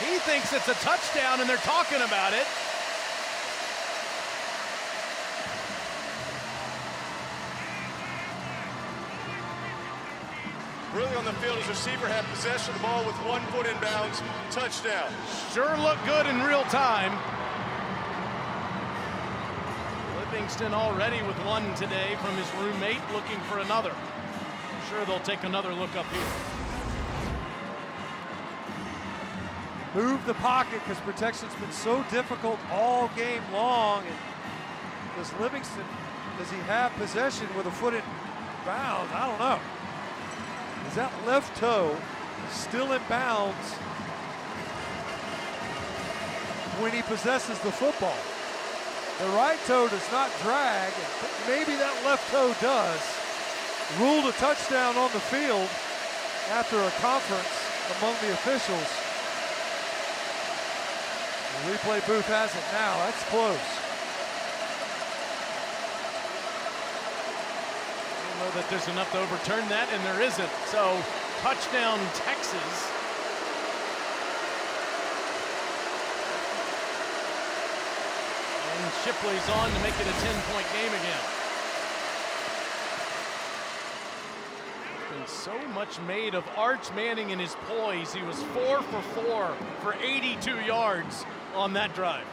He thinks it's a touchdown, and they're talking about it. Really on the field, his receiver had possession of the ball with 1 foot in bounds. Touchdown. Sure looked good in real time. Livingston already with 1 today from his roommate, looking for another. I'm sure they'll take another look up here. Move the pocket because protection's been so difficult all game long. And does Livingston, does he have possession with a foot in bounds? I don't know. Is that left toe still in bounds when he possesses the football? The right toe does not drag. Maybe that left toe does. Ruled a touchdown on the field after a conference among the officials. The replay booth has it now. That's close. I don't know that there's enough to overturn that, and there isn't. So, touchdown Texas. And Shipley's on to make it a 10-point game again. There's been so much made of Arch Manning and his poise. He was 4 for 4 for 82 yards on that drive.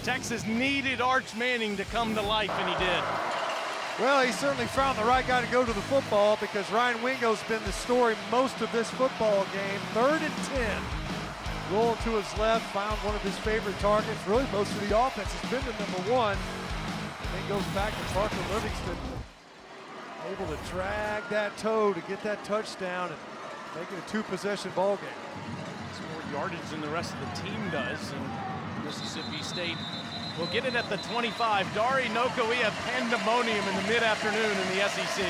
Texas needed Arch Manning to come to life, and he did. Well, he certainly found the right guy to go to the football because Ryan Wingo's been the story most of this football game. 3rd and 10. Roll to his left, found one of his favorite targets. Really, most of the offense has been to number 1. Then goes back to Parker Livingston. Able to drag that toe to get that touchdown and make it a 2-possession ball game. It's more yardage than the rest of the team does, and Mississippi State will get it at the 25. Dari Noko, we have pandemonium in the mid-afternoon in the SEC.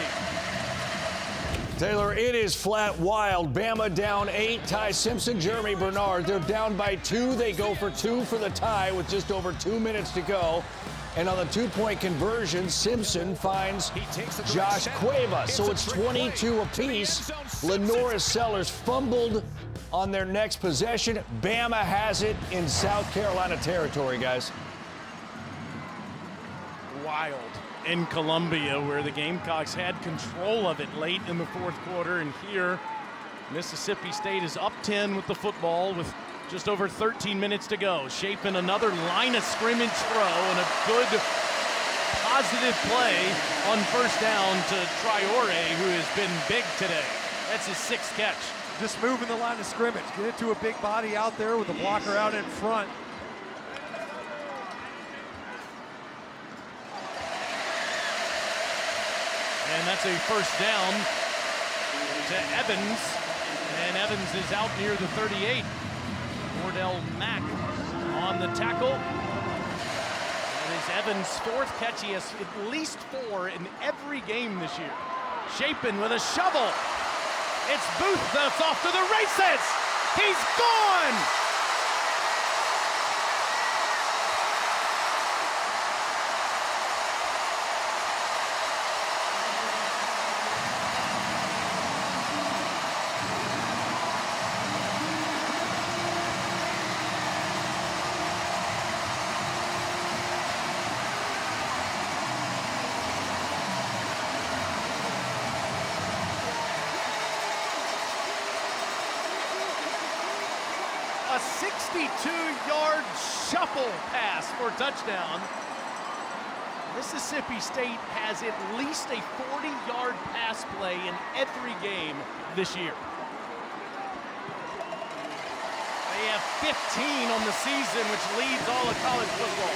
Taylor, it is flat wild. Bama down 8. Ty Simpson, Jeremy Bernard. They're down by 2. They go for 2 for the tie with just over 2 minutes to go. And on the 2-point conversion, Simpson finds Josh Cuevas. So it's 22 apiece. Lenora Sellers fumbled on their next possession. Bama has it in South Carolina territory, guys. Wild in Columbia, where the Gamecocks had control of it late in the fourth quarter. And here, Mississippi State is up 10 with the football with just over 13 minutes to go. Shaping another line of scrimmage throw and a good positive play on first down to Traore, who has been big today. That's his 6th catch. Just moving the line of scrimmage. Get it to a big body out there with the blocker out in front. And that's a first down to Evans. And Evans is out near the 38. Wardell Mack on the tackle. That is Evans' 4th catch. He has at least 4 in every game this year. Shapin with a shovel. It's Booth that's off to the races. He's gone. A 62-yard shuffle pass for touchdown. Mississippi State has at least a 40-yard pass play in every game this year. They have 15 on the season, which leads all of college football.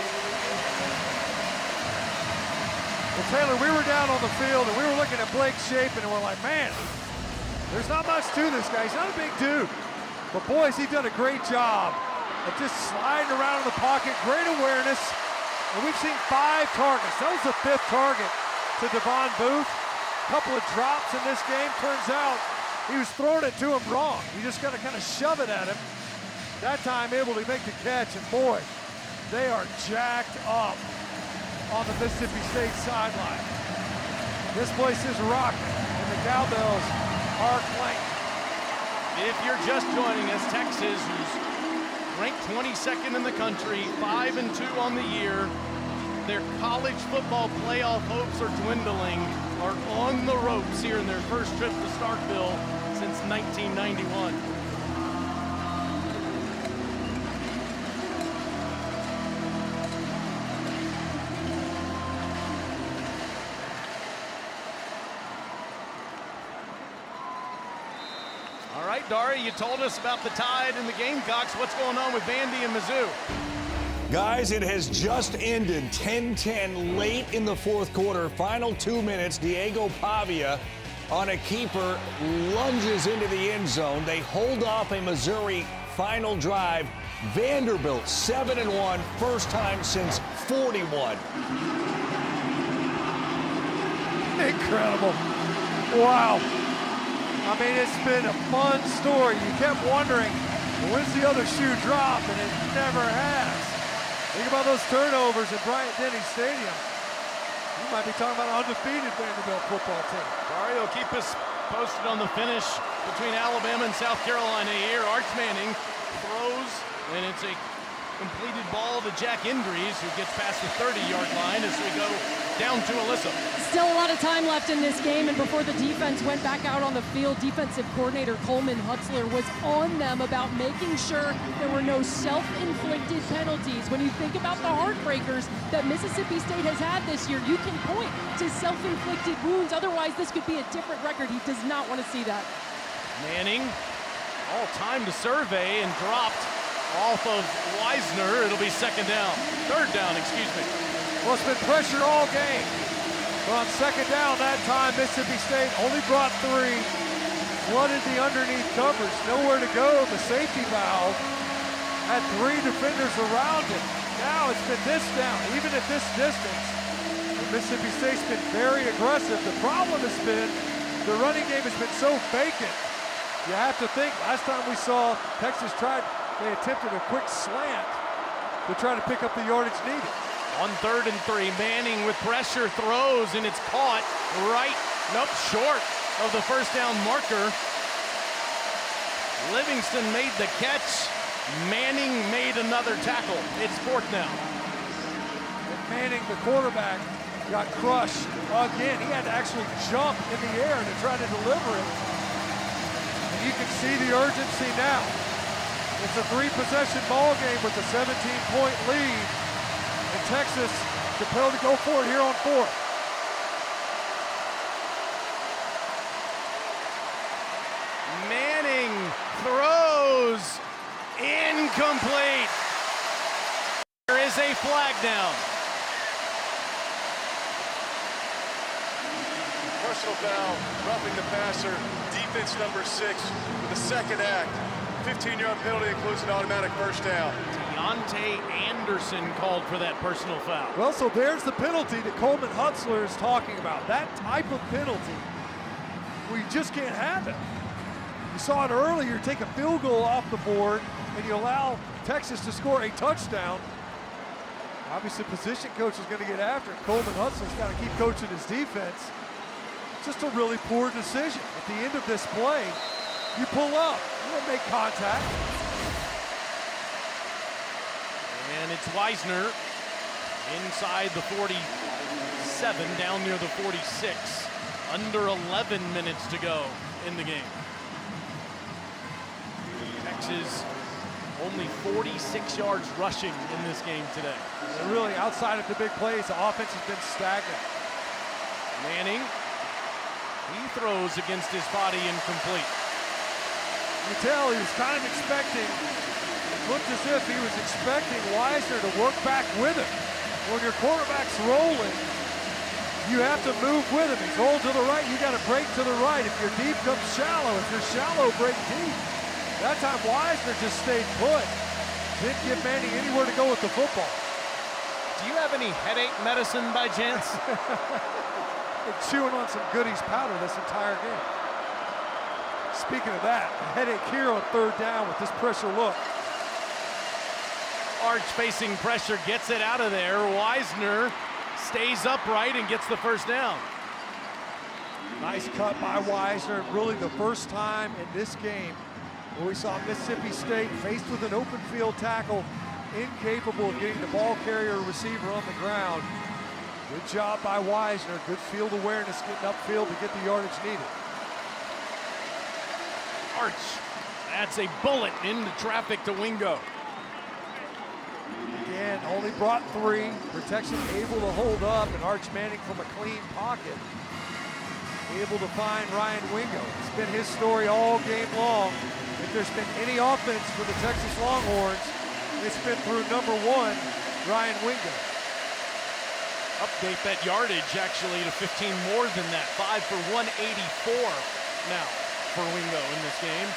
Well, Taylor, we were down on the field and we were looking at Blake Shapin and we're like, man, there's not much to this guy. He's not a big dude. But boys, he's done a great job of just sliding around in the pocket, great awareness. And we've seen 5 targets. That was the 5th target to Devon Booth. A couple of drops in this game. Turns out he was throwing it to him wrong. You just got to kind of shove it at him. That time able to make the catch. And boy, they are jacked up on the Mississippi State sideline. This place is rocking, and the cowbells are clanking. If you're just joining us, Texas, who's ranked 22nd in the country, 5-2 on the year, their college football playoff hopes are dwindling, are on the ropes here in their first trip to Starkville since 1991. All right, Dari, you told us about the Tide and the Gamecocks. What's going on with Vandy and Mizzou? Guys, it has just ended 10-10 late in the fourth quarter. Final 2 minutes, Diego Pavia on a keeper lunges into the end zone. They hold off a Missouri final drive. Vanderbilt 7-1, first time since 41. Incredible. Wow. I mean, it's been a fun story. You kept wondering, when's the other shoe drop? And it never has. Think about those turnovers at Bryant-Denny Stadium. You might be talking about an undefeated Vanderbilt football team. Dario, keep us posted on the finish between Alabama and South Carolina here. Arch Manning throws, and it's a completed ball to Jack Indries, who gets past the 30-yard line as we go down to Alyssa. Still a lot of time left in this game, and before the defense went back out on the field, defensive coordinator Coleman Hutzler was on them about making sure there were no self-inflicted penalties. When you think about the heartbreakers that Mississippi State has had this year, you can point to self-inflicted wounds. Otherwise, this could be a different record. He does not want to see that. Manning, all time to survey, and dropped off of Wisner. It'll be third down, excuse me. Well, it's been pressure all game. But on second down that time, Mississippi State only brought 3. Flooded the underneath coverage. Nowhere to go. The safety valve had 3 defenders around him. Now it's been this down, even at this distance. Mississippi State's been very aggressive. The problem has been the running game has been so vacant. You have to think, last time we saw Texas they attempted a quick slant to try to pick up the yardage needed. On 3rd and 3, Manning with pressure throws, and it's caught short of the first down marker. Livingston made the catch. Manning made another tackle. It's 4th down. And Manning, the quarterback, got crushed again. He had to actually jump in the air to try to deliver it. And you can see the urgency now. It's a 3-possession ball game with a 17-point lead. And Texas compelled to go for it here on 4th. Manning throws incomplete. There is a flag down. Personal foul, roughing the passer, defense number 6 with the second act. 15-yard penalty includes an automatic first down. Deontay Anderson called for that personal foul. Well, so there's the penalty that Coleman Hutzler is talking about. That type of penalty, we just can't have it. You saw it earlier, take a field goal off the board, and you allow Texas to score a touchdown. Obviously, position coach is going to get after it. Coleman Hutzler's got to keep coaching his defense. Just a really poor decision. At the end of this play, you pull up, you don't make contact. And it's Wisner inside the 47, down near the 46. Under 11 minutes to go in the game. Texas only 46 yards rushing in this game today. And really, outside of the big plays, the offense has been stagnant. Manning, he throws against his body incomplete. You tell he was kind of expecting, it looked as if he was expecting Wisner to work back with him. When your quarterback's rolling, you have to move with him. He's rolled to the right, you got to break to the right. If you're deep, come shallow. If you're shallow, break deep. That time Wisner just stayed put. Didn't give Manning anywhere to go with the football. Do you have any headache medicine by chance? Been chewing on some Goodies powder this entire game. Speaking of that, a headache here on 3rd down with this pressure look. Arch facing pressure, gets it out of there. Wisner stays upright and gets the first down. Nice cut by Wisner. Really the first time in this game where we saw Mississippi State faced with an open field tackle, incapable of getting the ball carrier or receiver on the ground. Good job by Wisner. Good field awareness, getting upfield to get the yardage needed. Arch adds a bullet into traffic to Wingo. Again, only brought 3. Protection able to hold up, and Arch Manning from a clean pocket able to find Ryan Wingo. It's been his story all game long. If there's been any offense for the Texas Longhorns, it's been through number 1, Ryan Wingo. Update that yardage actually to 15 more than that. 5 for 184 now for Wingo in this game.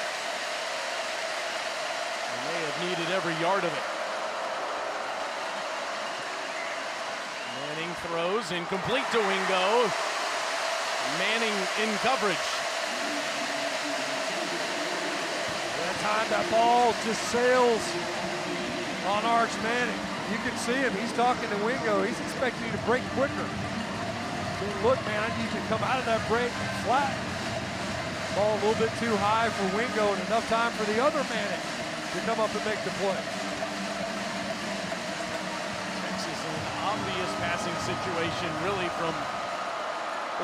And they have needed every yard of it. Manning throws incomplete to Wingo. Manning in coverage. That time that ball just sails on Arch Manning. You can see him, he's talking to Wingo. He's expecting you to break quicker. Saying, look, man, I need you to come out of that break flat. Ball a little bit too high for Wingo and enough time for the other Manning to come up and make the play. Texas in an obvious passing situation really for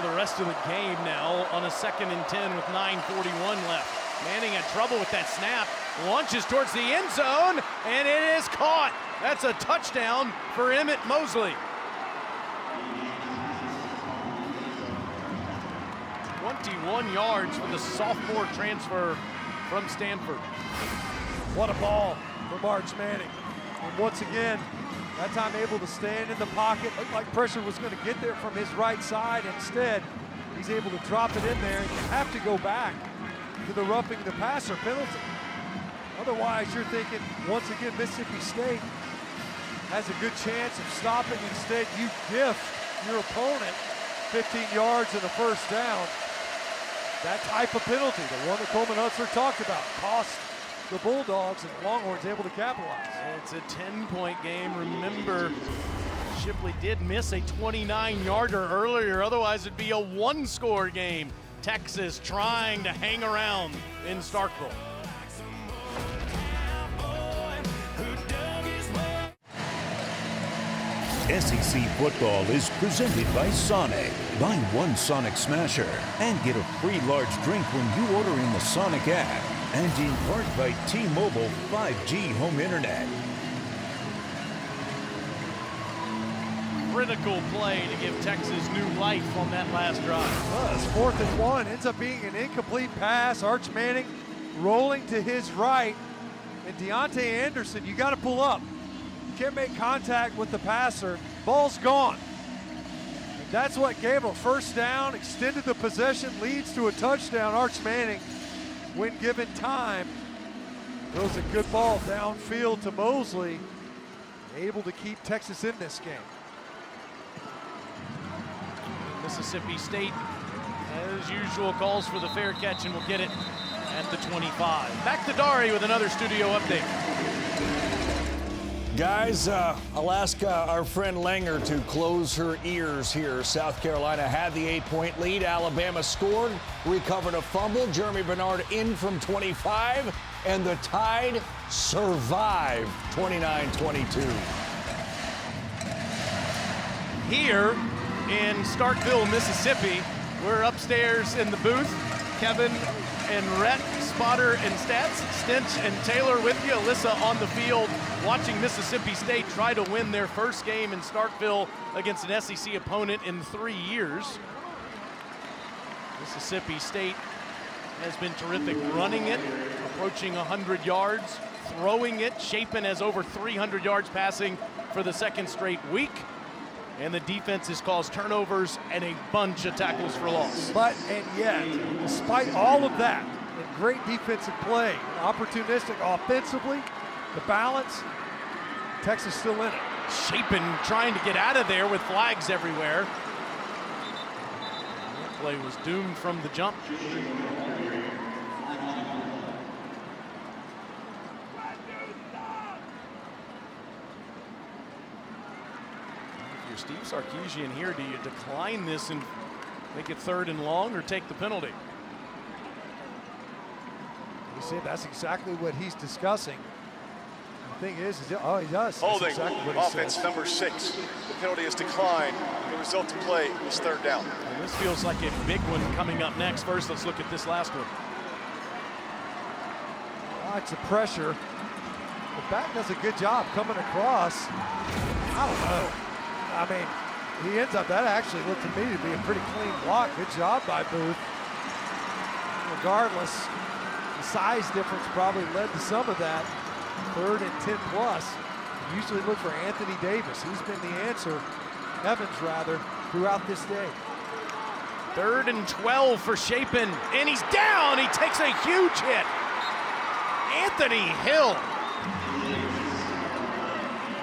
the rest of the game now on a 2nd and 10 with 9:41 left. Manning had trouble with that snap, launches towards the end zone, and it is caught. That's a touchdown for Emmett Mosley. 21 yards for the sophomore transfer from Stanford. What a ball from Arch Manning. And once again, that time able to stand in the pocket. Looked like pressure was going to get there from his right side. Instead, he's able to drop it in there, and you have to go back to the roughing the passer penalty. Otherwise, you're thinking, once again, Mississippi State has a good chance of stopping. Instead, you gift your opponent 15 yards and a first down. That type of penalty, the one that Coleman Hutzler talked about, cost the Bulldogs, and the Longhorns able to capitalize. It's a 10-point game. Remember, Shipley did miss a 29-yarder earlier. Otherwise, it'd be a one-score game. Texas trying to hang around in Starkville. SEC football is presented by Sonic. Buy one Sonic Smasher and get a free large drink when you order in the Sonic app. And in part by T-Mobile 5G home internet. Critical play to give Texas new life on that last drive. Well, it's 4th and 1. Ends up being an incomplete pass. Arch Manning rolling to his right. And Deontay Anderson, you got to pull up. You can't make contact with the passer. Ball's gone. And that's what gave a first down, extended the possession, leads to a touchdown. Arch Manning, when given time, throws a good ball downfield to Mosley, able to keep Texas in this game. Mississippi State, as usual, calls for the fair catch and will get it at the 25. Back to Dari with another studio update. Guys, I'll ask our friend Langer to close her ears here. South Carolina had the 8-point lead. Alabama scored, recovered a fumble. Jeremy Bernard in from 25, and the Tide survived 29-22. Here in Starkville, Mississippi, we're upstairs in the booth. Kevin and Rhett, Spotter and Stats, Stinch and Taylor with you. Alyssa on the field watching Mississippi State try to win their first game in Starkville against an SEC opponent in 3 years. Mississippi State has been terrific running it, approaching 100 yards, throwing it. Chapin has over 300 yards passing for the second straight week. And the defense has caused turnovers and a bunch of tackles for loss. But, and yet, despite all of that, and great defensive play, opportunistic offensively, the balance, Texas still in it. Chapin trying to get out of there with flags everywhere. That play was doomed from the jump. Steve Sarkisian here, do you decline this and make it 3rd and long or take the penalty? You see, that's exactly what he's discussing. The thing is oh, he does. Holding, exactly offense number 6. The penalty is declined. The result of play is 3rd down. And this feels like a big one coming up next. First, let's look at this last one. Lots of pressure. The back does a good job coming across. I don't know. I mean, he ends up, that actually looked to me to be a pretty clean block. Good job by Booth. Regardless, the size difference probably led to some of that. 3rd and 10 plus. Usually look for Anthony Davis. He's been the answer, Evans rather, throughout this day. 3rd and 12 for Chapin, and he's down. He takes a huge hit. Anthony Hill.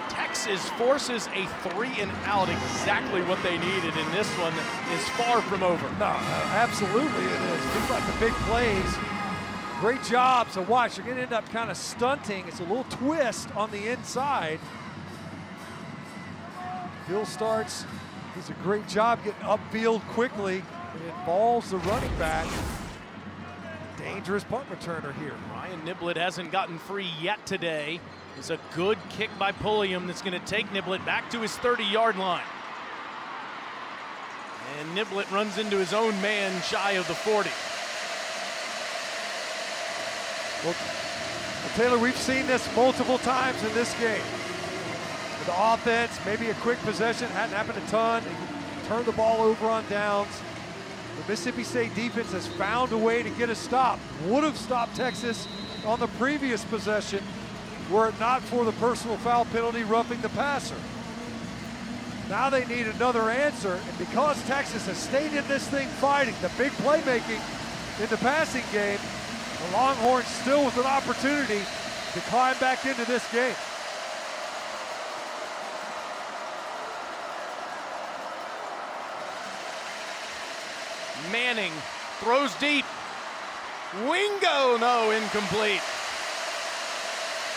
Texas forces a 3-and-out, exactly what they needed, and this one is far from over. No, absolutely it is. Think about the big plays. Great job. So watch, you're going to end up kind of stunting. It's a little twist on the inside. Hill starts, does a great job getting upfield quickly. It involves the running back. Dangerous punt returner here. Ryan Niblett hasn't gotten free yet today. It's a good kick by Pulliam that's going to take Niblett back to his 30-yard line. And Niblett runs into his own man shy of the 40. Well, Taylor, we've seen this multiple times in this game. With the offense, maybe a quick possession, hadn't happened a ton. They can turn the ball over on downs. The Mississippi State defense has found a way to get a stop. Would have stopped Texas on the previous possession were it not for the personal foul penalty roughing the passer. Now they need another answer, and because Texas has stayed in this thing fighting, the big playmaking in the passing game, the Longhorns still with an opportunity to climb back into this game. Manning throws deep. Wingo, no, incomplete.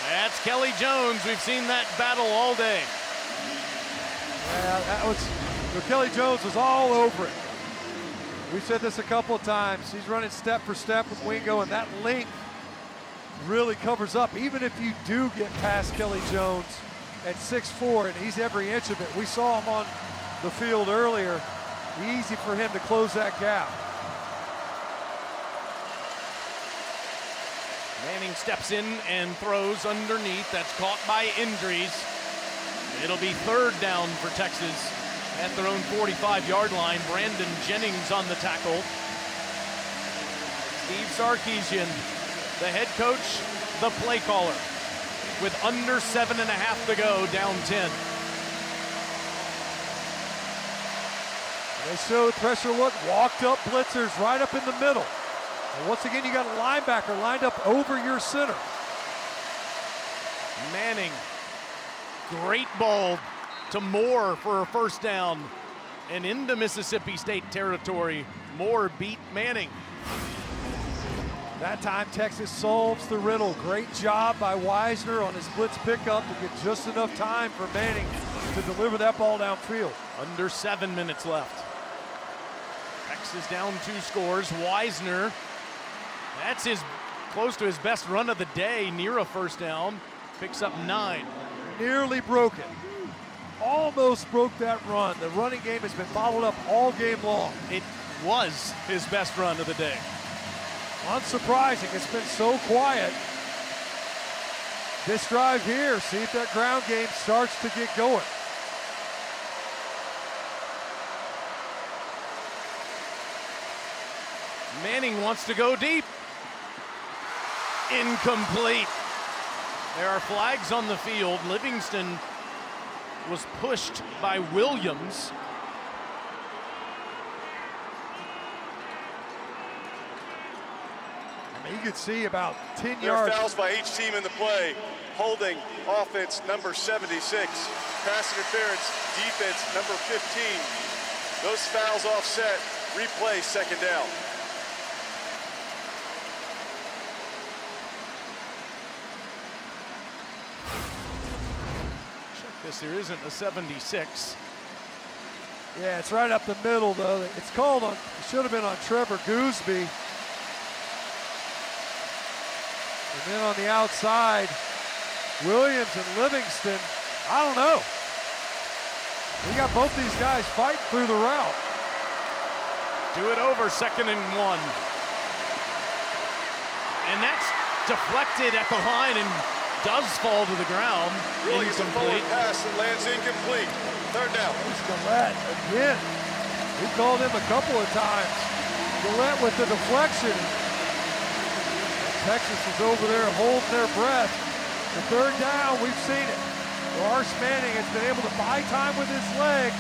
That's Kelly Jones. We've seen that battle all day. Yeah, that was, Kelly Jones was all over it. We said this a couple of times. He's running step for step with Wingo, and that length really covers up. Even if you do get past Kelly Jones at 6'4", and he's every inch of it. We saw him on the field earlier. Easy for him to close that gap. Manning steps in and throws underneath. That's caught by injuries. It'll be third down for Texas at their own 45-yard line. Brandon Jennings on the tackle. Steve Sarkisian, the head coach, the play caller, with under 7.5 to go, down 10. They showed pressure look, walked up blitzers right up in the middle. And once again, you got a linebacker lined up over your center. Manning, great ball to Moore for a first down. And into Mississippi State territory, Moore beat Manning. That time, Texas solves the riddle. Great job by Wisner on his blitz pickup to get just enough time for Manning to deliver that ball downfield. Under 7 minutes left. Texas down 2 scores. Wisner, that's close to his best run of the day, near a first down. Picks up 9. Nearly broke it. Almost broke that run. The running game has been bottled up all game long. It was his best run of the day. Unsurprising, it's been so quiet. This drive here, see if that ground game starts to get going. Manning wants to go deep. Incomplete. There are flags on the field. Livingston was pushed by Williams. You could see about 10 There are yards. fouls by each team in the play. Holding, offense, number 76. Pass interference, defense, number 15. Those fouls offset. Replay, second down. Check this, there isn't a 76. Yeah, it's right up the middle, though. It's called on, it should have been on Trevor Gooseby. And then on the outside, Williams and Livingston, I don't know. We got both these guys fighting through the route. Do it over, 2nd and 1. And that's deflected at the line and does fall to the ground. Really is a forward pass that lands incomplete. Third down. Gillette again. We called him a couple of times. Gillette with the deflection. Texas is over there holding their breath. The third down, we've seen it. Arch Manning has been able to buy time with his legs.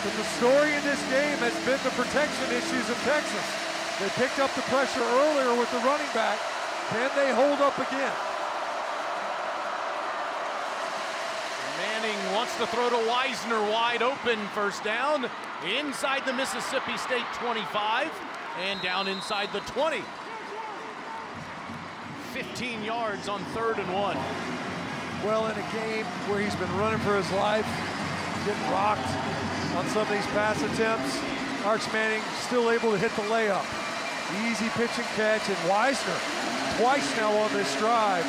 But the story in this game has been the protection issues of Texas. They picked up the pressure earlier with the running back. Can they hold up again? Manning wants to throw to Wisner, wide open, first down. Inside the Mississippi State 25 and down inside the 20. 15 yards on 3rd and 1. Well, in a game where he's been running for his life, getting rocked on some of these pass attempts, Arch Manning still able to hit the layup. Easy pitch and catch, and Wisner, twice now on this drive,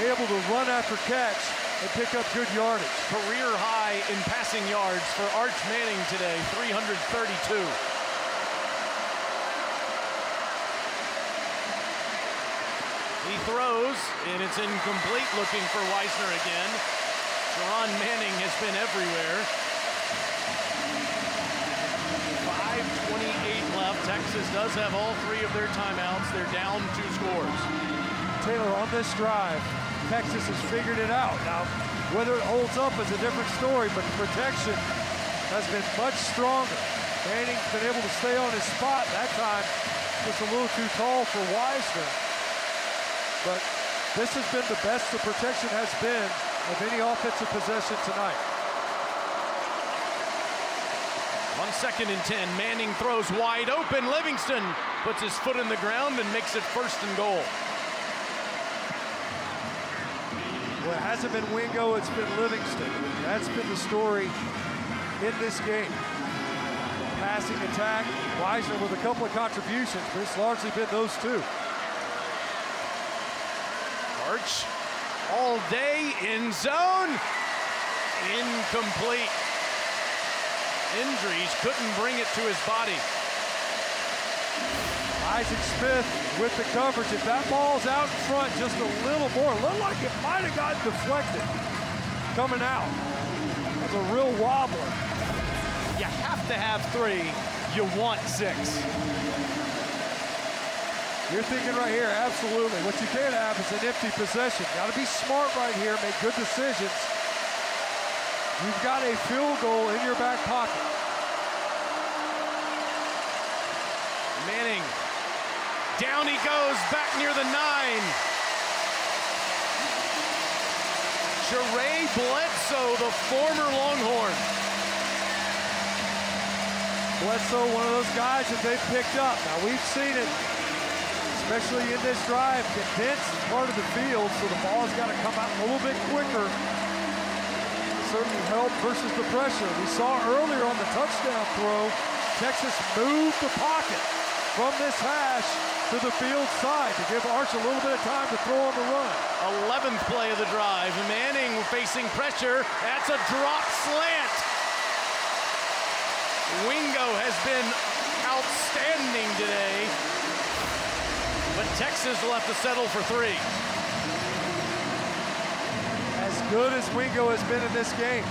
able to run after catch and pick up good yardage. Career high in passing yards for Arch Manning today, 332. He throws, and it's incomplete, looking for Wisner again. Jerron Manning has been everywhere. 5:28 left. Texas does have all 3 of their timeouts. They're down 2 scores. Taylor, on this drive, Texas has figured it out. Now, whether it holds up is a different story, but the protection has been much stronger. Manning's been able to stay on his spot. That time, just a little too tall for Wisner. But This has been the best the protection has been of any offensive possession tonight. 1 second and 10. Manning throws wide open. Livingston puts his foot in the ground and makes it 1st and goal. Well, it hasn't been Wingo, it's been Livingston. That's been the story in this game. Passing attack, Weisner with a couple of contributions, but it's largely been those two. Arch all day in zone. Incomplete. Injuries couldn't bring it to his body. Isaac Smith with the coverage. If that ball's out in front just a little more, looked like it might have gotten deflected coming out. That's a real wobbler. You have to have 3. You want 6. You're thinking right here, absolutely. What you can't have is an empty possession. Got to be smart right here, make good decisions. You've got a field goal in your back pocket. Manning, down he goes, back near the 9. Jeray Bledsoe, the former Longhorn. Bledsoe, one of those guys that they've picked up. Now we've seen it, especially in this drive, condensed part of the field, so the ball's got to come out a little bit quicker. Certainly help versus the pressure. We saw earlier on the touchdown throw, Texas moved the pocket from this hash to the field side to give Arch a little bit of time to throw on the run. 11th play of the drive. Manning facing pressure. That's a drop slant. Wingo has been outstanding today, but Texas will have to settle for 3. As good as Wingo has been in this game.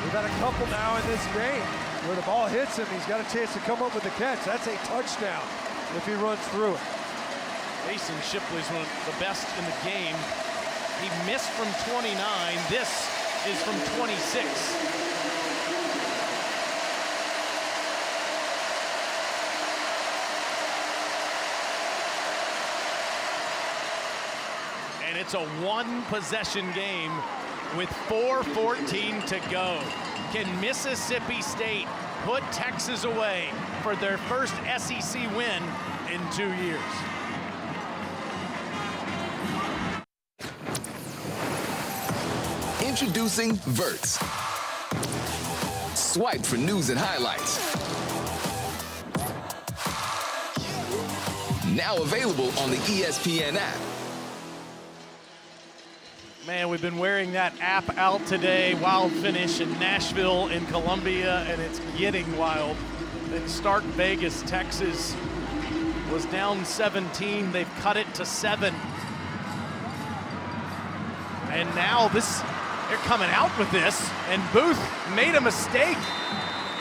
We've had a couple now in this game where the ball hits him, he's got a chance to come up with a catch. That's a touchdown if he runs through it. Mason Shipley's one of the best in the game. He missed from 29. This is from 26. And it's a 1-possession game with 4:14 to go. Can Mississippi State put Texas away for their first SEC win in 2 years? Introducing Verts. Swipe for news and highlights. Now available on the ESPN app. Man, we've been wearing that app out today. Wild finish in Nashville and Columbia, and it's getting wild. In Starkvegas, Texas was down 17. They've cut it to 7. And now they're coming out with this, and Booth made a mistake.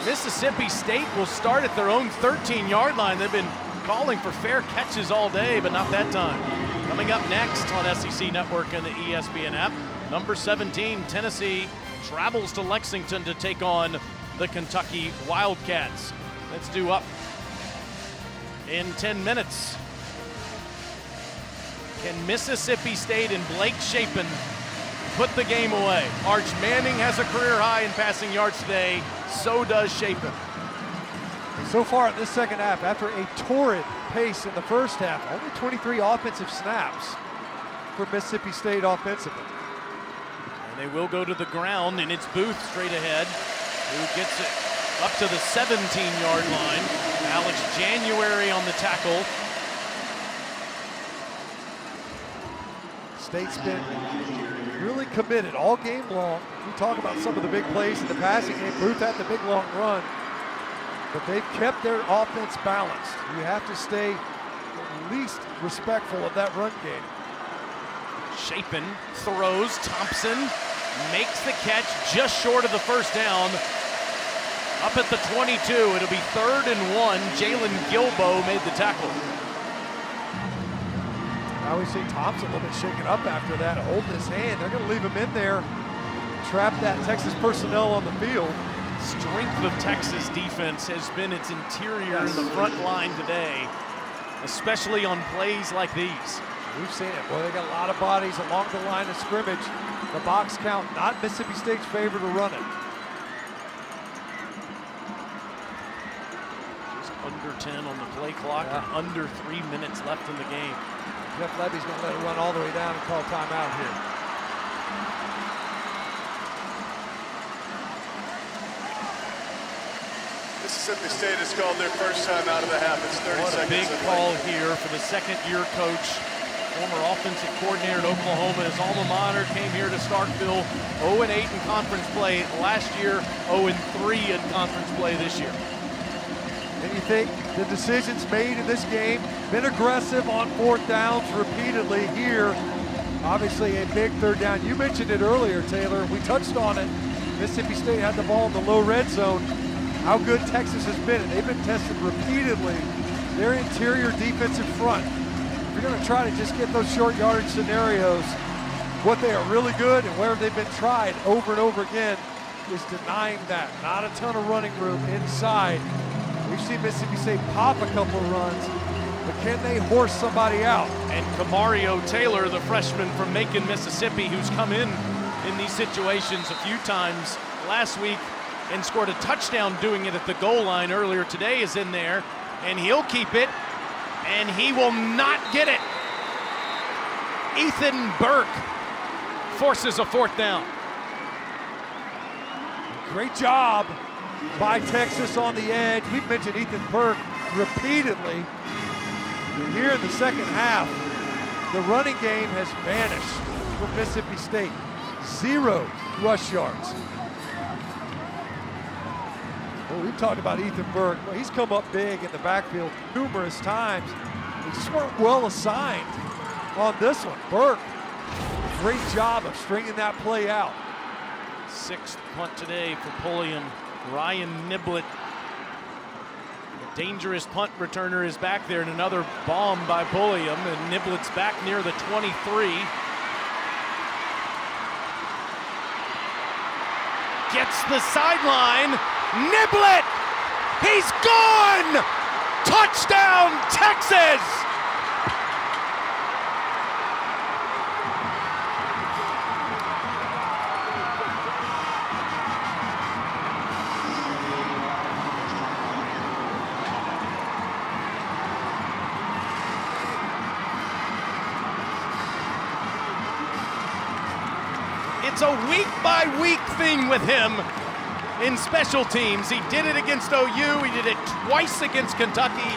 Mississippi State will start at their own 13-yard line. They've been calling for fair catches all day, but not that time. Coming up next on SEC Network and the ESPN app, number 17, Tennessee travels to Lexington to take on the Kentucky Wildcats. Let's do up in 10 minutes. Can Mississippi State and Blake Shapen put the game away? Arch Manning has a career high in passing yards today. So does Shapen. So far in this second half, after a torrid pace in the first half, only 23 offensive snaps for Mississippi State offensively. And they will go to the ground, and it's Booth straight ahead who gets it up to the 17-yard line. Alex January on the tackle. State's been really committed all game long. We talk about some of the big plays in the passing game. Booth had the big long run, but they've kept their offense balanced. You have to stay at least respectful of that run game. Shapen throws. Thompson makes the catch just short of the first down. Up at the 22, it'll be 3rd and 1. Jalen Gilbo made the tackle. I always see Thompson a little bit shaken up after that, holding his hand. They're going to leave him in there, trap that Texas personnel on the field. Strength of Texas defense has been its interior in the front line today, especially on plays like these. We've seen it. Boy, they got a lot of bodies along the line of scrimmage. The box count, not Mississippi State's favor to run it. Just under 10 on the play clock and under 3 minutes left in the game. Jeff Levy's going to let it run all the way down and call timeout here. Mississippi State has called their first time out of the half. It's 30 What a seconds. big call here for the second-year coach, former offensive coordinator at Oklahoma. His alma mater came here to Starkville, 0-8 in conference play last year, 0-3 in conference play this year. And you think the decisions made in this game, been aggressive on fourth downs repeatedly here. Obviously a big third down. You mentioned it earlier, Taylor. We touched on it. Mississippi State had the ball in the low red zone. How good Texas has been, and they've been tested repeatedly. Their interior defensive front. If you're going to try to just get those short yardage scenarios, what they are really good and where they've been tried over and over again is denying that. Not a ton of running room inside. We've seen Mississippi State pop a couple of runs, but can they horse somebody out? And Kamario Taylor, the freshman from Macon, Mississippi, who's come in these situations a few times last week and scored a touchdown doing it at the goal line earlier today, is in there, and he'll keep it, and he will not get it. Ethan Burke forces a fourth down. Great job by Texas on the edge. We've mentioned Ethan Burke repeatedly. Here in the second half, the running game has vanished for Mississippi State. 0 rush yards. Well, we've talked about Ethan Burke. Well, he's come up big in the backfield numerous times. They just weren't well assigned on this one. Burke, great job of stringing that play out. Sixth punt today for Pulliam. Ryan Niblett, the dangerous punt returner, is back there, and another bomb by Pulliam, and Niblett's back near the 23. Gets the sideline. Niblett, he's gone! Touchdown, Texas! It's a week-by-week thing with him in special teams. He did it against OU, he did it twice against Kentucky,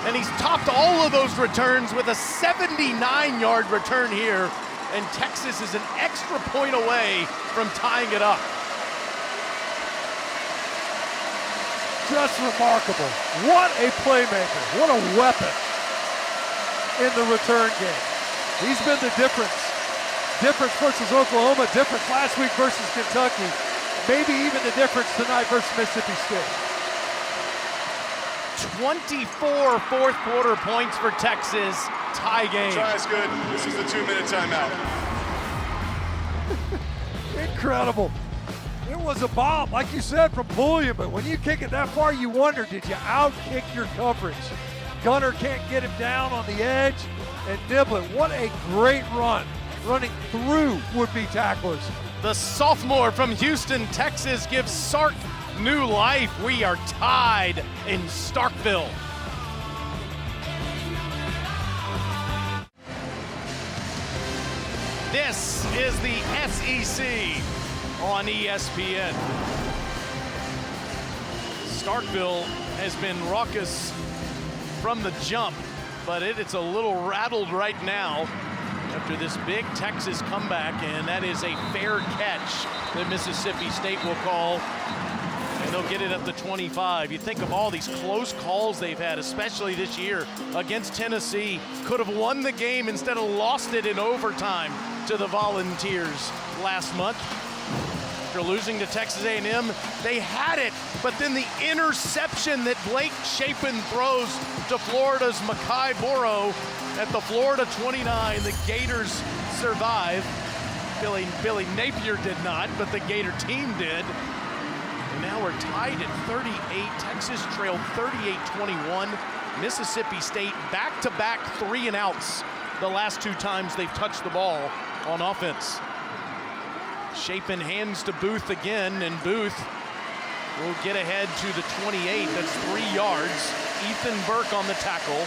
and he's topped all of those returns with a 79-yard return here, and Texas is an extra point away from tying it up. Just remarkable. What a playmaker. What a weapon in the return game. He's been the difference. Difference versus Oklahoma, difference last week versus Kentucky. Maybe even the difference tonight versus Mississippi State. 24 fourth quarter points for Texas, tie game. Try is good. This is the 2-minute timeout. Incredible. It was a bomb, like you said, from Pulliam, but when you kick it that far, you wonder, did you outkick your coverage? Gunner can't get him down on the edge, and Niblett, what a great run, running through would-be tacklers. The sophomore from Houston, Texas, gives Sark new life. We are tied in Starkville. This is the SEC on ESPN. Starkville has been raucous from the jump, but it's a little rattled right now after this big Texas comeback, and that is a fair catch that Mississippi State will call, and they'll get it at the 25. You think of all these close calls they've had, especially this year against Tennessee. Could have won the game, instead of lost it in overtime to the Volunteers last month. After losing to Texas A&M, they had it, but then the interception that Blake Chapin throws to Florida's Mekhi Boro at the Florida 29, the Gators survive. Billy Napier did not, but the Gator team did. And now we're tied at 38. Texas trailed 38-21. Mississippi State back-to-back 3-and-outs the last 2 times they've touched the ball on offense. Shapen hands to Booth again, and Booth will get ahead to the 28. That's 3 yards. Ethan Burke on the tackle.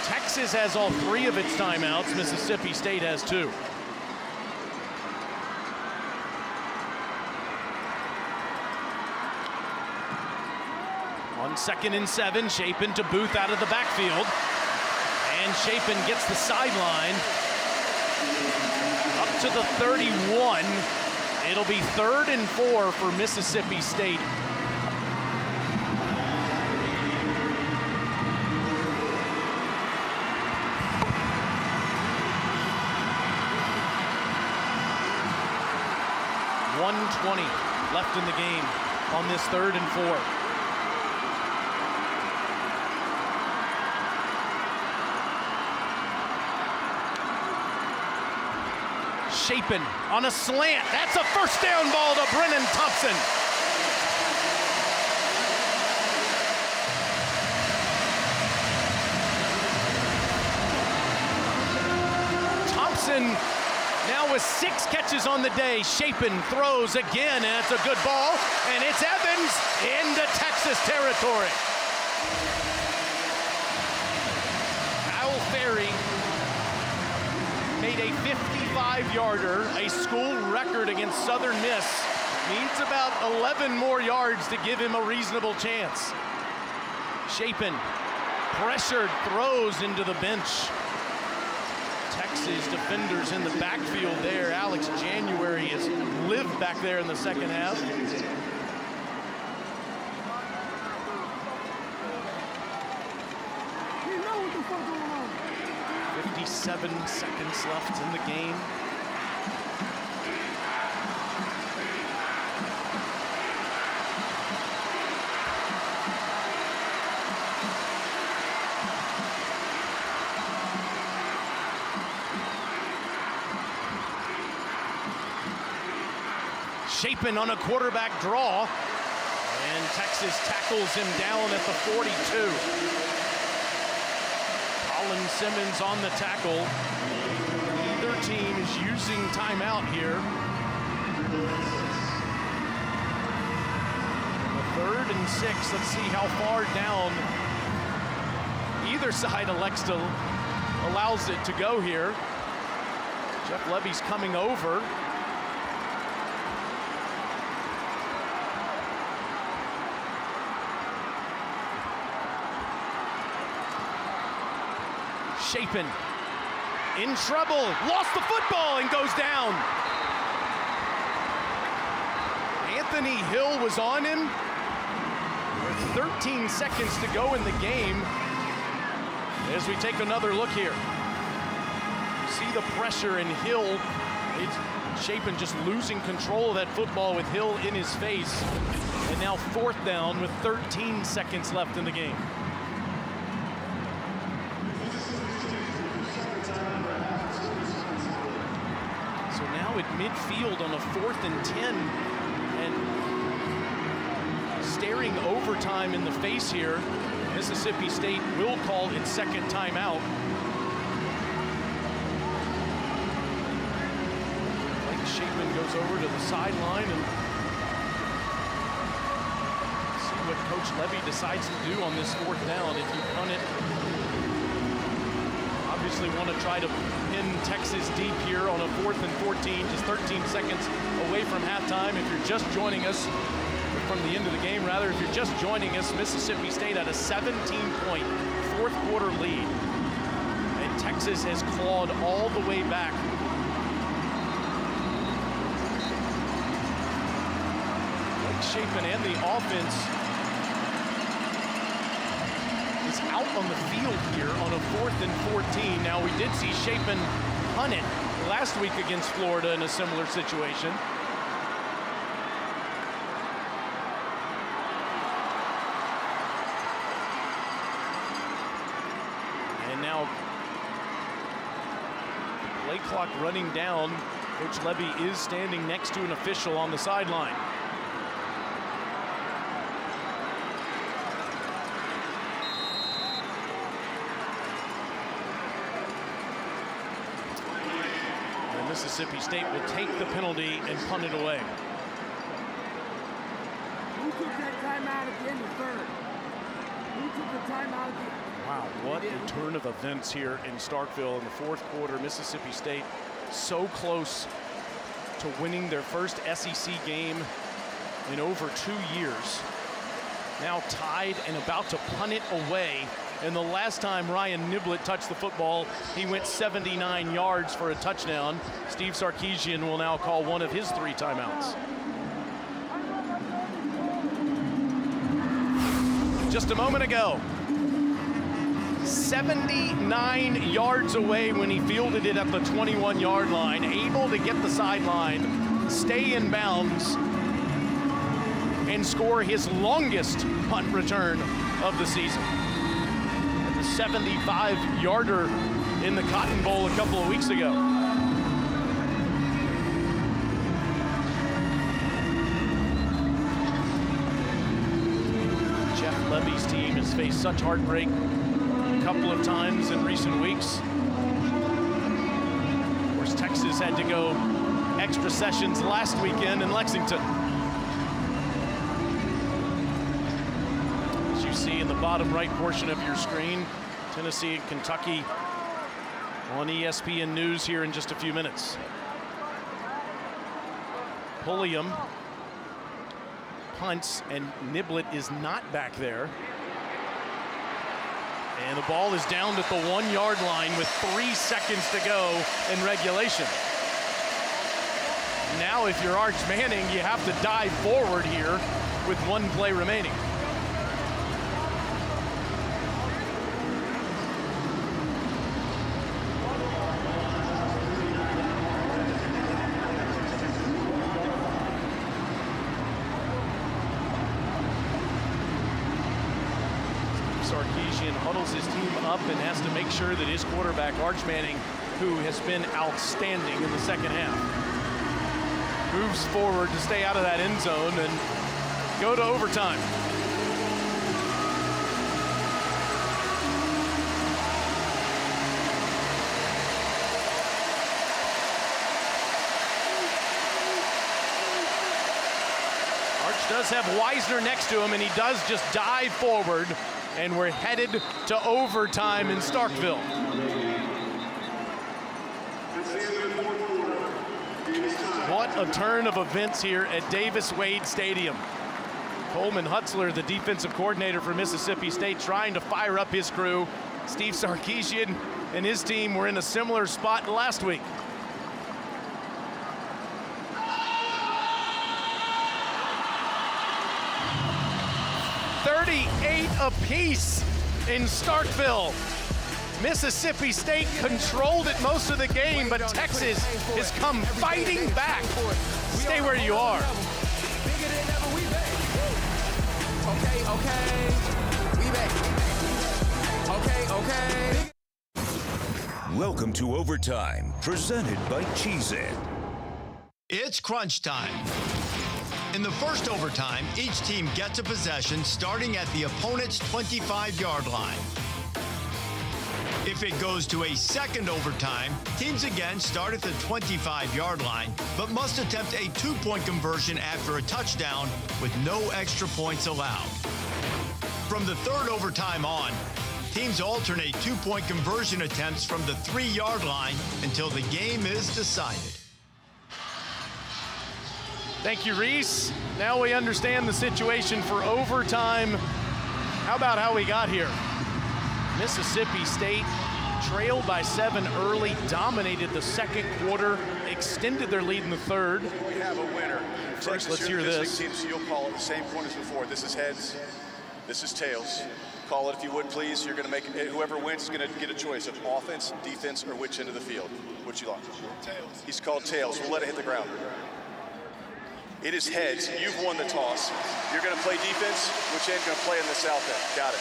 Texas has all 3 of its timeouts. Mississippi State has 2. On 2nd and 7, Shapen to Booth out of the backfield. And Shapen gets the sideline up to the 31. It'll be 3rd and 4 for Mississippi State. .120 left in the game on this 3rd and 4. Shapen on a slant. That's a first down ball to Brennan Thompson. Thompson now with 6 catches on the day. Shapen throws again, and it's a good ball, and it's Evans into Texas territory. Kyle Ferry made a 55-yarder, a school record against Southern Miss. Needs about 11 more yards to give him a reasonable chance. Shapen, pressured, throws into the bench. Texas defenders in the backfield there. Alex January has lived back there in the second half. You know what the fuck going on. 57 seconds left in the game. Shapen on a quarterback draw, and Texas tackles him down at the 42. Colin Simmons on the tackle. Neither team is using timeout here. The 3rd and 6, let's see how far down either side allows it to go here. Jeff Levy's coming over. Shapen in trouble, lost the football and goes down. Anthony Hill was on him with 13 seconds to go in the game. As we take another look here, see the pressure in Hill. It's Shapen just losing control of that football with Hill in his face. And now 4th down with 13 seconds left in the game. At midfield on a 4th and 10, and staring overtime in the face here. Mississippi State will call its 2nd timeout. Blake Shapen goes over to the sideline and see what Coach Levy decides to do on this 4th down. If you punt it, obviously want to try to pin Texas deep here on a 4th and 14, just 13 seconds away from halftime. If you're just joining us, from the end of the game rather, if you're just joining us, Mississippi State had a 17-point 4th quarter lead. And Texas has clawed all the way back. Blake Shapen and the offense is out on the field here on a 4th and 14. Now, we did see Shapen punt it last week against Florida in a similar situation. And now, play clock running down. Coach Levy is standing next to an official on the sideline. Mississippi State will take the penalty and punt it away. Who took that timeout at the end of the third? Who took the timeout at the end? Wow, what a turn of events here in Starkville in the fourth quarter. Mississippi State so close to winning their first SEC game in over 2 years. Now tied and about to punt it away. And the last time Ryan Niblett touched the football, he went 79 yards for a touchdown. Steve Sarkisian will now call one of his 3 timeouts. Just a moment ago, 79 yards away when he fielded it at the 21-yard line, able to get the sideline, stay in bounds, and score his longest punt return of the season. The 75-yarder in the Cotton Bowl a couple of weeks ago. Jeff Levy's team has faced such heartbreak a couple of times in recent weeks. Of course, Texas had to go extra sessions last weekend in Lexington. As you see in the bottom right portion of your screen, Tennessee and Kentucky on ESPN News here in just a few minutes. Pulliam punts, and Niblett is not back there. And the ball is down at the 1-yard line with 3 seconds to go in regulation. Now, if you're Arch Manning, you have to dive forward here with 1 play remaining. Sarkisian huddles his team up and has to make sure that his quarterback, Arch Manning, who has been outstanding in the second half, moves forward to stay out of that end zone and go to overtime. Arch does have Wisner next to him, and he does just dive forward. And we're headed to overtime in Starkville. What a turn of events here at Davis-Wade Stadium. Coleman Hutzler, the defensive coordinator for Mississippi State, trying to fire up his crew. Steve Sarkisian and his team were in a similar spot last week. Apiece in Starkville. Mississippi State controlled it most of the game, but Texas has come fighting back. Stay where you are. Okay. Welcome to Overtime, presented by Cheez-It. It's crunch time. In the first overtime, each team gets a possession starting at the opponent's 25-yard line. If it goes to a second overtime, teams again start at the 25-yard line, but must attempt a 2-point conversion after a touchdown with no extra points allowed. From the third overtime on, teams alternate 2-point conversion attempts from the 3-yard line until the game is decided. Thank you, Reese. Now we understand the situation for overtime. How about how we got here? Mississippi State trailed by 7 early, dominated the second quarter, extended their lead in the third. We have a winner. First, let's hear this. Team, so you'll call it the same point as before. This is heads, this is tails. Call it if you would, please. You're going to make it. Whoever wins is going to get a choice of offense, defense, or which end of the field. What you like? Tails. He's called tails. We'll let it hit the ground. It is heads. You've won the toss. You're going to play defense. Which end going to play in the south end? Got it.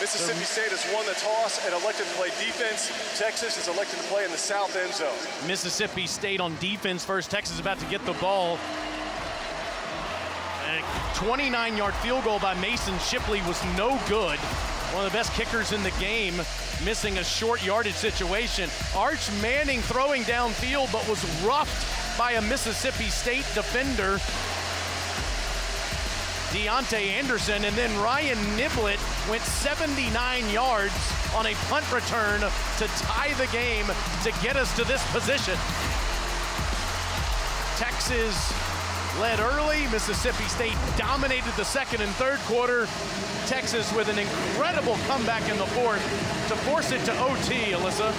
Mississippi State has won the toss and elected to play defense. Texas is elected to play in the south end zone. Mississippi State on defense first. Texas about to get the ball. A 29-yard field goal by Mason Shipley was no good. One of the best kickers in the game, missing a short yardage situation. Arch Manning throwing downfield, but was roughed by a Mississippi State defender, Deontay Anderson, and then Ryan Niblett went 79 yards on a punt return to tie the game to get us to this position. Texas led early. Mississippi State dominated the second and third quarter. Texas with an incredible comeback in the fourth to force it to OT, Alyssa.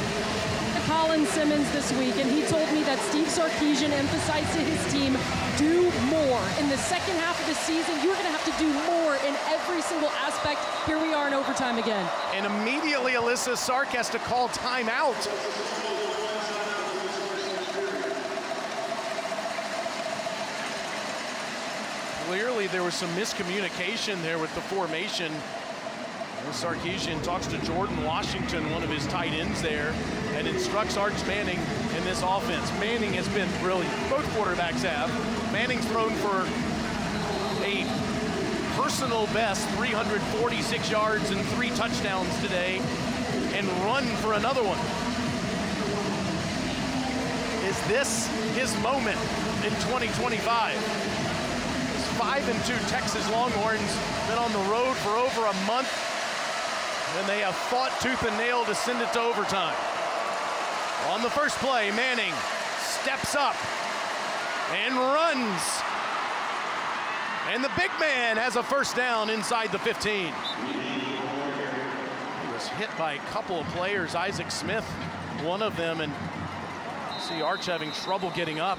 Colin Simmons this week, and he told me that Steve Sarkisian emphasized to his team, do more. In the second half of the season, you're going to have to do more in every single aspect. Here we are in overtime again. And immediately, Alyssa, Sark has to call timeout. Clearly, there was some miscommunication there with the formation. Sarkisian talks to Jordan Washington, one of his tight ends there, and instructs Arch Manning in this offense. Manning has been brilliant. Both quarterbacks have. Manning's thrown for a personal best 346 yards and 3 touchdowns today, and run for another one. Is this his moment in 2025? 5-2 Texas Longhorns, been on the road for over a month, and they have fought tooth and nail to send it to overtime. On the first play, Manning steps up and runs. And the big man has a first down inside the 15. He was hit by a couple of players, Isaac Smith, one of them, and see Arch having trouble getting up.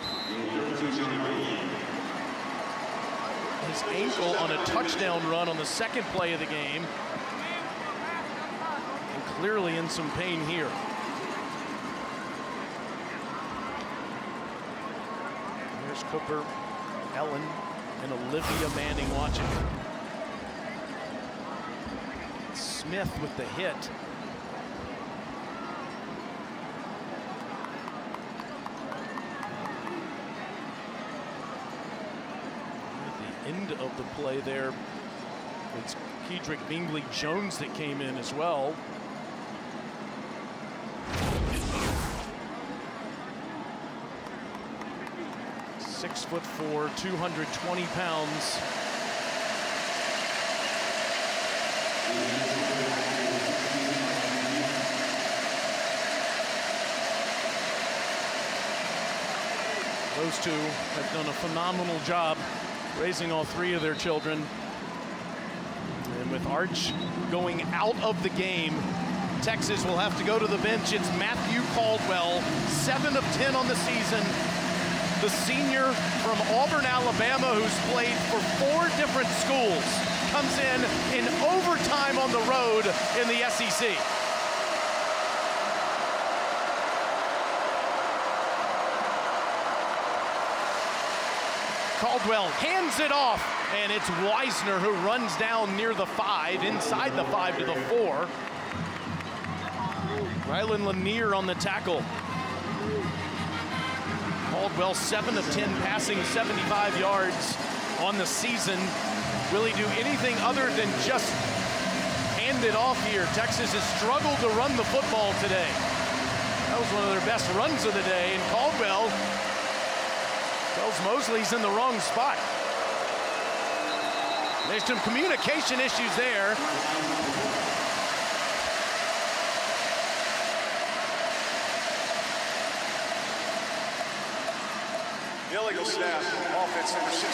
His ankle on a touchdown run on the second play of the game. And clearly in some pain here. Here's Cooper, Ellen, and Olivia Manning watching. Smith with the hit. End of the play there, it's Kedrick Bingley Jones that came in as well. Six foot 4, 220 pounds. Those two have done a phenomenal job raising all 3 of their children. And with Arch going out of the game, Texas will have to go to the bench. It's Matthew Caldwell, 7 of 10 on the season. The senior from Auburn, Alabama, who's played for 4 different schools, comes in overtime on the road in the SEC. Caldwell hands it off, and it's Weisner who runs down near the 5, inside the 5 to the 4. Rylan Lanier on the tackle. Caldwell 7 of 10 passing, 75 yards on the season. Will he do anything other than just hand it off here? Texas has struggled to run the football today. That was one of their best runs of the day, and Caldwell tells Mosley he's in the wrong spot. There's some communication issues there. The illegal snap, offense number 62.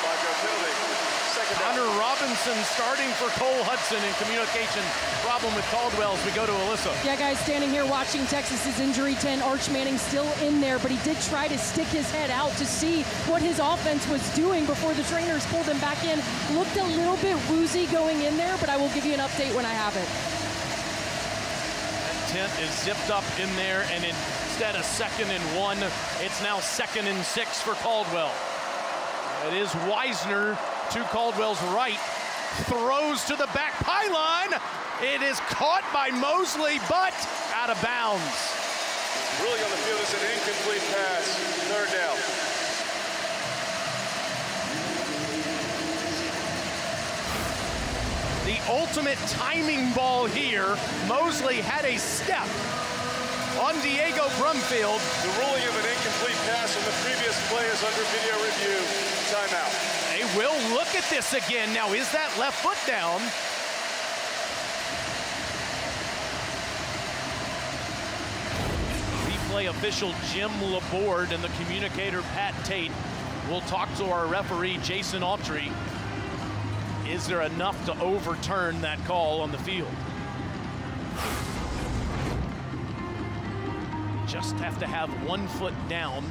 5-yard penalty. Connor Robinson starting for Cole Hudson in communication problem with Caldwell as we go to Alyssa. Yeah, guys, standing here watching Texas's injury 10. Arch Manning still in there, but he did try to stick his head out to see what his offense was doing before the trainers pulled him back in. Looked a little bit woozy going in there, but I will give you an update when I have it. That tent is zipped up in there, and instead of 2nd and 1, it's now 2nd and 6 for Caldwell. It is Weisner to Caldwell's right, throws to the back pylon. It is caught by Mosley, but out of bounds. Really on the field is an incomplete pass. 3rd down. The ultimate timing ball here. Mosley had a step on Diego Brumfield. The ruling of an incomplete pass on the previous play is under video review. Timeout. They will look at this again. Now, is that left foot down? Replay official Jim Laborde and the communicator Pat Tate will talk to our referee Jason Autry. Is there enough to overturn that call on the field? Just have to have 1 foot down.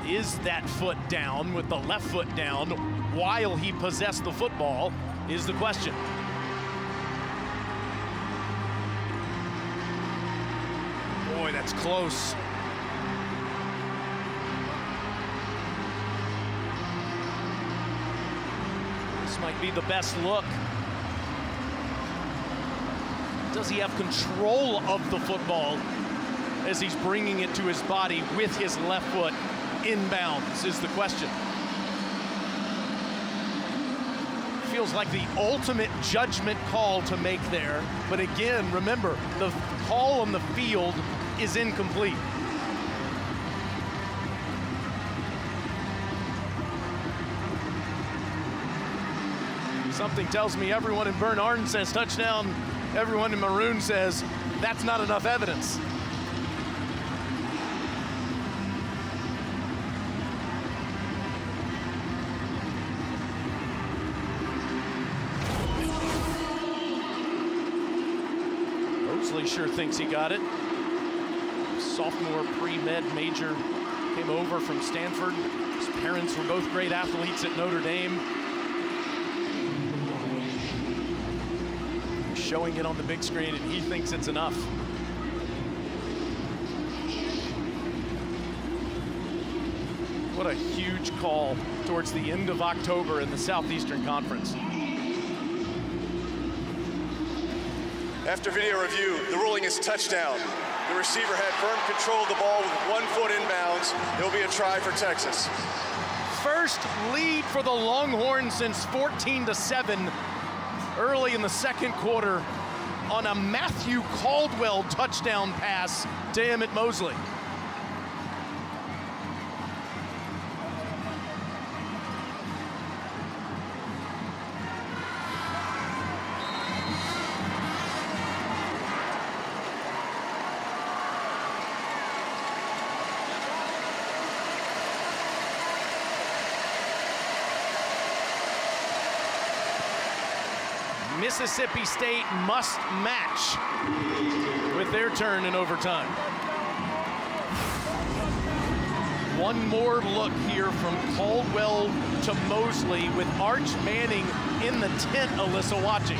Is that foot down with the left foot down while he possessed the football is the question. Boy, that's close. This might be the best look. Does he have control of the football as he's bringing it to his body with his left foot inbounds is the question. Feels like the ultimate judgment call to make there. But again, remember, the call on the field is incomplete. Something tells me everyone in Bernard says touchdown. Everyone in maroon says that's not enough evidence. Mosley sure thinks he got it. Sophomore pre-med major came over from Stanford. His parents were both great athletes at Notre Dame. Showing it on the big screen, and he thinks it's enough. What a huge call towards the end of October in the Southeastern Conference. After video review, the ruling is touchdown. The receiver had firm control of the ball with 1 foot inbounds. It'll be a try for Texas. First lead for the Longhorns since 14-7. Early in the second quarter on a Matthew Caldwell touchdown pass to Emmett Mosley. Mississippi State must match with their turn in overtime. One more look here from Caldwell to Mosley with Arch Manning in the tent, Alyssa, watching.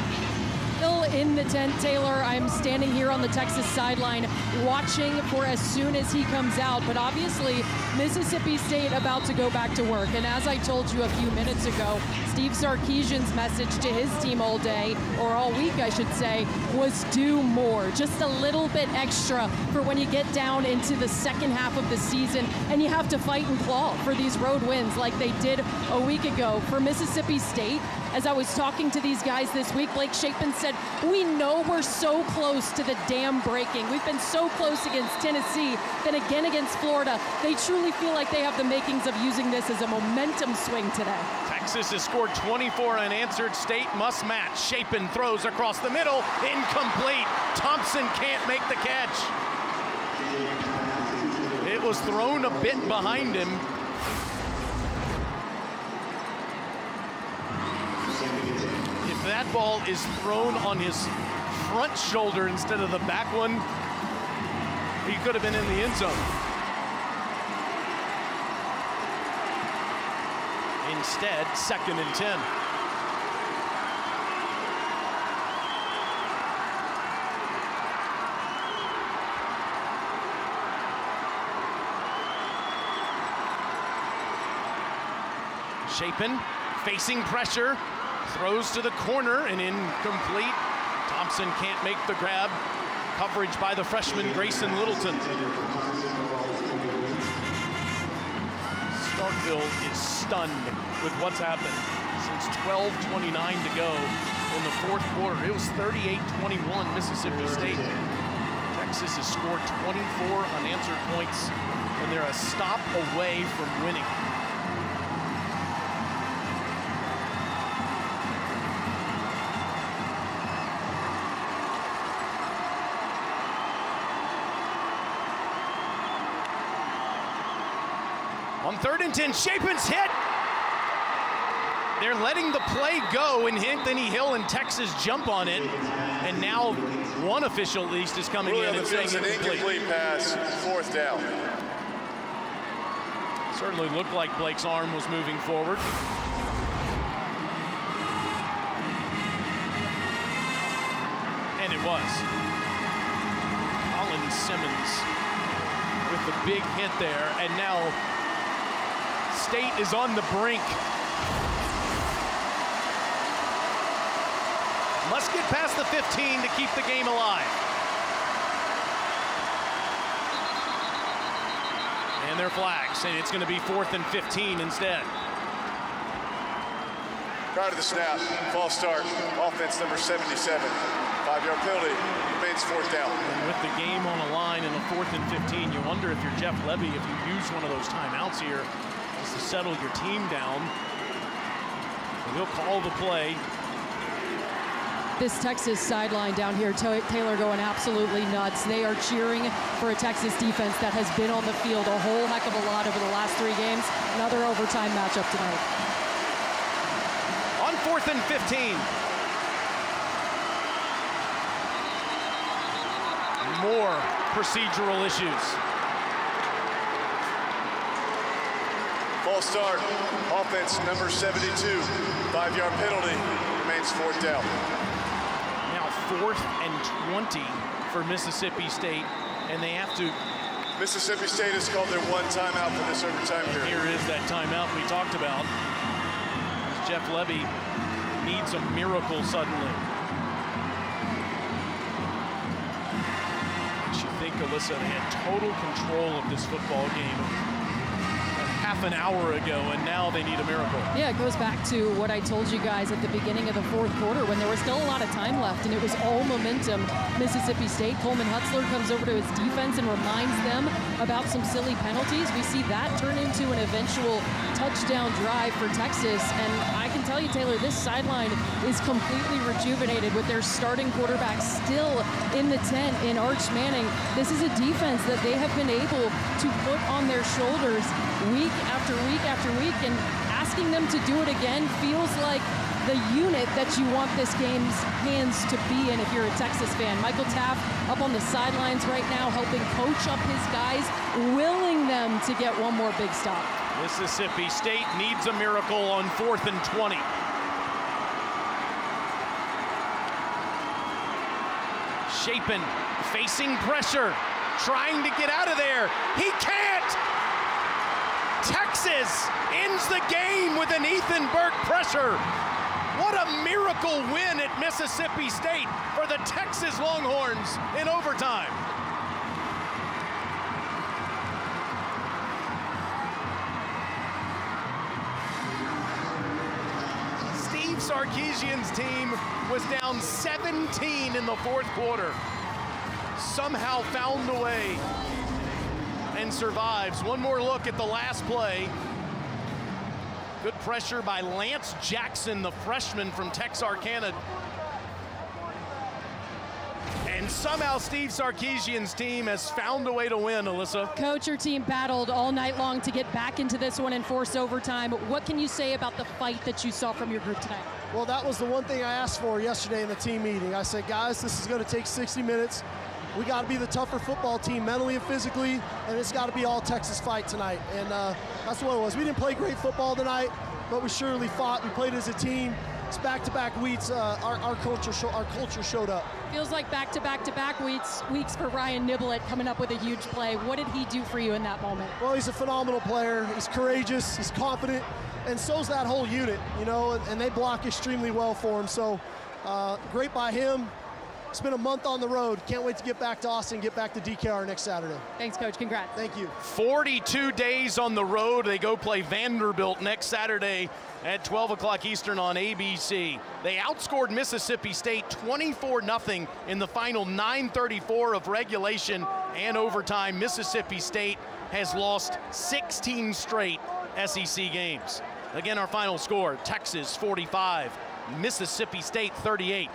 Still in the tent, Taylor. I'm standing here on the Texas sideline watching for as soon as he comes out. But obviously, Mississippi State about to go back to work. And as I told you a few minutes ago, Steve Sarkisian's message to his team all day, or all week, I should say, was do more. Just a little bit extra for when you get down into the second half of the season and you have to fight and claw for these road wins like they did a week ago. For Mississippi State, as I was talking to these guys this week, Blake Shapen said, we know we're so close to the dam breaking. We've been so close against Tennessee, then again against Florida. They truly feel like they have the makings of using this as a momentum swing today. Texas has scored 24 unanswered. State must match. Shapen throws across the middle. Incomplete. Thompson can't make the catch. It was thrown a bit behind him. If that ball is thrown on his front shoulder instead of the back one, he could have been in the end zone. Instead, 2nd and 10. Shapen facing pressure, throws to the corner and incomplete. Thompson can't make the grab. Coverage by the freshman Grayson Littleton. Nashville is stunned with what's happened since 12:29 to go in the fourth quarter. It was 38-21 Mississippi State. Texas has scored 24 unanswered points, and they're a stop away from winning. On 3rd and 10, Chapin's hit. They're letting the play go, and Anthony Hill and Texas jump on it. And now one official at least is coming in and saying an incomplete pass, 4th down. Certainly looked like Blake's arm was moving forward. And it was. Colin Simmons with the big hit there, and now State is on the brink. Must get past the 15 to keep the game alive. And their flags say it's going to be 4th and 15 instead. Prior to the snap, false start, offense number 77. 5-yard penalty, remains 4th down. And with the game on a line in the 4th and 15, you wonder if you're Jeff Levy, if you use one of those timeouts here just to settle your team down. And he'll call the play. This Texas sideline down here, Taylor going absolutely nuts. They are cheering for a Texas defense that has been on the field a whole heck of a lot over the last 3 games. Another overtime matchup tonight. On 4th and 15. More procedural issues. False start, offense number 72. 5-yard penalty, remains 4th down. 4th and 20 for Mississippi State, and they have to. Mississippi State has called their one timeout for this overtime period. Here is that timeout we talked about. Jeff Levy needs a miracle suddenly. You think, Alyssa, they had total control of this football game half an hour ago, and now they need a miracle. Yeah, it goes back to what I told you guys at the beginning of the 4th quarter when there was still a lot of time left and it was all momentum. Mississippi State, Coleman Hutzler comes over to his defense and reminds them about some silly penalties. We see that turn into an eventual touchdown drive for Texas, and I can tell you, Taylor, this sideline is completely rejuvenated with their starting quarterback still in the tent in Arch Manning. This is a defense that they have been able to put on their shoulders week after week after week, and asking them to do it again feels like the unit that you want this game's hands to be in if you're a Texas fan. Michael Taft up on the sidelines right now helping coach up his guys, willing them to get one more big stop. Mississippi State needs a miracle on 4th and 20. Chapin facing pressure, trying to get out of there. He can't! Texas ends the game with an Ethan Burke pressure. What a miracle win at Mississippi State for the Texas Longhorns in overtime. Steve Sarkisian's team was down 17 in the 4th quarter. Somehow found a way and survives. One more look at the last play. Good pressure by Lance Jackson, the freshman from Texarkana. And somehow Steve Sarkisian's team has found a way to win, Alyssa. Coach, your team battled all night long to get back into this one and force overtime. What can you say about the fight that you saw from your group tonight? Well, that was the one thing I asked for yesterday in the team meeting. I said, guys, this is going to take 60 minutes. We got to be the tougher football team mentally and physically, and it's got to be all Texas fight tonight. And that's what it was. We didn't play great football tonight, but we surely fought. We played as a team. It's back-to-back weeks. Our culture showed up. Feels like back-to-back weeks for Ryan Niblett coming up with a huge play. What did he do for you in that moment? Well, he's a phenomenal player. He's courageous. He's confident, and so's that whole unit. You know, and they block extremely well for him. So great by him. It's been a month on the road. Can't wait to get back to Austin, get back to DKR next Saturday. Thanks, Coach. Congrats. Thank you. 42 days on the road. They go play Vanderbilt next Saturday at 12 o'clock Eastern on ABC. They outscored Mississippi State 24-0 in the final 9:34 of regulation and overtime. Mississippi State has lost 16 straight SEC games. Again, our final score, Texas 45, Mississippi State 38.